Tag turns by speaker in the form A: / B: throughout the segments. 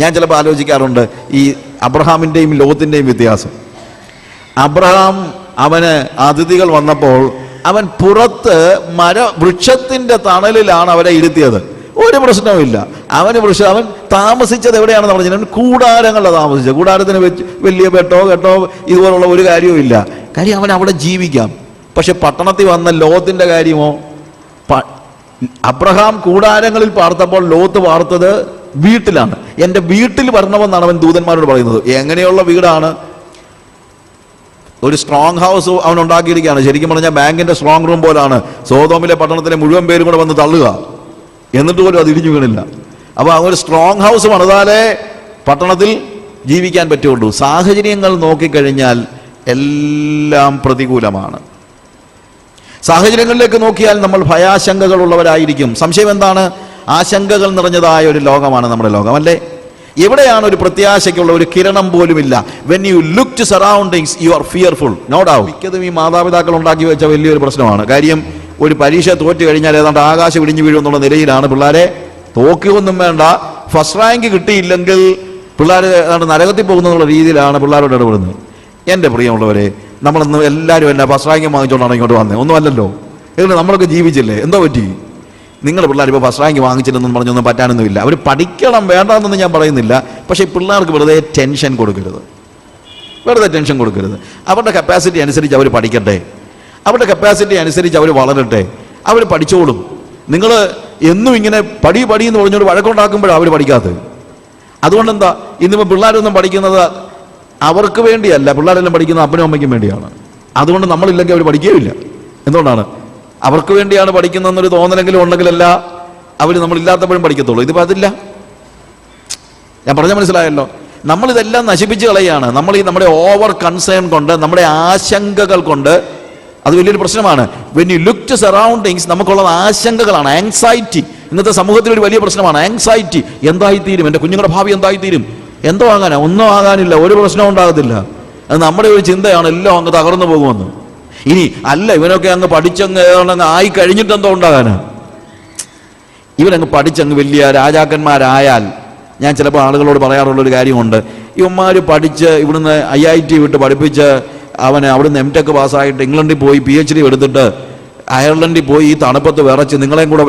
A: ഞാൻ ചിലപ്പോൾ ആലോചിക്കാറുണ്ട് ഈ അബ്രഹാമിൻ്റെയും ലോത്തിൻ്റെയും വ്യത്യാസം. അബ്രഹാം അവന് അതിഥികൾ വന്നപ്പോൾ അവൻ പുറത്ത് വൃക്ഷത്തിൻ്റെ തണലിലാണ് അവരെ ഇരുത്തിയത്. ഒരു പ്രശ്നവുമില്ല. അവൻ താമസിച്ചത് എവിടെയാണെന്ന് പറഞ്ഞാൽ കൂടാരങ്ങളിലാണ് താമസിച്ചത്. കൂടാരത്തിന് വെച്ച് വലിയ കെട്ടോ ഇതുപോലുള്ള ഒരു കാര്യവും ഇല്ല. കാര്യം അവൻ അവിടെ ജീവിക്കാം. പക്ഷെ പട്ടണത്തിൽ വന്ന ലോത്തിൻ്റെ കാര്യമോ, അബ്രഹാം കൂടാരങ്ങളിൽ പാർത്തപ്പോൾ ലോത്ത് പാർത്തത് വീട്ടിലാണ്. എൻ്റെ വീട്ടിൽ വരണമെന്നാണ് അവൻ ദൂതന്മാരോട് പറയുന്നത്. എങ്ങനെയുള്ള വീടാണ്? ഒരു സ്ട്രോങ് ഹൗസ് അവൻ ഉണ്ടാക്കിയിരിക്കുകയാണ്. ശരിക്കും പറഞ്ഞാൽ ബാങ്കിൻ്റെ സ്ട്രോങ് റൂം പോലാണ്. സോതോമിലെ പട്ടണത്തിലെ മുഴുവൻ പേരും കൂടെ വന്ന് തള്ളുക, എന്നിട്ട് പോലും അത് ഇടിഞ്ഞു വീണില്ല. അപ്പോൾ ആ ഒരു സ്ട്രോങ് ഹൗസ് പണിതാലേ പട്ടണത്തിൽ ജീവിക്കാൻ പറ്റുള്ളൂ. സാഹചര്യങ്ങൾ നോക്കിക്കഴിഞ്ഞാൽ എല്ലാം പ്രതികൂലമാണ്. സാഹചര്യങ്ങളിലേക്ക് നോക്കിയാൽ നമ്മൾ ഭയാശങ്കകളുള്ളവരായിരിക്കും. സംശയം എന്താണ്? ആശങ്കകൾ നിറഞ്ഞതായ ഒരു ലോകമാണ് നമ്മുടെ ലോകം, അല്ലേ? എവിടെയാണ് ഒരു പ്രത്യാശയ്ക്കുള്ള ഒരു കിരണം പോലുമില്ല? When you look to surroundings you are fearful, no doubt. മിക്കതും ഈ മാതാപിതാക്കൾ ഉണ്ടാക്കി വെച്ച വലിയൊരു പ്രശ്നമാണ്. കാര്യം ഒരു പരീക്ഷ തോറ്റു കഴിഞ്ഞാൽ ഏതാണ്ട് ആകാശം ഇടിഞ്ഞു വീഴുമെന്നുള്ള നിലയിലാണ് പിള്ളേരെ. തോക്കുകയൊന്നും വേണ്ട, ഫസ്റ്റ് റാങ്ക് കിട്ടിയില്ലെങ്കിൽ പിള്ളേർ ഏതാണ്ട് നരകത്തിൽ പോകുന്നുള്ള രീതിയിലാണ് പിള്ളേരോട് ഇടപെടുന്നത്. എൻ്റെ പ്രിയമുള്ളവരെ, നമ്മളൊന്നും എല്ലാവരും എന്നെ ഫസ്റ്റ് റാങ്ക് വാങ്ങിച്ചുകൊണ്ടാണ് ഇങ്ങോട്ട് വന്നത്, ഒന്നും അല്ലല്ലോ. എന്നിട്ട് നമ്മളൊക്കെ ജീവിച്ചില്ലേ? എന്തോ പറ്റി? നിങ്ങളുടെ പിള്ളേർ ഇപ്പോൾ ഫസ്റ്റ് റാങ്ക് വാങ്ങിച്ചില്ലെന്നും പറഞ്ഞൊന്നും പറ്റാനൊന്നുമില്ല. അവർ പഠിക്കണം, വേണ്ടെന്നൊന്നും ഞാൻ പറയുന്നില്ല. പക്ഷേ പിള്ളേർക്ക് വെറുതെ ടെൻഷൻ കൊടുക്കരുത്. അവരുടെ കപ്പാസിറ്റി അനുസരിച്ച് അവർ പഠിക്കട്ടെ, അവരുടെ കപ്പാസിറ്റി അനുസരിച്ച് അവർ വളരട്ടെ, അവർ പഠിച്ചോളും. നിങ്ങൾ എന്നും ഇങ്ങനെ പടി എന്ന് പറഞ്ഞുകൊണ്ട് വഴക്കുണ്ടാക്കുമ്പോഴാണ് അവർ പഠിക്കാത്തത്. അതുകൊണ്ട് എന്താ, ഇന്നിപ്പോൾ പിള്ളേരൊന്നും പഠിക്കുന്നത് അവർക്ക് വേണ്ടിയല്ല, പിള്ളേരെല്ലാം പഠിക്കുന്നത് അപ്പനും അമ്മയ്ക്കും വേണ്ടിയാണ്. അതുകൊണ്ട് നമ്മളില്ലെങ്കിൽ അവർ പഠിക്കുകയില്ല. എന്തുകൊണ്ടാണ്? അവർക്ക് വേണ്ടിയാണ് പഠിക്കുന്നതെന്നൊരു തോന്നലെങ്കിലും ഉണ്ടെങ്കിലല്ല അവർ നമ്മളില്ലാത്തപ്പോഴും പഠിക്കത്തുള്ളൂ. ഇതിപ്പോൾ അതില്ല. ഞാൻ പറഞ്ഞാൽ മനസ്സിലായല്ലോ. നമ്മളിതെല്ലാം നശിപ്പിച്ച് കളയാണ്. നമ്മുടെ ഓവർ കൺസേൺ കൊണ്ട്, നമ്മുടെ ആശങ്കകൾ കൊണ്ട്. അത് വലിയൊരു പ്രശ്നമാണ്. When you look to surroundings, നമുക്കുള്ളത് ആശങ്കകളാണ്, ആങ്സൈറ്റി. ഇന്നത്തെ സമൂഹത്തിൽ ഒരു വലിയ പ്രശ്നമാണ് ആങ്സൈറ്റി. എന്തായിത്തീരും, എൻ്റെ കുഞ്ഞുങ്ങളുടെ ഭാവി എന്തായിത്തീരും? എന്തോ ആകാനാ? ഒന്നും ആകാനില്ല, ഒരു പ്രശ്നവും ഉണ്ടാകത്തില്ല. അത് നമ്മുടെ ഒരു ചിന്തയാണ്, എല്ലാം അങ്ങ് തകർന്നു പോകുമെന്ന്. ഇനി അല്ല, ഇവനൊക്കെ അങ്ങ് പഠിച്ചങ്ങ് ആയി കഴിഞ്ഞിട്ട് എന്തോ ഉണ്ടാകാനാ? ഇവനങ്ങ് പഠിച്ചങ്ങ് വലിയ രാജാക്കന്മാരായാൽ, ഞാൻ ചിലപ്പോൾ ആളുകളോട് പറയാറുള്ളൊരു കാര്യമുണ്ട്, ഇവന്മാർ പഠിച്ച് ഇവിടുന്ന് IIT വിട്ട് പഠിപ്പിച്ച് അവന് അവിടുന്ന് MTech പാസ്സായിട്ട് ഇംഗ്ലണ്ടിൽ പോയി PhD എടുത്തിട്ട് അയർലൻഡിൽ പോയി ഈ തണുപ്പത്ത് വിറച്ച് നിങ്ങളെയും കൂടെ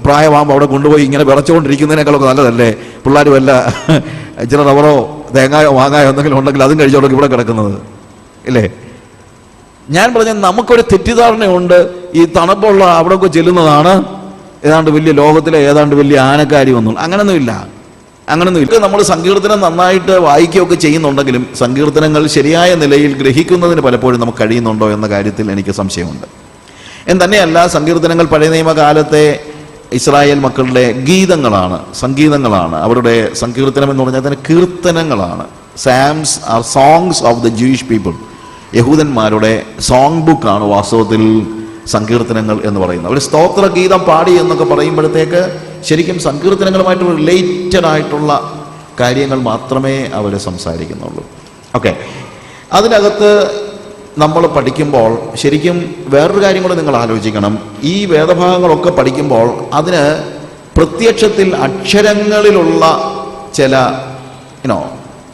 A: പ്രായമാകുമ്പോൾ അവിടെ കൊണ്ടുപോയി ഇങ്ങനെ വിറച്ചുകൊണ്ടിരിക്കുന്നതിനേക്കാളൊക്കെ നല്ലതല്ലേ പിള്ളേർ വല്ല ഇച്ചിരി റബ്ബറോ തേങ്ങായോ മാങ്ങായോ എന്തെങ്കിലും ഉണ്ടെങ്കിൽ അതും കഴിച്ചോടൊക്കെ ഇവിടെ കിടക്കുന്നത്, ഇല്ലേ? ഞാൻ പറഞ്ഞ നമുക്കൊരു തെറ്റിദ്ധാരണയുണ്ട്, ഈ തണുപ്പുള്ള അവിടെയൊക്കെ ചെല്ലുന്നതാണ് ഏതാണ്ട് വലിയ ലോകത്തിലെ ഏതാണ്ട് വലിയ ആനക്കാരി ഒന്നും. അങ്ങനൊന്നുമില്ല. നമ്മൾ സങ്കീർത്തനം നന്നായിട്ട് വായിക്കുകയൊക്കെ ചെയ്യുന്നുണ്ടെങ്കിലും സങ്കീർത്തനങ്ങൾ ശരിയായ നിലയിൽ ഗ്രഹിക്കുന്നതിന് പലപ്പോഴും നമുക്ക് കഴിയുന്നുണ്ടോ എന്ന കാര്യത്തിൽ എനിക്ക് സംശയമുണ്ട്. തന്നെയല്ല, സങ്കീർത്തനങ്ങൾ പഴയ നിയമകാലത്തെ ഇസ്രായേൽ മക്കളുടെ ഗീതങ്ങളാണ്, സംഗീതങ്ങളാണ്. അവരുടെ സങ്കീർത്തനം എന്ന് പറഞ്ഞാൽ തന്നെ കീർത്തനങ്ങളാണ്. Psalms are songs of the Jewish people. യഹൂദന്മാരുടെ സോങ് ബുക്കാണ് വാസ്തവത്തിൽ സങ്കീർത്തനങ്ങൾ എന്ന് പറയുന്നത്. അവർ സ്തോത്രഗീതം പാടി എന്നൊക്കെ പറയുമ്പോഴത്തേക്ക് ശരിക്കും സങ്കീർത്തനങ്ങളുമായിട്ട് റിലേറ്റഡ് ആയിട്ടുള്ള കാര്യങ്ങൾ മാത്രമേ അവർ സംസാരിക്കുന്നുള്ളൂ. ഓക്കെ, അതിനകത്ത് നമ്മൾ പഠിക്കുമ്പോൾ ശരിക്കും വേറൊരു കാര്യം കൂടെ നിങ്ങൾ ആലോചിക്കണം. ഈ വേദഭാഗങ്ങളൊക്കെ പഠിക്കുമ്പോൾ അതിന് പ്രത്യക്ഷത്തിൽ അക്ഷരങ്ങളിലുള്ള ചില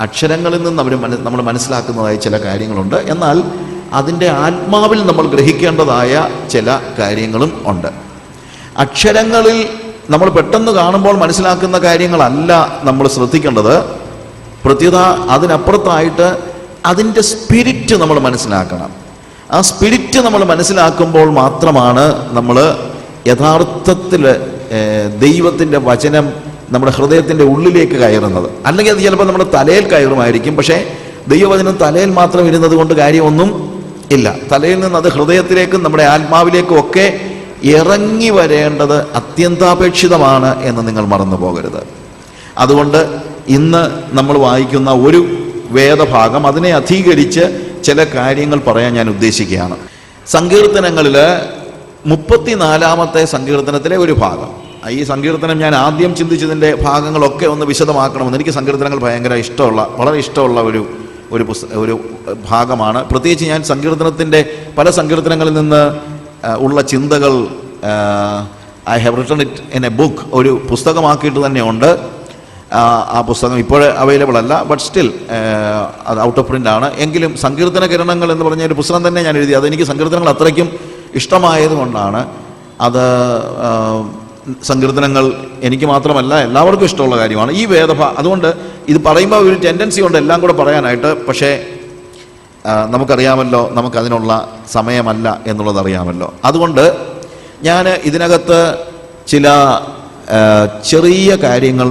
A: അക്ഷരങ്ങളിൽ നിന്ന് നമ്മൾ മനസ്സിലാക്കുന്നതായ ചില കാര്യങ്ങളുണ്ട്. എന്നാൽ അതിൻ്റെ ആത്മാവിൽ നമ്മൾ ഗ്രഹിക്കേണ്ടതായ ചില കാര്യങ്ങളും ഉണ്ട്. അക്ഷരങ്ങളിൽ നമ്മൾ പെട്ടെന്ന് കാണുമ്പോൾ മനസ്സിലാക്കുന്ന കാര്യങ്ങളല്ല നമ്മൾ ശ്രദ്ധിക്കേണ്ടത്. പ്രത്യേകത അതിനപ്പുറത്തായിട്ട് അതിൻ്റെ സ്പിരിറ്റ് നമ്മൾ മനസ്സിലാക്കണം. ആ സ്പിരിറ്റ് നമ്മൾ മനസ്സിലാക്കുമ്പോൾ മാത്രമാണ് നമ്മൾ യഥാർത്ഥത്തിൽ ദൈവത്തിൻ്റെ വചനം നമ്മുടെ ഹൃദയത്തിൻ്റെ ഉള്ളിലേക്ക് കയറുന്നത്. അല്ലെങ്കിൽ അത് ചിലപ്പോൾ നമ്മുടെ തലയിൽ കയറുമായിരിക്കും. പക്ഷേ ദൈവവചനം തലയിൽ മാത്രം ഇരുന്നത് കൊണ്ട് കാര്യമൊന്നും ഇല്ല. തലയിൽ നിന്ന് അത് ഹൃദയത്തിലേക്കും നമ്മുടെ ആത്മാവിലേക്കും ഒക്കെ ഇറങ്ങി വരേണ്ടത് അത്യന്താപേക്ഷിതമാണ് എന്ന് നിങ്ങൾ മറന്നു പോകരുത്. അതുകൊണ്ട് ഇന്ന് നമ്മൾ വായിക്കുന്ന ഒരു വേദഭാഗം അതിനെ അധീകരിച്ച് ചില കാര്യങ്ങൾ പറയാൻ ഞാൻ ഉദ്ദേശിക്കുകയാണ്. സങ്കീർത്തനങ്ങളിൽ 34-ാമത്തെ സങ്കീർത്തനത്തിലെ ഒരു ഭാഗം. ഈ സങ്കീർത്തനം ഞാൻ ആദ്യം ചിന്തിച്ചതിൻ്റെ ഭാഗങ്ങളൊക്കെ ഒന്ന് വിശദമാക്കണമെന്ന്. എനിക്ക് സങ്കീർത്തനങ്ങൾ ഭയങ്കര ഇഷ്ടമുള്ള, വളരെ ഇഷ്ടമുള്ള ഒരു ഭാഗമാണ്. പ്രത്യേകിച്ച് ഞാൻ സങ്കീർത്തനത്തിൻ്റെ പല സങ്കീർത്തനങ്ങളിൽ നിന്ന് ഉള്ള ചിന്തകൾ I have written it in A book, ഒരു പുസ്തകമാക്കിയിട്ട് തന്നെയുണ്ട്. ആ പുസ്തകം ഇപ്പോൾ അവൈലബിൾ അല്ല, ബട്ട് സ്റ്റിൽ അത് ഔട്ട് ഓഫ് പ്രിൻ്റ് ആണ്. എങ്കിലും സങ്കീർത്തന കിരണങ്ങൾ എന്ന് പറഞ്ഞ ഒരു പുസ്തകം തന്നെ ഞാൻ എഴുതി. അതെനിക്ക് സങ്കീർത്തനങ്ങൾ അത്രയ്ക്കും ഇഷ്ടമായതുകൊണ്ടാണ്. അത് സങ്കീർത്തനങ്ങൾ എനിക്ക് മാത്രമല്ല എല്ലാവർക്കും ഇഷ്ടമുള്ള കാര്യമാണ് ഈ അതുകൊണ്ട് ഇത് പറയുമ്പോൾ ഒരു ടെൻഡൻസി ഉണ്ട് എല്ലാം കൂടെ പറയാനായിട്ട്. പക്ഷേ നമുക്കറിയാമല്ലോ, നമുക്കതിനുള്ള സമയമല്ല എന്നുള്ളത് അറിയാമല്ലോ. അതുകൊണ്ട് ഞാൻ ഇതിനകത്ത് ചില ചെറിയ കാര്യങ്ങൾ,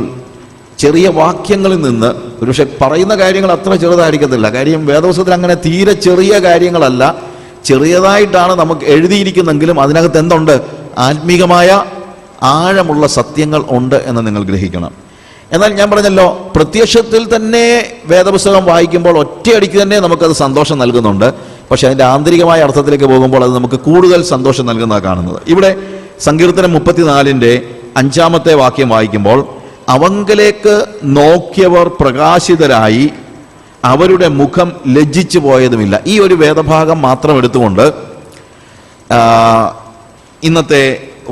A: ചെറിയ വാക്യങ്ങളിൽ നിന്ന്, ഒരുപക്ഷെ പറയുന്ന കാര്യങ്ങൾ അത്ര ചെറുതായിരിക്കത്തില്ല. കാര്യം വേദപുസ്തകത്തിൽ അങ്ങനെ തീരെ ചെറിയ കാര്യങ്ങളല്ല, ചെറിയതായിട്ടാണ് നമുക്ക് എഴുതിയിരിക്കുന്നെങ്കിലും അതിനകത്ത് എന്തുണ്ട്? ആത്മീകമായ ആഴമുള്ള സത്യങ്ങൾ ഉണ്ട് എന്ന് നിങ്ങൾ ഗ്രഹിക്കണം. എന്നാൽ ഞാൻ പറഞ്ഞല്ലോ, പ്രത്യക്ഷത്തിൽ തന്നെ വേദപുസ്തകം വായിക്കുമ്പോൾ ഒറ്റയടിക്ക് തന്നെ നമുക്കത് സന്തോഷം നൽകുന്നുണ്ട്. പക്ഷെ അതിൻ്റെ ആന്തരികമായ അർത്ഥത്തിലേക്ക് പോകുമ്പോൾ അത് നമുക്ക് കൂടുതൽ സന്തോഷം നൽകുന്നതാണ് കാണുന്നത്. ഇവിടെ സങ്കീർത്തനം 34-ന്റെ 5-ാമത്തെ വാക്യം വായിക്കുമ്പോൾ, അവങ്കലേക്ക് നോക്കിയവർ പ്രകാശിതരായി, അവരുടെ മുഖം ലജ്ജിച്ചു പോയതുമില്ല. ഈ ഒരു വേദഭാഗം മാത്രം എടുത്തുകൊണ്ട് ഇന്നത്തെ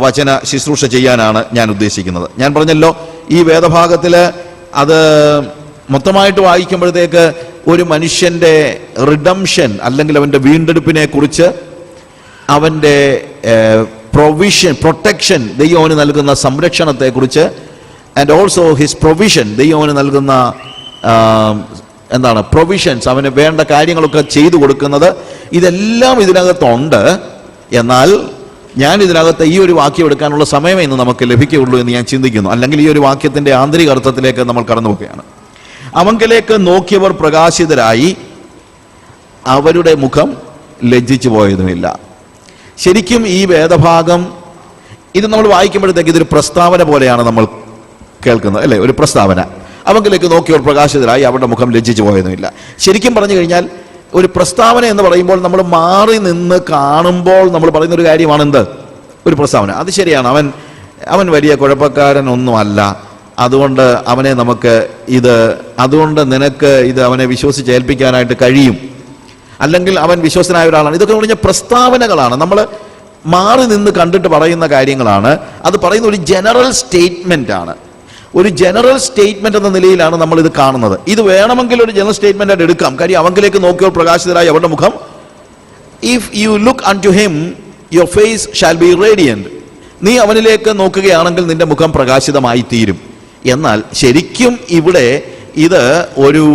A: വചന ശുശ്രൂഷ ചെയ്യാനാണ് ഞാൻ ഉദ്ദേശിക്കുന്നത്. ഞാൻ പറഞ്ഞല്ലോ, ഈ വേദഭാഗത്തിൽ അത് മൊത്തമായിട്ട് വായിക്കുമ്പോഴത്തേക്ക് ഒരു മനുഷ്യൻ്റെ റിഡംഷൻ അല്ലെങ്കിൽ അവൻ്റെ വീണ്ടെടുപ്പിനെ കുറിച്ച്, അവൻ്റെ പ്രൊട്ടക്ഷൻ, ദൈവം നൽകുന്ന സംരക്ഷണത്തെക്കുറിച്ച്, ആൻഡ് ഓൾസോ ഹിസ് പ്രൊവിഷൻ, ദൈവം നൽകുന്ന പ്രൊവിഷൻസ്, അവന് വേണ്ട കാര്യങ്ങളൊക്കെ ചെയ്തു കൊടുക്കുന്നത്, ഇതെല്ലാം ഇതിനകത്തുണ്ട്. എന്നാൽ ഞാൻ ഇതിനകത്ത് ഈ ഒരു വാക്യം എടുക്കാനുള്ള സമയമേ ഇന്ന് നമുക്ക് ലഭിക്കുകയുള്ളൂ എന്ന് ഞാൻ ചിന്തിക്കുന്നു. അല്ലെങ്കിൽ ഈ ഒരു വാക്യത്തിൻ്റെ ആന്തരിക അർത്ഥത്തിലേക്ക് നമ്മൾ കടന്നു പോവുകയാണ്. അവങ്കലേക്ക് നോക്കിയവർ പ്രകാശിതരായി, അവരുടെ മുഖം ലജ്ജിച്ചു പോയതുമില്ല. ശരിക്കും ഈ വേദഭാഗം ഇത് നമ്മൾ വായിക്കുമ്പോഴത്തേക്ക് ഇതൊരു പ്രസ്താവന പോലെയാണ് നമ്മൾ കേൾക്കുന്നത്, അല്ലേ? ഒരു പ്രസ്താവന. അവങ്കിലേക്ക് നോക്കിയവർ പ്രകാശിതരായി, അവരുടെ മുഖം ലജ്ജിച്ചു പോയതുമില്ല. ശരിക്കും പറഞ്ഞു കഴിഞ്ഞാൽ ഒരു പ്രസ്താവന എന്ന് പറയുമ്പോൾ നമ്മൾ മാറി നിന്ന് കാണുമ്പോൾ നമ്മൾ പറയുന്ന ഒരു കാര്യമാണ് എന്ത്? ഒരു പ്രസ്താവന. അത് ശരിയാണ്, അവൻ വലിയ കുഴപ്പക്കാരനൊന്നുമല്ല, അതുകൊണ്ട് അവനെ നമുക്ക് അതുകൊണ്ട് നിനക്ക് അവനെ വിശ്വസിച്ച് ഏൽപ്പിക്കാനായിട്ട് കഴിയും, അല്ലെങ്കിൽ അവൻ വിശ്വസ്തനായ ഒരാളാണ്. ഇതൊക്കെ പറഞ്ഞ പ്രസ്താവനകളാണ്, നമ്മൾ മാറി നിന്ന് കണ്ടിട്ട് പറയുന്ന കാര്യങ്ങളാണ്. അത് പറയുന്ന ഒരു ജനറൽ സ്റ്റേറ്റ്മെന്റ് ആണ്. ഒരു ജനറൽ സ്റ്റേറ്റ്മെന്റ് എന്ന നിലയിലാണ് നമ്മൾ ഇത് കാണുന്നത്. ഇത് വേണമെങ്കിൽ ഒരു ജനറൽ സ്റ്റേറ്റ്മെന്റ് ആയിട്ട് എടുക്കാം. കാര്യം അവങ്കിലേക്ക് നോക്കിയവർ പ്രകാശിതരായി, അവരുടെ മുഖം, if you look unto him your face shall be radiant. നീ അവനിലേക്ക് നോക്കുകയാണെങ്കിൽ നിന്റെ മുഖം പ്രകാശിതമായി തീരും. എന്നാൽ ശരിക്കും ഇവിടെ ഇത് ഒരു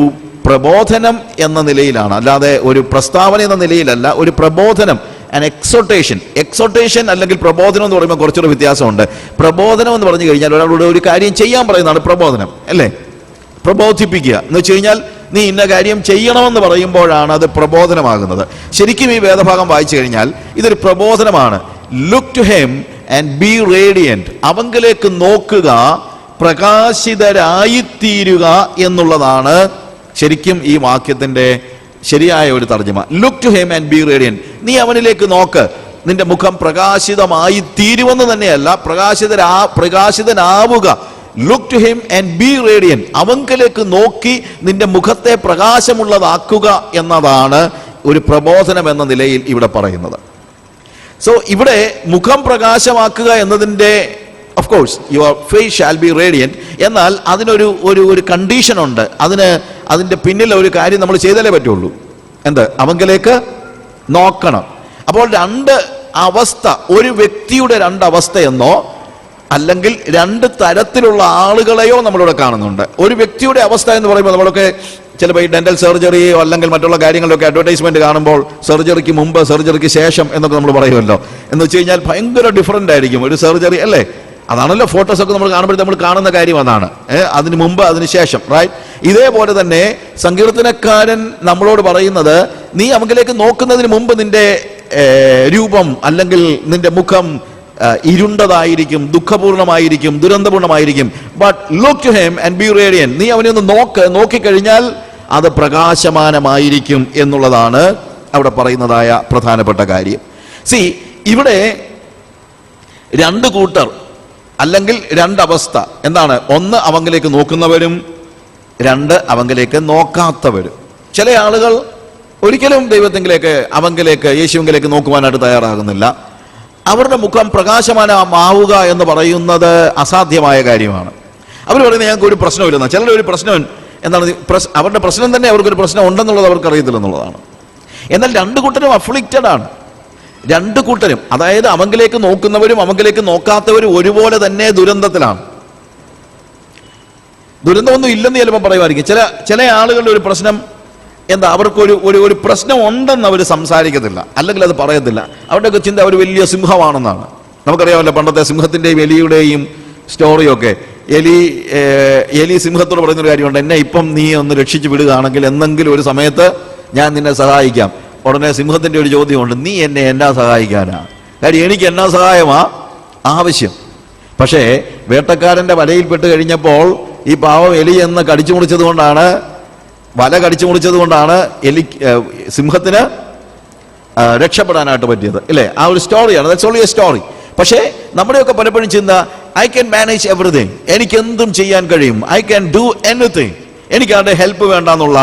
A: പ്രബോധനം എന്ന നിലയിലാണ്, അല്ലാതെ ഒരു പ്രസ്താവന എന്ന നിലയിലല്ല. ഒരു പ്രബോധനം, ആൻ എക്സോട്ടേഷൻ അല്ലെങ്കിൽ പ്രബോധനം എന്ന് പറയുമ്പോൾ കുറച്ചൊരു വ്യത്യാസമുണ്ട്. പ്രബോധനം എന്ന് പറഞ്ഞു കഴിഞ്ഞാൽ ഒരാളോട് ഒരു കാര്യം ചെയ്യാൻ പറയുന്നതാണ് പ്രബോധനം, അല്ലേ? പ്രബോധിപ്പിക്കുക എന്ന് വെച്ച് കഴിഞ്ഞാൽ നീ ഇന്ന കാര്യം ചെയ്യണമെന്ന് പറയുമ്പോഴാണ് അത് പ്രബോധനമാകുന്നത്. ശരിക്കും ഈ വേദഭാഗം വായിച്ചു കഴിഞ്ഞാൽ ഇതൊരു പ്രബോധനമാണ്. Look to him and be radiant. അവങ്കിലേക്ക് നോക്കുക, പ്രകാശിതരായിത്തീരുക എന്നുള്ളതാണ് ശരിക്കും ഈ വാക്യത്തിന്റെ ശരിയായ ഒരു തർജ്ജമ. Look to him and be radiant. നീ അവനിലേക്ക് നോക്ക്, നിന്റെ മുഖം പ്രകാശിതമായി തീരുവെന്ന് തന്നെയല്ല, പ്രകാശിതനാവുക. Look to him and be radiant. അവങ്കിലേക്ക് നോക്കി നിന്റെ മുഖത്തെ പ്രകാശമുള്ളതാക്കുക എന്നതാണ് ഒരു പ്രബോധനം എന്ന നിലയിൽ ഇവിടെ പറയുന്നത്. സോ ഇവിടെ മുഖം പ്രകാശമാക്കുക എന്നതിൻ്റെ of course your face shall be radiant. എന്നാൽ അതിനൊരു കണ്ടീഷൻ ഉണ്ട്. അതിൻ്റെ പിന്നിൽ ഒരു കാര്യം നമ്മൾ ചെയ്താലേ പറ്റുള്ളൂ. എന്ത്? അവങ്കിലേക്ക് നോക്കണം. അപ്പോൾ രണ്ട് അവസ്ഥ, ഒരു വ്യക്തിയുടെ രണ്ട് അവസ്ഥയെന്നോ അല്ലെങ്കിൽ രണ്ട് തരത്തിലുള്ള ആളുകളെയോ നമ്മളിവിടെ കാണുന്നുണ്ട്. ഒരു വ്യക്തിയുടെ അവസ്ഥ എന്ന് പറയുമ്പോൾ നമ്മളൊക്കെ ചിലപ്പോൾ ഈ ഡെന്റൽ സർജറിയോ അല്ലെങ്കിൽ മറ്റുള്ള കാര്യങ്ങളിലൊക്കെ അഡ്വർടൈസ്മെന്റ് കാണുമ്പോൾ സർജറിക്ക് മുമ്പ്, സർജറിക്ക് ശേഷം എന്നൊക്കെ നമ്മൾ പറയുമല്ലോ. എന്ന് വെച്ച് കഴിഞ്ഞാൽ ഭയങ്കര ഡിഫറൻ്റ് ആയിരിക്കും ഒരു സർജറി, അല്ലേ? അതാണല്ലോ ഫോട്ടോസൊക്കെ നമ്മൾ കാണുമ്പോൾ നമ്മൾ കാണുന്ന കാര്യം അതാണ്. അതിന് മുമ്പ്, അതിന് ശേഷം, റൈറ്റ്? ഇതേപോലെ തന്നെ സങ്കീർത്തനക്കാരൻ നമ്മളോട് പറയുന്നത്, നീ അവങ്കിലേക്ക് നോക്കുന്നതിന് മുമ്പ് നിന്റെ രൂപം അല്ലെങ്കിൽ നിന്റെ മുഖം ഇരുണ്ടതായിരിക്കും, ദുഃഖപൂർണമായിരിക്കും, ദുരന്തപൂർണമായിരിക്കും. But look to him and be radiant. നീ അവനെ ഒന്ന് നോക്കിക്കഴിഞ്ഞാൽ അത് പ്രകാശമാനമായിരിക്കും എന്നുള്ളതാണ് അവിടെ പറയുന്നതായ പ്രധാനപ്പെട്ട കാര്യം. സി, ഇവിടെ രണ്ട് കൂട്ടർ അല്ലെങ്കിൽ രണ്ടവസ്ഥ എന്താണ്? ഒന്ന് അവങ്കിലേക്ക് നോക്കുന്നവരും, രണ്ട് അവങ്കിലേക്ക് നോക്കാത്തവരും. ചില ആളുകൾ ഒരിക്കലും ദൈവത്തിലേക്ക്, അവങ്കിലേക്ക്, യേശുവിലേക്ക് നോക്കുവാനായിട്ട് തയ്യാറാകുന്നില്ല. അവരുടെ മുഖം പ്രകാശമാനമാവുക എന്ന് പറയുന്നത് അസാധ്യമായ കാര്യമാണ്. അവർ പറയുന്നത് ഞങ്ങൾക്ക് ഒരു പ്രശ്നമില്ലെന്ന. ചിലരുടെ ഒരു പ്രശ്നം എന്താണ്, അവരുടെ പ്രശ്നം തന്നെ അവർക്കൊരു പ്രശ്നം ഉണ്ടെന്നുള്ളത് അവർക്ക് അറിയത്തില്ലെന്നുള്ളതാണ്. എന്നാൽ രണ്ടു കൂട്ടരും അഫ്ലിക്റ്റഡ് ആണ്. രണ്ടു കൂട്ടരും, അതായത് അവങ്കിലേക്ക് നോക്കുന്നവരും അവങ്കിലേക്ക് നോക്കാത്തവരും ഒരുപോലെ തന്നെ ദുരന്തത്തിലാണ്. ദുരന്തമൊന്നും ഇല്ലെന്ന് ചിലപ്പോൾ പറയുമായിരിക്കും. ചില ആളുകളുടെ ഒരു പ്രശ്നം എന്താ, അവർക്കൊരു ഒരു പ്രശ്നം ഉണ്ടെന്ന് അവർ സംസാരിക്കത്തില്ല, അല്ലെങ്കിൽ അത് പറയത്തില്ല. അവരുടെയൊക്കെ ചിന്ത അവർ വലിയ സിംഹമാണെന്നാണ്. നമുക്കറിയാമല്ലോ പണ്ടത്തെ സിംഹത്തിൻ്റെയും എലിയുടെയും സ്റ്റോറിയൊക്കെ. എലി സിംഹത്തോട് പറയുന്നൊരു കാര്യമുണ്ട്, എന്നെ ഇപ്പം നീ ഒന്ന് രക്ഷിച്ചു വിടുകയാണെങ്കിൽ എന്തെങ്കിലും ഒരു സമയത്ത് ഞാൻ നിന്നെ സഹായിക്കാം. ഉടനെ സിംഹത്തിൻ്റെ ഒരു ചോദ്യമുണ്ട്, നീ എന്നെ എന്നാ സഹായിക്കാനാ? കാര്യം എനിക്ക് എന്നാ സഹായമാ ആവശ്യം. പക്ഷേ വേട്ടക്കാരൻ്റെ വലയിൽപ്പെട്ട് കഴിഞ്ഞപ്പോൾ ഈ പാവം എലി എന്ന് കടിച്ചു മുറിച്ചത് കൊണ്ടാണ്, വല കടിച്ചു മുറിച്ചത് കൊണ്ടാണ് സിംഹത്തിന് രക്ഷപ്പെടാനായിട്ട് പറ്റിയത്, അല്ലേ? ആ ഒരു സ്റ്റോറിയാണ്, ദാറ്റ്സ് ഓൺലി എ സ്റ്റോറി. പക്ഷേ നമ്മുടെയൊക്കെ പലപ്പോഴും ചിന്ത, ഐ ക്യാൻ മാനേജ് എവറിഥിങ്, എനിക്ക് എന്തും ചെയ്യാൻ കഴിയും, ഐ ക്യാൻ ഡു എനിത്തിങ്, എനിക്ക് ആരുടെ ഹെൽപ്പ് വേണ്ടെന്നുള്ള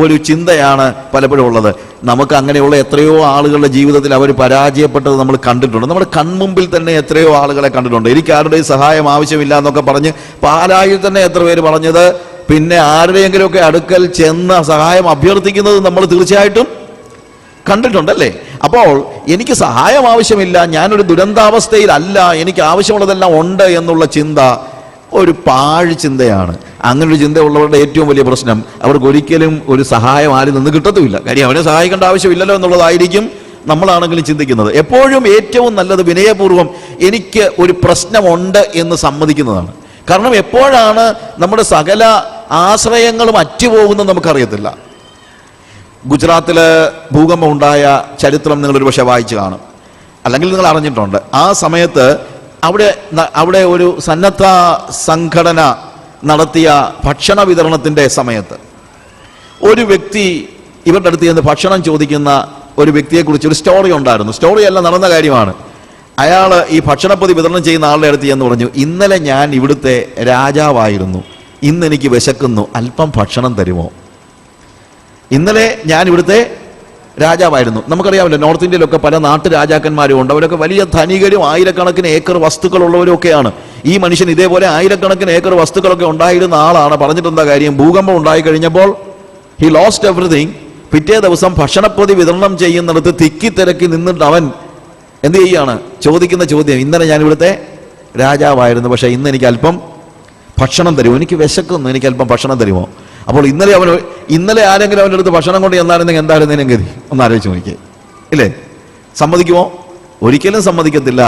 A: ഒരു ചിന്തയാണ് പലപ്പോഴും ഉള്ളത്. നമുക്ക് അങ്ങനെയുള്ള എത്രയോ ആളുകളുടെ ജീവിതത്തിൽ അവർ പരാജയപ്പെട്ടത് നമ്മൾ കണ്ടിട്ടുണ്ട്. നമ്മുടെ കൺമുമ്പിൽ തന്നെ എത്രയോ ആളുകളെ കണ്ടിട്ടുണ്ട്. എനിക്ക് ആരുടെയും സഹായം ആവശ്യമില്ല എന്നൊക്കെ പറഞ്ഞ് പാലായിൽ തന്നെ എത്ര പേര് പറഞ്ഞത്, പിന്നെ ആരുടെയെങ്കിലുമൊക്കെ അടുക്കൽ ചെന്ന് സഹായം അഭ്യർത്ഥിക്കുന്നത് നമ്മൾ തീർച്ചയായിട്ടും കണ്ടിട്ടുണ്ടല്ലേ? അപ്പോൾ എനിക്ക് സഹായം ആവശ്യമില്ല, ഞാനൊരു ദുരന്താവസ്ഥയിലല്ല, എനിക്ക് ആവശ്യമുള്ളതെല്ലാം ഉണ്ട് എന്നുള്ള ചിന്ത ഒരു പാഴ് ചിന്തയാണ്. അങ്ങനൊരു ചിന്ത ഉള്ളവരുടെ ഏറ്റവും വലിയ പ്രശ്നം, അവർക്ക് ഒരിക്കലും ഒരു സഹായം ആരിൽ നിന്ന് കിട്ടത്തുമില്ല. കാര്യം അവനെ സഹായിക്കേണ്ട ആവശ്യമില്ലല്ലോ എന്നുള്ളതായിരിക്കും നമ്മളാണെങ്കിലും ചിന്തിക്കുന്നത്. എപ്പോഴും ഏറ്റവും നല്ലത് വിനയപൂർവ്വം എനിക്ക് ഒരു പ്രശ്നമുണ്ട് എന്ന് സമ്മതിക്കുന്നതാണ്. കാരണം എപ്പോഴാണ് നമ്മുടെ സകല ആശ്രയങ്ങളും അറ്റുപോകുന്നത് നമുക്കറിയത്തില്ല. ഗുജറാത്തിൽ ഭൂകമ്പം ഉണ്ടായ ചരിത്രം നിങ്ങളൊരു പക്ഷേ വായിച്ചു കാണും, അല്ലെങ്കിൽ നിങ്ങൾ അറിഞ്ഞിട്ടുണ്ട്. ആ സമയത്ത് അവിടെ ഒരു സന്നദ്ധ സംഘടന നടത്തിയ ഭക്ഷണ വിതരണത്തിൻ്റെ സമയത്ത് ഒരു വ്യക്തി ഇവരുടെ അടുത്ത് ചെന്ന് ഭക്ഷണം ചോദിക്കുന്ന ഒരു വ്യക്തിയെക്കുറിച്ച് ഒരു സ്റ്റോറി ഉണ്ടായിരുന്നു. സ്റ്റോറിയല്ല, നടന്ന കാര്യമാണ്. അയാൾ ഈ ഭക്ഷണപ്പൊതി വിതരണം ചെയ്യുന്ന ആളുടെ അടുത്ത് ചെന്ന് പറഞ്ഞു, ഇന്നലെ ഞാൻ ഇവിടുത്തെ രാജാവായിരുന്നു, ഇന്ന് എനിക്ക് വിശക്കുന്നു, അല്പം ഭക്ഷണം തരുമോ? ഇന്നലെ ഞാൻ ഇവിടുത്തെ രാജാവായിരുന്നു. നമുക്കറിയാമല്ലോ, നോർത്ത് ഇന്ത്യയിലൊക്കെ പല നാട്ടു രാജാക്കന്മാരും ഉണ്ട്. അവരൊക്കെ വലിയ ധനികരും ആയിരക്കണക്കിന് ഏക്കർ വസ്തുക്കളുള്ളവരും ഒക്കെയാണ്. ഈ മനുഷ്യൻ ഇതേപോലെ ആയിരക്കണക്കിന് ഏക്കർ വസ്തുക്കളൊക്കെ ഉണ്ടായിരുന്ന ആളാണ്. പറഞ്ഞിട്ടെന്താ കാര്യം? ഭൂകമ്പം ഉണ്ടായി കഴിഞ്ഞപ്പോൾ ഹി ലോസ്റ്റ് എവറിഥിങ്. പിറ്റേ ദിവസം ഭക്ഷണപ്പൊതി വിതരണം ചെയ്യുന്നിടത്ത് തിക്കി തിരക്കി നിന്നിട്ട് അവൻ എന്ത് ചെയ്യുകയാണ്? ചോദിക്കുന്ന ചോദ്യം, ഇന്നലെ ഞാൻ ഇവിടുത്തെ രാജാവായിരുന്നു, പക്ഷേ ഇന്ന് എനിക്ക് അല്പം ഭക്ഷണം തരുമോ? എനിക്ക് വിശക്കുന്നു, എനിക്ക് അല്പം ഭക്ഷണം തരുമോ? അപ്പോൾ ഇന്നലെ ആരെങ്കിലും അവൻ്റെ അടുത്ത് ഭക്ഷണം കൊണ്ട് ചെന്നായിരുന്നെങ്കിൽ എന്തായിരുന്നതിനും ഗതി ഒന്ന് ആലോചിച്ച് നോക്കിയേ, ഇല്ലേ? സമ്മതിക്കുമോ? ഒരിക്കലും സമ്മതിക്കത്തില്ല,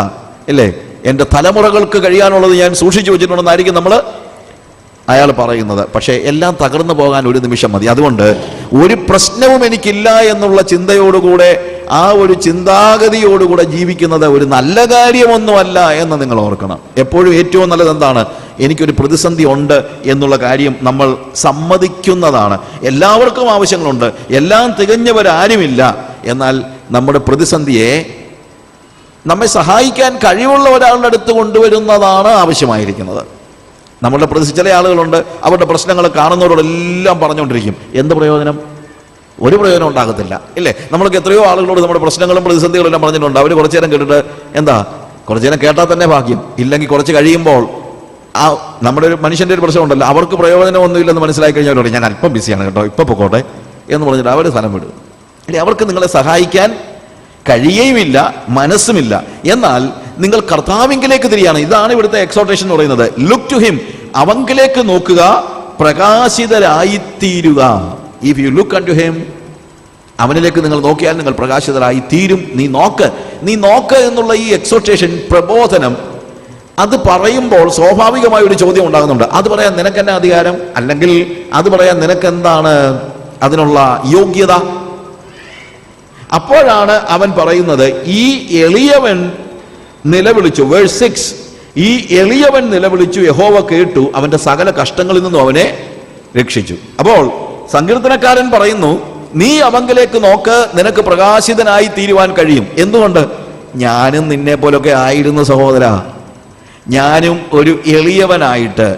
A: ഇല്ലേ? എൻ്റെ തലമുറകൾക്ക് കഴിയാനുള്ളത് ഞാൻ സൂക്ഷിച്ചു വെച്ചിട്ടുണ്ടെന്നായിരിക്കും അയാൾ പറയുന്നത്. പക്ഷേ എല്ലാം തകർന്നു പോകാൻ ഒരു നിമിഷം മതി. അതുകൊണ്ട് ഒരു പ്രശ്നവും എനിക്കില്ല എന്നുള്ള ചിന്തയോടുകൂടെ, ആ ഒരു ചിന്താഗതിയോടുകൂടെ ജീവിക്കുന്നത് ഒരു നല്ല കാര്യമൊന്നുമല്ല എന്ന് നിങ്ങൾ ഓർക്കണം. എപ്പോഴും ഏറ്റവും നല്ലത് എന്താണ്? എനിക്കൊരു പ്രതിസന്ധി ഉണ്ട് എന്നുള്ള കാര്യം നമ്മൾ സമ്മതിക്കുന്നതാണ്. എല്ലാവർക്കും ആവശ്യങ്ങളുണ്ട്, എല്ലാം തികഞ്ഞവരാരുമില്ല. എന്നാൽ നമ്മുടെ പ്രതിസന്ധിയെ നമ്മെ സഹായിക്കാൻ കഴിവുള്ള ഒരാളുടെ അടുത്ത് കൊണ്ടുവരുന്നതാണ് ആവശ്യമായിരിക്കുന്നത്. നമ്മളുടെ ചില ആളുകളുണ്ട്, അവരുടെ പ്രശ്നങ്ങൾ കാണുന്നവരോടെല്ലാം പറഞ്ഞുകൊണ്ടിരിക്കും. എന്ത് പ്രയോജനം? ഒരു പ്രയോജനം ഉണ്ടാകത്തില്ല, ഇല്ലേ? നമ്മൾക്ക് എത്രയോ ആളുകളോട് നമ്മുടെ പ്രശ്നങ്ങളും പ്രതിസന്ധികളും എല്ലാം പറഞ്ഞിട്ടുണ്ട്. അവർ കുറച്ചു നേരം കേട്ടിട്ട് എന്താ, കുറച്ചു നേരം കേട്ടാൽ തന്നെ ഭാഗ്യം, ഇല്ലെങ്കിൽ കുറച്ച് കഴിയുമ്പോൾ ആ നമ്മുടെ ഒരു മനുഷ്യൻ്റെ ഒരു പ്രശ്നമുണ്ടല്ലോ, അവർക്ക് പ്രയോജനമൊന്നുമില്ലെന്ന് മനസ്സിലാക്കി കഴിഞ്ഞാൽ അവരോട് ഞാൻ അല്പം ബിസിയാണ് കേട്ടോ, ഇപ്പം പൊക്കോട്ടെ എന്ന് പറഞ്ഞിട്ട് അവർ സ്ഥലം വിടും. ഇനി അവർക്ക് നിങ്ങളെ സഹായിക്കാൻ കഴിയുകയുമില്ല, മനസ്സുമില്ല. എന്നാൽ നിങ്ങൾ കർത്താവിങ്കിലേക്ക് തിരിയാണ്. ഇതാണ് ഇവിടുത്തെ എക്സോർട്ടേഷൻ എന്ന് പറയുന്നത്. ലുക്ക് ടു ഹിം, അവങ്കിലേക്ക് നോക്കുക, പ്രകാശിതരായിത്തീരുക. If you look unto him, അവനിലേക്ക് നിങ്ങൾ നോക്കിയാൽ നിങ്ങൾ പ്രകാശിതരായി തീരും. നീ നോക്ക് എന്നുള്ള ഈ എക്സോർട്ടേഷൻ, പ്രബോധനം, അത് പറയുമ്പോൾ സ്വാഭാവികമായ ഒരു ചോദ്യം ഉണ്ടാകുന്നുണ്ട്. അത് പറയാൻ നിനക്കെന്നാ അധികാരം? അല്ലെങ്കിൽ അത് പറയാൻ നിനക്കെന്താണ് അതിനുള്ള യോഗ്യത? അപ്പോഴാണ് അവൻ പറയുന്നത്, ഈ എളിയവൻ നിലവിളിച്ചു. വേഴ്സ് 6, ഈ എളിയവൻ നിലവിളിച്ചു, യഹോവ കേട്ടു, അവന്റെ സകല കഷ്ടങ്ങളിൽ നിന്നും അവനെ രക്ഷിച്ചു. അപ്പോൾ സങ്കീർത്തനക്കാരൻ പറയുന്നു, നീ അവങ്കിലേക്ക് നോക്ക്, നിനക്ക് പ്രകാശിതനായി തീരുവാൻ കഴിയും. എന്തുകൊണ്ട്? ഞാനും നിന്നെ പോലൊക്കെ ആയിരുന്നു സഹോദര. ഞാനും ഒരു എളിയവനായിട്ട്,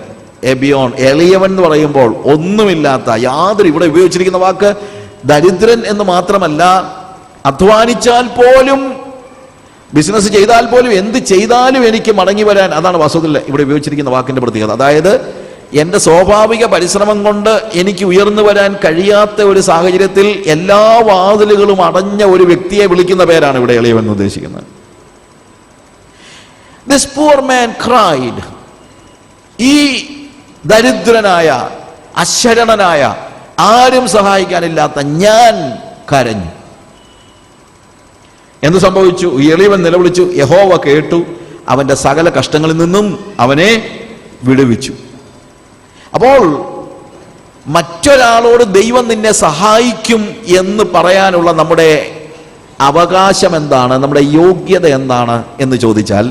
A: എബിയോൺ, എളിയവൻ എന്ന് പറയുമ്പോൾ ഒന്നുമില്ലാത്ത, യാതൊരു, ഇവിടെ ഉപയോഗിച്ചിരിക്കുന്ന വാക്ക് ദരിദ്രൻ എന്ന് മാത്രമല്ല, അധ്വാനിച്ചാൽ പോലും, ബിസിനസ് ചെയ്താൽ പോലും, എന്ത് ചെയ്താലും എനിക്ക് മടങ്ങി വരാൻ, അതാണ് വാസ്തവത്തിൽ ഇവിടെ ഉപയോഗിച്ചിരിക്കുന്ന വാക്കിന്റെ പ്രത്യേകത. അതായത് എൻ്റെ സ്വാഭാവിക പരിശ്രമം കൊണ്ട് എനിക്ക് ഉയർന്നു വരാൻ കഴിയാത്ത ഒരു സാഹചര്യത്തിൽ എല്ലാ വാതിലുകളും അടഞ്ഞ ഒരു വ്യക്തിയെ വിളിക്കുന്ന പേരാണ് ഇവിടെ എളിയവൻ ഉദ്ദേശിക്കുന്നത്. This poor man cried. ഈ ദരിദ്രനായ, അശരണനായ, ആരും സഹായിക്കാനില്ലാത്ത ഞാൻ കരഞ്ഞു. എന്ത് സംഭവിച്ചു? എളിയവൻ നിലവിളിച്ചു, യഹോവ കേട്ടു, അവന്റെ സകല കഷ്ടങ്ങളിൽ നിന്നും അവനെ വിടുവിച്ചു. അപ്പോൾ മറ്റൊരാളോട് ദൈവം നിന്നെ സഹായിക്കും എന്ന് പറയാനുള്ള നമ്മുടെ അവകാശം എന്താണ്, നമ്മുടെ യോഗ്യത എന്താണ് എന്ന് ചോദിച്ചാൽ,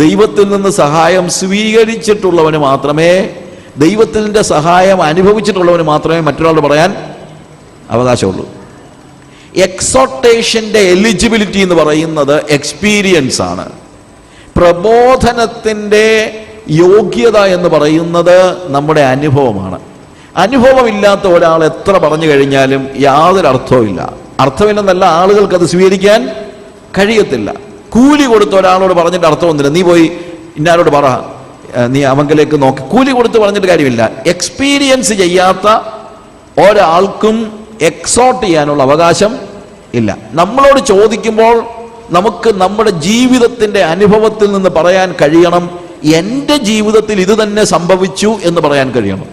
A: ദൈവത്തിൽ നിന്ന് സഹായം സ്വീകരിച്ചിട്ടുള്ളവന് മാത്രമേ, ദൈവത്തിൻ്റെ സഹായം അനുഭവിച്ചിട്ടുള്ളവന് മാത്രമേ മറ്റൊരാളോട് പറയാൻ അവകാശമുള്ളൂ. എക്സോട്ടേഷന്റെ എലിജിബിലിറ്റി എന്ന് പറയുന്നത് എക്സ്പീരിയൻസ് ആണ്. പ്രബോധനത്തിൻ്റെ യോഗ്യത എന്ന് പറയുന്നത് നമ്മുടെ അനുഭവമാണ്. അനുഭവമില്ലാത്ത ഒരാൾ എത്ര പറഞ്ഞു കഴിഞ്ഞാലും യാതൊരു അർത്ഥവുമില്ല. അർത്ഥമില്ലെന്നല്ല, ആളുകൾക്ക് അത് സ്വീകരിക്കാൻ കഴിയത്തില്ല. കൂലി കൊടുത്ത ഒരാളോട് പറഞ്ഞിട്ട് അർത്ഥമൊന്നുമില്ല. നീ പോയി ഇന്നാരോട് പറ, നീ അവങ്കിലേക്ക് നോക്കി, കൂലി കൊടുത്ത് പറഞ്ഞിട്ട് കാര്യമില്ല. എക്സ്പീരിയൻസ് ചെയ്യാത്ത ഒരാൾക്കും എക്സോട്ട് ചെയ്യാനുള്ള അവകാശം ഇല്ല. നമ്മളോട് ചോദിക്കുമ്പോൾ നമുക്ക് നമ്മുടെ ജീവിതത്തിൻ്റെ അനുഭവത്തിൽ നിന്ന് പറയാൻ കഴിയണം, എൻ്റെ ജീവിതത്തിൽ ഇത് തന്നെ സംഭവിച്ചു എന്ന് പറയാൻ കഴിയണം.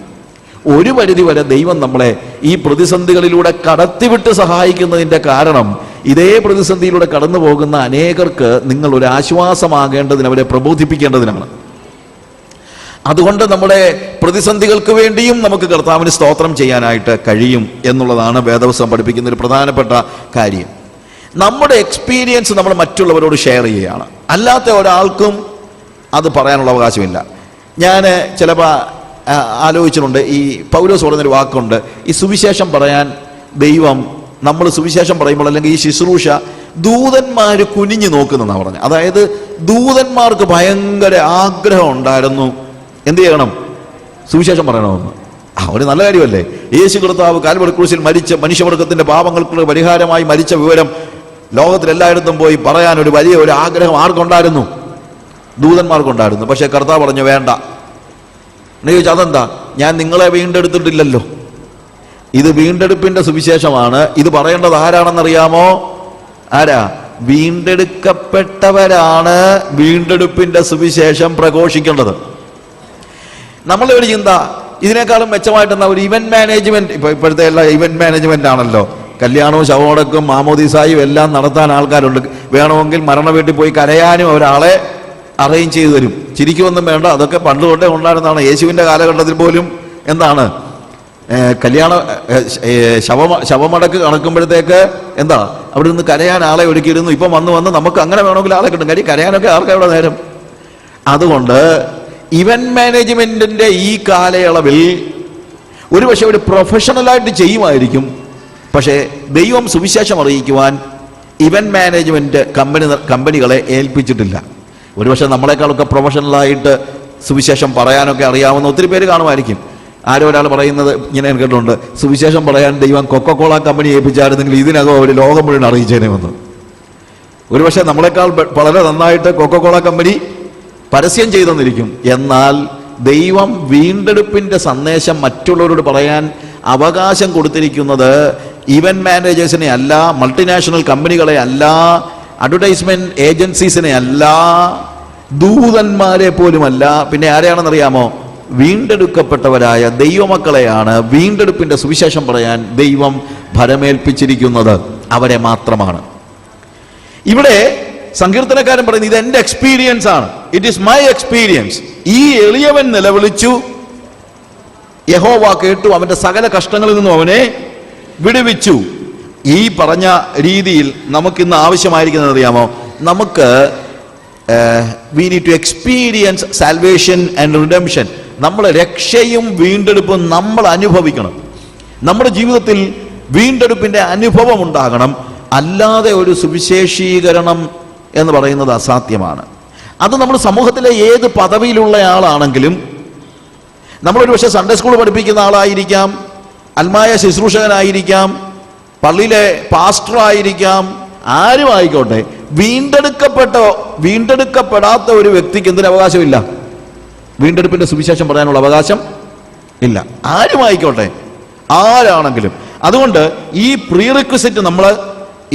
A: ഒരു പരിധി വരെ ദൈവം നമ്മളെ ഈ പ്രതിസന്ധികളിലൂടെ കടത്തിവിട്ട് സഹായിക്കുന്നതിൻ്റെ കാരണം ഇതേ പ്രതിസന്ധിയിലൂടെ കടന്നു പോകുന്ന അനേകർക്ക് നിങ്ങൾ ഒരു ആശ്വാസമാകേണ്ടതിന്, അവരെ പ്രബോധിപ്പിക്കേണ്ടതിനാണ്. അതുകൊണ്ട് നമ്മുടെ പ്രതിസന്ധികൾക്ക് വേണ്ടിയും നമുക്ക് കർത്താവിന് സ്തോത്രം ചെയ്യാനായിട്ട് കഴിയും എന്നുള്ളതാണ് വേദപുസ്തകം പഠിപ്പിക്കുന്ന ഒരു പ്രധാനപ്പെട്ട കാര്യം. നമ്മുടെ എക്സ്പീരിയൻസ് നമ്മൾ മറ്റുള്ളവരോട് ഷെയർ ചെയ്യുകയാണ്. അല്ലാത്ത ഒരാൾക്കും അത് പറയാനുള്ള അവകാശമില്ല. ഞാൻ ചിലപ്പോൾ ആലോചിച്ചിട്ടുണ്ട്, ഈ പൗലോസ് പറയുന്നൊരു വാക്കുണ്ട്, ഈ സുവിശേഷം പറയാൻ ദൈവം, നമ്മൾ സുവിശേഷം പറയുമ്പോൾ അല്ലെങ്കിൽ ഈ ശുശ്രൂഷ ദൂതന്മാർ കുനിഞ്ഞു നോക്കുന്നതാണ് പറഞ്ഞത്. അതായത് ദൂതന്മാർക്ക് ഭയങ്കര ആഗ്രഹം ഉണ്ടായിരുന്നു എന്ത് ചെയ്യണം, സുവിശേഷം പറയണമെന്ന്. ഒരു നല്ല കാര്യമല്ലേ? യേശു കർത്താവ് കാൽവരി ക്രൂശിൽ മരിച്ച മനുഷ്യവർഗത്തിന്റെ പാപങ്ങൾക്ക് പരിഹാരമായി മരിച്ച വിവരം ലോകത്തിലെല്ലായിടത്തും പോയി പറയാൻ ഒരു വലിയ ഒരു ആഗ്രഹം ആർക്കുണ്ടായിരുന്നു? ദൂതന്മാർക്കുണ്ടായിരുന്നു. പക്ഷെ കർത്താവ് പറഞ്ഞു വേണ്ട. എന്ന് ചോദിച്ചാൽ അതെന്താ? ഞാൻ നിങ്ങളെ വീണ്ടെടുത്തിട്ടില്ലല്ലോ. ഇത് വീണ്ടെടുപ്പിന്റെ സുവിശേഷമാണ്. ഇത് പറയേണ്ടത് ആരാണെന്നറിയാമോ? ആരാ? വീണ്ടെടുക്കപ്പെട്ടവരാണ് വീണ്ടെടുപ്പിന്റെ സുവിശേഷം പ്രഘോഷിക്കേണ്ടത്. നമ്മളുടെ ഒരു ചിന്ത ഇതിനേക്കാളും മെച്ചമായിട്ടെന്നാ ഒരു ഇവന്റ് മാനേജ്മെന്റ്. ഇപ്പോഴത്തെ എല്ലാ ഇവന്റ് മാനേജ്മെന്റ് ആണല്ലോ. കല്യാണവും ശവമടക്കും മാമോദീസായും എല്ലാം നടത്താൻ ആൾക്കാരുണ്ട്. വേണമെങ്കിൽ മരണ വീട്ടിൽ പോയി കരയാനും ഒരാളെ അറേഞ്ച് ചെയ്തു തരും. ചിരിക്കുമൊന്നും വേണ്ട, അതൊക്കെ പണ്ട് തൊട്ടേ ഉണ്ടായിരുന്നതാണ്. യേശുവിൻ്റെ കാലഘട്ടത്തിൽ പോലും എന്താണ് കല്യാണ ശവമടക്ക് കണക്കുമ്പോഴത്തേക്ക് എന്താ അവിടെ നിന്ന് കരയാൻ ആളെ ഒരുക്കിയിരുന്നു. ഇപ്പം വന്ന് നമുക്ക് അങ്ങനെ വേണമെങ്കിൽ ആളെ കിട്ടും. കാര്യം കരയാനൊക്കെ ആർക്കെവിടെ നേരം. അതുകൊണ്ട് ഇവന്റ് മാനേജ്മെന്റിന്റെ ഈ കാലയളവിൽ ഒരുപക്ഷെ ഒരു പ്രൊഫഷണലായിട്ട് ചെയ്യുമായിരിക്കും. പക്ഷേ ദൈവം സുവിശേഷം അറിയിക്കുവാൻ ഇവന്റ് മാനേജ്മെന്റ് കമ്പനികളെ ഏൽപ്പിച്ചിട്ടില്ല. ഒരുപക്ഷെ നമ്മളെക്കാളൊക്കെ പ്രൊഫഷണലായിട്ട് സുവിശേഷം പറയാനൊക്കെ അറിയാവുന്ന ഒത്തിരി പേര് കാണുമായിരിക്കും. ആരോ ഒരാൾ പറയുന്നത് ഇങ്ങനെ കേട്ടിട്ടുണ്ട്, സുവിശേഷം പറയാൻ ദൈവം കൊക്കക്കോള കമ്പനി ഏൽപ്പിച്ചായിരുന്നെങ്കിൽ ഇതിനകം അവർ ലോകം മുഴുവൻ അറിയിച്ചേനെ വന്നു. ഒരുപക്ഷെ നമ്മളെക്കാൾ വളരെ നന്നായിട്ട് കൊക്കക്കോള കമ്പനി പരസ്യം ചെയ്തെന്നിരിക്കും. എന്നാൽ ദൈവം വീണ്ടെടുപ്പിന്റെ സന്ദേശം മറ്റുള്ളവരോട് പറയാൻ അവകാശം കൊടുത്തിരിക്കുന്നത് ഇവന്റ് മാനേജേഴ്സിനെ അല്ല, മൾട്ടിനാഷണൽ കമ്പനികളെ അല്ല, അഡ്വർടൈസ്മെന്റ് ഏജൻസീസിനെ അല്ല, ദൂതന്മാരെ പോലുമല്ല. പിന്നെ ആരെയാണെന്നറിയാമോ? വീണ്ടെടുക്കപ്പെട്ടവരായ ദൈവമക്കളെയാണ് വീണ്ടെടുപ്പിന്റെ സുവിശേഷം പറയാൻ ദൈവം ഭരമേൽപ്പിച്ചിരിക്കുന്നത്. അവരെ മാത്രമാണ്. ഇവിടെ സങ്കീർത്തനക്കാരൻ പറയുന്നത് ഇത് എന്റെ എക്സ്പീരിയൻസ് ആണ്, ഇറ്റ് ഈസ് മൈ എക്സ്പീരിയൻസ്. ഈ എളിയവൻ നിലവിളിച്ചു, യഹോവ കേട്ടു, അവന്റെ സകല കഷ്ടങ്ങളിൽ നിന്നും അവനെ വിടുവിച്ചു. ഈ പറഞ്ഞ രീതിയിൽ നമുക്കിന്ന് ആവശ്യമായിരിക്കുന്നത് അറിയാമോ? നമുക്ക് we need to experience salvation and redemption. നമ്മൾ രക്ഷയും വീണ്ടെടുപ്പും നമ്മൾ അനുഭവിക്കണം. നമ്മുടെ ജീവിതത്തിൽ വീണ്ടെടുപ്പിന്റെ അനുഭവം ഉണ്ടാകണം. അല്ലാതെ ഒരു സുവിശേഷീകരണം എന്ന് പറയുന്നത് അസാധ്യമാണ്. അത് നമ്മുടെ സമൂഹത്തിലെ ഏത് പദവിയിലുള്ള ആളാണെങ്കിലും, നമ്മളൊരു പക്ഷേ സൺഡേ സ്കൂൾ പഠിപ്പിക്കുന്ന ആളായിരിക്കാം, അൽമായ ശുശ്രൂഷകനായിരിക്കാം, പള്ളിയിലെ പാസ്റ്ററായിരിക്കാം, ആരും ആയിക്കോട്ടെ, വീണ്ടെടുക്കപ്പെടാത്ത ഒരു വ്യക്തിക്ക് എന്തിനു അവകാശമില്ല? വീണ്ടെടുപ്പിന്റെ സുവിശേഷം പറയാനുള്ള അവകാശം ഇല്ല. ആരുമായിക്കോട്ടെ, ആരാണെങ്കിലും. അതുകൊണ്ട് ഈ പ്രീ റിക്വസിറ്റ് നമ്മൾ,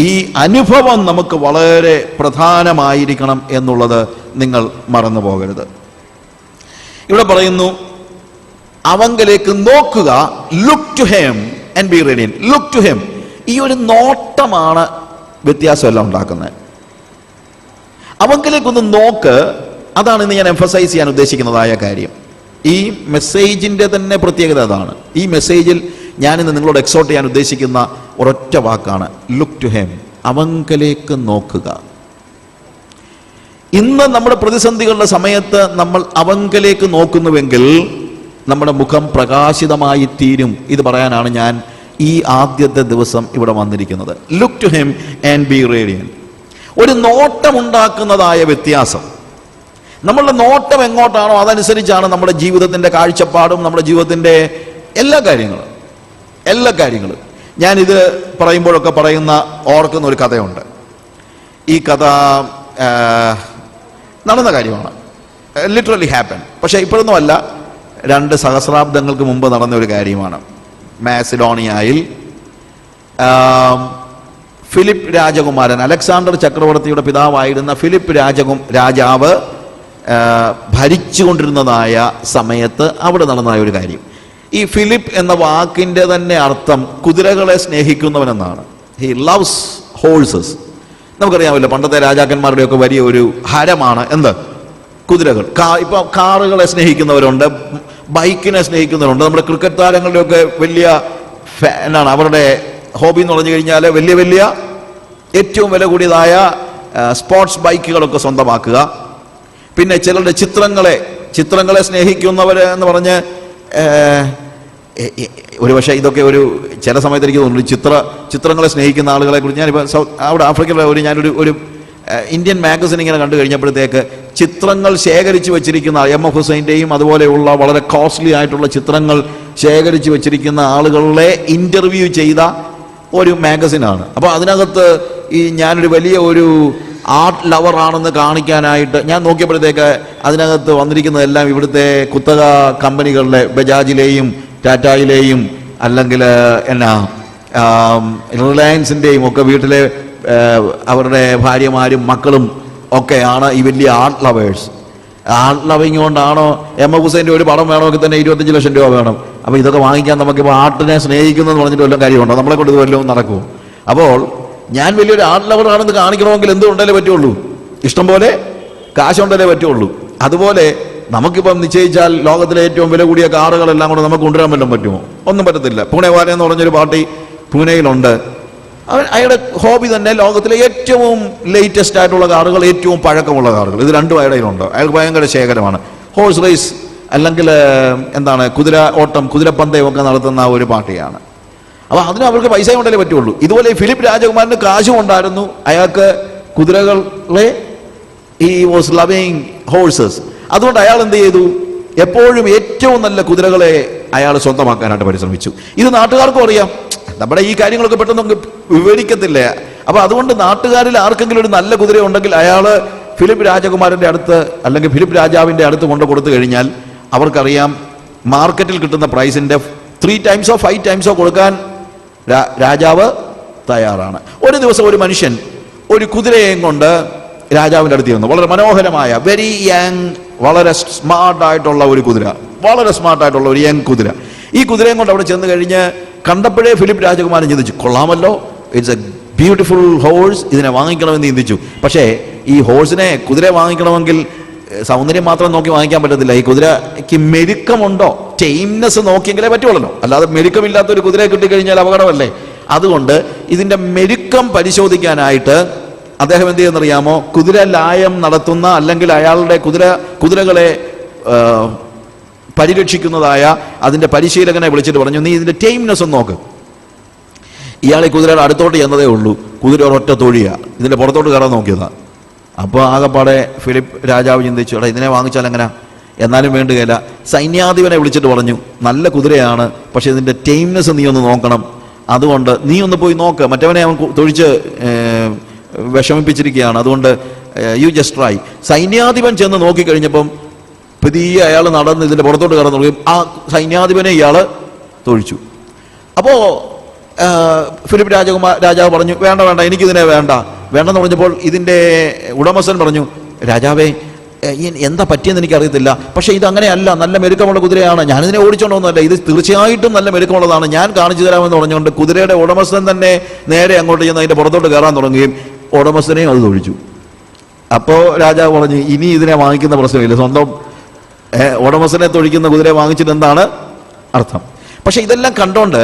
A: ഈ അനുഭവം നമുക്ക് വളരെ പ്രധാനമായിരിക്കണം എന്നുള്ളത് നിങ്ങൾ മറന്നു പോകരുത്. ഇവിടെ പറയുന്നു, അവങ്കലേക്ക് നോക്കുക, look to him and be ready. Look to him. ഈ ഒരു നോട്ടമാണ് വ്യത്യാസമെല്ലാം ഉണ്ടാക്കുന്നത്. അവങ്കലേക്കൊന്ന് നോക്ക്. അതാണ് ഇന്ന് ഞാൻ എംഫസൈസ് ചെയ്യാൻ ഉദ്ദേശിക്കുന്നതായ കാര്യം. ഈ മെസ്സേജിൻ്റെ തന്നെ പ്രത്യേകത അതാണ്. ഈ മെസ്സേജിൽ ഞാനിന്ന് നിങ്ങളോട് എക്സോർട്ട് ചെയ്യാൻ ഉദ്ദേശിക്കുന്ന ഒരൊറ്റ വാക്കാണ് ലുക്ക് ടു ഹിം. അവങ്കലേക്ക് നോക്കുക. ഇന്ന് നമ്മുടെ പ്രതിസന്ധികളുടെ സമയത്ത് നമ്മൾ അവങ്കലേക്ക് നോക്കുന്നുവെങ്കിൽ നമ്മുടെ മുഖം പ്രകാശിതമായി തീരും. ഇത് പറയാനാണ് ഞാൻ ഈ ആദ്യത്തെ ദിവസം ഇവിടെ വന്നിരിക്കുന്നത്. Look to him and be radiant. ഒരു നോട്ടമുണ്ടാക്കുന്നതായ വ്യത്യാസം. നമ്മളുടെ നോട്ടം എങ്ങോട്ടാണോ അതനുസരിച്ചാണ് നമ്മുടെ ജീവിതത്തിൻ്റെ കാഴ്ചപ്പാടും നമ്മുടെ ജീവിതത്തിൻ്റെ എല്ലാ കാര്യങ്ങളും. ഞാനിത് പറയുമ്പോഴൊക്കെ ഓർക്കുന്ന ഒരു കഥയുണ്ട്. ഈ കഥ നടന്ന കാര്യമാണ്. Literally happen. പക്ഷേ ഇപ്പോഴൊന്നും അല്ല, 2 സഹസ്രാബ്ദങ്ങൾക്ക് മുമ്പ് നടന്ന ഒരു കാര്യമാണ്. മാസിഡോണിയയിൽ ഫിലിപ്പ് രാജകുമാരൻ, അലക്സാണ്ടർ ചക്രവർത്തിയുടെ പിതാവായിരുന്ന ഫിലിപ്പ് രാജാവ് ഭരിച്ചുകൊണ്ടിരുന്നതായ സമയത്ത് അവിടെ നടന്ന ഒരു കാര്യം. ഈ ഫിലിപ്പ് എന്ന വാക്കിൻ്റെ തന്നെ അർത്ഥം കുതിരകളെ സ്നേഹിക്കുന്നവനെന്നാണ്. He loves horses. നമുക്കറിയാമല്ലോ, പണ്ടത്തെ രാജാക്കന്മാരുടെയൊക്കെ വലിയ ഒരു ഹരമാണ് എന്ത്? കുതിരകൾ. ഇപ്പോൾ കാറുകളെ സ്നേഹിക്കുന്നവരുണ്ട്, ബൈക്കിനെ സ്നേഹിക്കുന്നവരുണ്ട്. നമ്മുടെ ക്രിക്കറ്റ് താരങ്ങളുടെയൊക്കെ വലിയ എന്താണ് അവരുടെ ഹോബി എന്ന് പറഞ്ഞു കഴിഞ്ഞാൽ വലിയ ഏറ്റവും വില കൂടിയതായ സ്പോർട്സ് ബൈക്കുകളൊക്കെ സ്വന്തമാക്കുക. പിന്നെ ചിലരുടെ ചിത്രങ്ങളെ സ്നേഹിക്കുന്നവർ എന്ന് പറഞ്ഞ് ഒരു പക്ഷേ ഇതൊക്കെ ഒരു ചില സമയത്ത് എനിക്ക് തോന്നുന്നു ചിത്രങ്ങളെ സ്നേഹിക്കുന്ന ആളുകളെ കുറിച്ച് ഞാനിപ്പോൾ അവിടെ ആഫ്രിക്കയിലെ ഞാനൊരു ഇന്ത്യൻ മാഗസിൻ ഇങ്ങനെ കണ്ടു കഴിഞ്ഞപ്പോഴത്തേക്ക് ചിത്രങ്ങൾ ശേഖരിച്ച് വെച്ചിരിക്കുന്ന M.F. ഹുസൈൻ്റെയും അതുപോലെയുള്ള വളരെ കോസ്റ്റ്ലി ആയിട്ടുള്ള ചിത്രങ്ങൾ ശേഖരിച്ച് വെച്ചിരിക്കുന്ന ആളുകളെ ഇൻ്റർവ്യൂ ചെയ്ത ഒരു മാഗസിനാണ്. അപ്പോൾ അതിനകത്ത് ഞാനൊരു വലിയ ഒരു ആർട്ട് ലവർ ആണെന്ന് കാണിക്കാനായിട്ട് ഞാൻ നോക്കിയപ്പോഴത്തേക്ക് അതിനകത്ത് വന്നിരിക്കുന്നതെല്ലാം ഇവിടുത്തെ കുത്തക കമ്പനികളിലെ ബജാജിലെയും ടാറ്റായിലെയും അല്ലെങ്കിൽ റിലയൻസിൻ്റെയും ഒക്കെ വീട്ടിലെ അവരുടെ ഭാര്യമാരും മക്കളും ഒക്കെയാണ് ഈ വലിയ ആർട്ട് ലവേഴ്സ്. ആർട്ട് ലവിങ് കൊണ്ടാണോ M.F. ഹുസൈൻ്റെ ഒരു പടം വേണമെങ്കിൽ തന്നെ 25 ലക്ഷം രൂപ വേണം. അപ്പോൾ ഇതൊക്കെ വാങ്ങിക്കാൻ നമുക്കിപ്പോൾ ആർട്ടിനെ സ്നേഹിക്കുന്നതെന്ന് പറഞ്ഞിട്ട് വല്ലതും കാര്യമുണ്ടോ? നമ്മളെ കൊണ്ട് ഇത് വല്ലതും നടക്കുമോ? അപ്പോൾ ഞാൻ വലിയൊരു ആർട്ട് ലവർ ആണെന്ന് കാണിക്കണമെങ്കിൽ എന്തുകൊണ്ടല്ലേ പറ്റുള്ളൂ? ഇഷ്ടംപോലെ കാശുണ്ടല്ലേ പറ്റുള്ളൂ. അതുപോലെ നമുക്കിപ്പം നിശ്ചയിച്ചാൽ ലോകത്തിലെ ഏറ്റവും വില കൂടിയ കാറുകളെല്ലാം കൂടെ നമുക്ക് കൊണ്ടുവരാൻ വല്ലതും പറ്റുമോ? ഒന്നും പറ്റത്തില്ല. പൂനെവാല എന്ന് പറഞ്ഞൊരു പാർട്ടി പൂനെയിലുണ്ട്. അയാളുടെ ഹോബി തന്നെ ലോകത്തിലെ ഏറ്റവും ലേറ്റസ്റ്റ് ആയിട്ടുള്ള കാറുകൾ, ഏറ്റവും പഴക്കമുള്ള കാറുകൾ. ഇത് രണ്ടും അയാളുടെ കയ്യിലുണ്ട്. അയാൾക്ക് ഭയങ്കര ശേഖരമാണ്. ഹോഴ്സ് റേസ് അല്ലെങ്കിൽ കുതിര ഓട്ടം, കുതിരപ്പന്തയം ഒക്കെ നടത്തുന്ന ഒരു പാർട്ടിയാണ്. അപ്പോൾ അതിന് അവർക്ക് പൈസ കൊണ്ടല്ലേ പറ്റുള്ളൂ. ഇതുപോലെ ഫിലിപ്പ് രാജകുമാരന് കാശും ഉണ്ടായിരുന്നു. അയാൾക്ക് കുതിരകളെ വാസ് ലവിങ് ഹോഴ്സസ്. അതുകൊണ്ട് അയാൾ എന്ത് ചെയ്തു? എപ്പോഴും ഏറ്റവും നല്ല കുതിരകളെ അയാൾ സ്വന്തമാക്കാനായിട്ട് പരിശ്രമിച്ചു. ഇത് നാട്ടുകാർക്കും അറിയാം. നമ്മുടെ ഈ കാര്യങ്ങളൊക്കെ പെട്ടെന്ന് നമുക്ക് വിവരിക്കത്തില്ല. അപ്പോൾ അതുകൊണ്ട് നാട്ടുകാരിൽ ആർക്കെങ്കിലും ഒരു നല്ല കുതിര ഉണ്ടെങ്കിൽ അയാൾ ഫിലിപ്പ് രാജകുമാരൻ്റെ അടുത്ത് അല്ലെങ്കിൽ ഫിലിപ്പ് രാജാവിൻ്റെ അടുത്ത് കൊണ്ട് കൊടുത്തു കഴിഞ്ഞാൽ അവർക്കറിയാം മാർക്കറ്റിൽ കിട്ടുന്ന പ്രൈസിൻ്റെ 3 ടൈംസോ 5 ടൈംസോ കൊടുക്കാൻ രാജാവ് തയ്യാറാണ്. ഒരു ദിവസം ഒരു മനുഷ്യൻ ഒരു കുതിരയെയും കൊണ്ട് രാജാവിൻ്റെ അടുത്ത് വന്നു. വളരെ മനോഹരമായ വെരി യങ്, വളരെ സ്മാർട്ടായിട്ടുള്ള ഒരു കുതിര, വളരെ സ്മാർട്ടായിട്ടുള്ള ഒരു യങ് കുതിര. ഈ കുതിരയും കൊണ്ട് അവിടെ ചെന്ന് കഴിഞ്ഞ് കണ്ടപ്പോഴേ ഫിലിപ്പ് രാജകുമാരൻ ചിന്തിച്ചു, കൊള്ളാമല്ലോ, ഇറ്റ്സ് എ ബ്യൂട്ടിഫുൾ ഹോഴ്സ്, ഇതിനെ വാങ്ങിക്കണമെന്ന് ചിന്തിച്ചു. പക്ഷേ ഈ കുതിരയെ വാങ്ങിക്കണമെങ്കിൽ സൗന്ദര്യം മാത്രം നോക്കി വാങ്ങിക്കാൻ പറ്റത്തില്ല. ഈ കുതിരയ്ക്ക് മെരുക്കമുണ്ടോ, ടൈംനെസ് നോക്കിയെങ്കിലേ പറ്റുള്ളൂ. അല്ലാതെ മെരുക്കമില്ലാത്തൊരു കുതിരയെ കിട്ടിക്കഴിഞ്ഞാൽ അപകടമല്ലേ. അതുകൊണ്ട് ഇതിൻ്റെ മെരുക്കം പരിശോധിക്കാനായിട്ട് അദ്ദേഹം എന്ത് ചെയ്യുന്നറിയാമോ? കുതിര ലായം നടത്തുന്ന അല്ലെങ്കിൽ അയാളുടെ കുതിരകളെ പരിരക്ഷിക്കുന്നതായ അതിൻ്റെ പരിശീലകനെ വിളിച്ചിട്ട് പറഞ്ഞു, നീ ഇതിൻ്റെ ടൈംനെസ് ഒന്ന് നോക്ക്. ഇയാളെ കുതിരയുടെ അടുത്തോട്ട് ചെന്നതേ ഉള്ളൂ. കുതിര ഒരൊറ്റ തൊഴിയാണ്, ഇതിൻ്റെ പുറത്തോട്ട് കയറാൻ നോക്കിയതാണ്. അപ്പോൾ ആകെപ്പാടെ ഫിലിപ്പ് രാജാവ് ചിന്തിച്ചു, എടാ ഇതിനെ വാങ്ങിച്ചാൽ എങ്ങനെ? എന്നാലും വേണ്ടുകയില്ല. സൈന്യാധിപനെ വിളിച്ചിട്ട് പറഞ്ഞു, നല്ല കുതിരയാണ്, പക്ഷേ ഇതിൻ്റെ ടൈംനെസ് നീ ഒന്ന് നോക്കണം. അതുകൊണ്ട് നീ ഒന്ന് പോയി നോക്ക്. മറ്റവനെ അവൻ തൊഴിച്ച് വിഷമിപ്പിച്ചിരിക്കുകയാണ്. അതുകൊണ്ട് യു ജസ്റ്റ് ട്രൈ. സൈന്യാധിപൻ ചെന്ന് നോക്കിക്കഴിഞ്ഞപ്പം പതിയെ അയാൾ നടന്ന് ഇതിൻ്റെ പുറത്തോട്ട് കയറാൻ തുടങ്ങി. ആ സൈന്യാധിപനെ ഇയാൾ തൊഴിച്ചു. അപ്പോൾ ഫിലിപ്പ് രാജാവ് പറഞ്ഞു, വേണ്ട വേണ്ട, എനിക്കിതിനെ വേണ്ടെന്ന് പറഞ്ഞപ്പോൾ ഇതിൻ്റെ ഉടമസ്ഥൻ പറഞ്ഞു, രാജാവേ എന്താ പറ്റിയെന്ന് എനിക്കറിയത്തില്ല, പക്ഷേ ഇതങ്ങനെയല്ല, നല്ല മെരുക്കമുള്ള കുതിരയാണ്, ഞാനിതിനെ ഓടിച്ചോണ്ടോന്നല്ല, ഇത് തീർച്ചയായിട്ടും നല്ല മെരുക്കമുള്ളതാണ്, ഞാൻ കാണിച്ചു തരാമെന്ന് പറഞ്ഞുകൊണ്ട് കുതിരയുടെ ഉടമസ്ഥൻ തന്നെ നേരെ അങ്ങോട്ട് ചെന്ന് അതിൻ്റെ പുറത്തോട്ട് കയറാൻ തുടങ്ങുകയും ഉടമസ്ഥനെയും അത് തൊഴിച്ചു. അപ്പോൾ രാജാവ് പറഞ്ഞു, ഇനി ഇതിനെ വാങ്ങിക്കുന്ന പ്രശ്നമില്ല, സ്വന്തം ഉടമസ്ഥനെ തൊഴിക്കുന്ന കുതിരയെ വാങ്ങിച്ചിട്ട് എന്താണ് അർത്ഥം? പക്ഷെ ഇതെല്ലാം കണ്ടോണ്ട്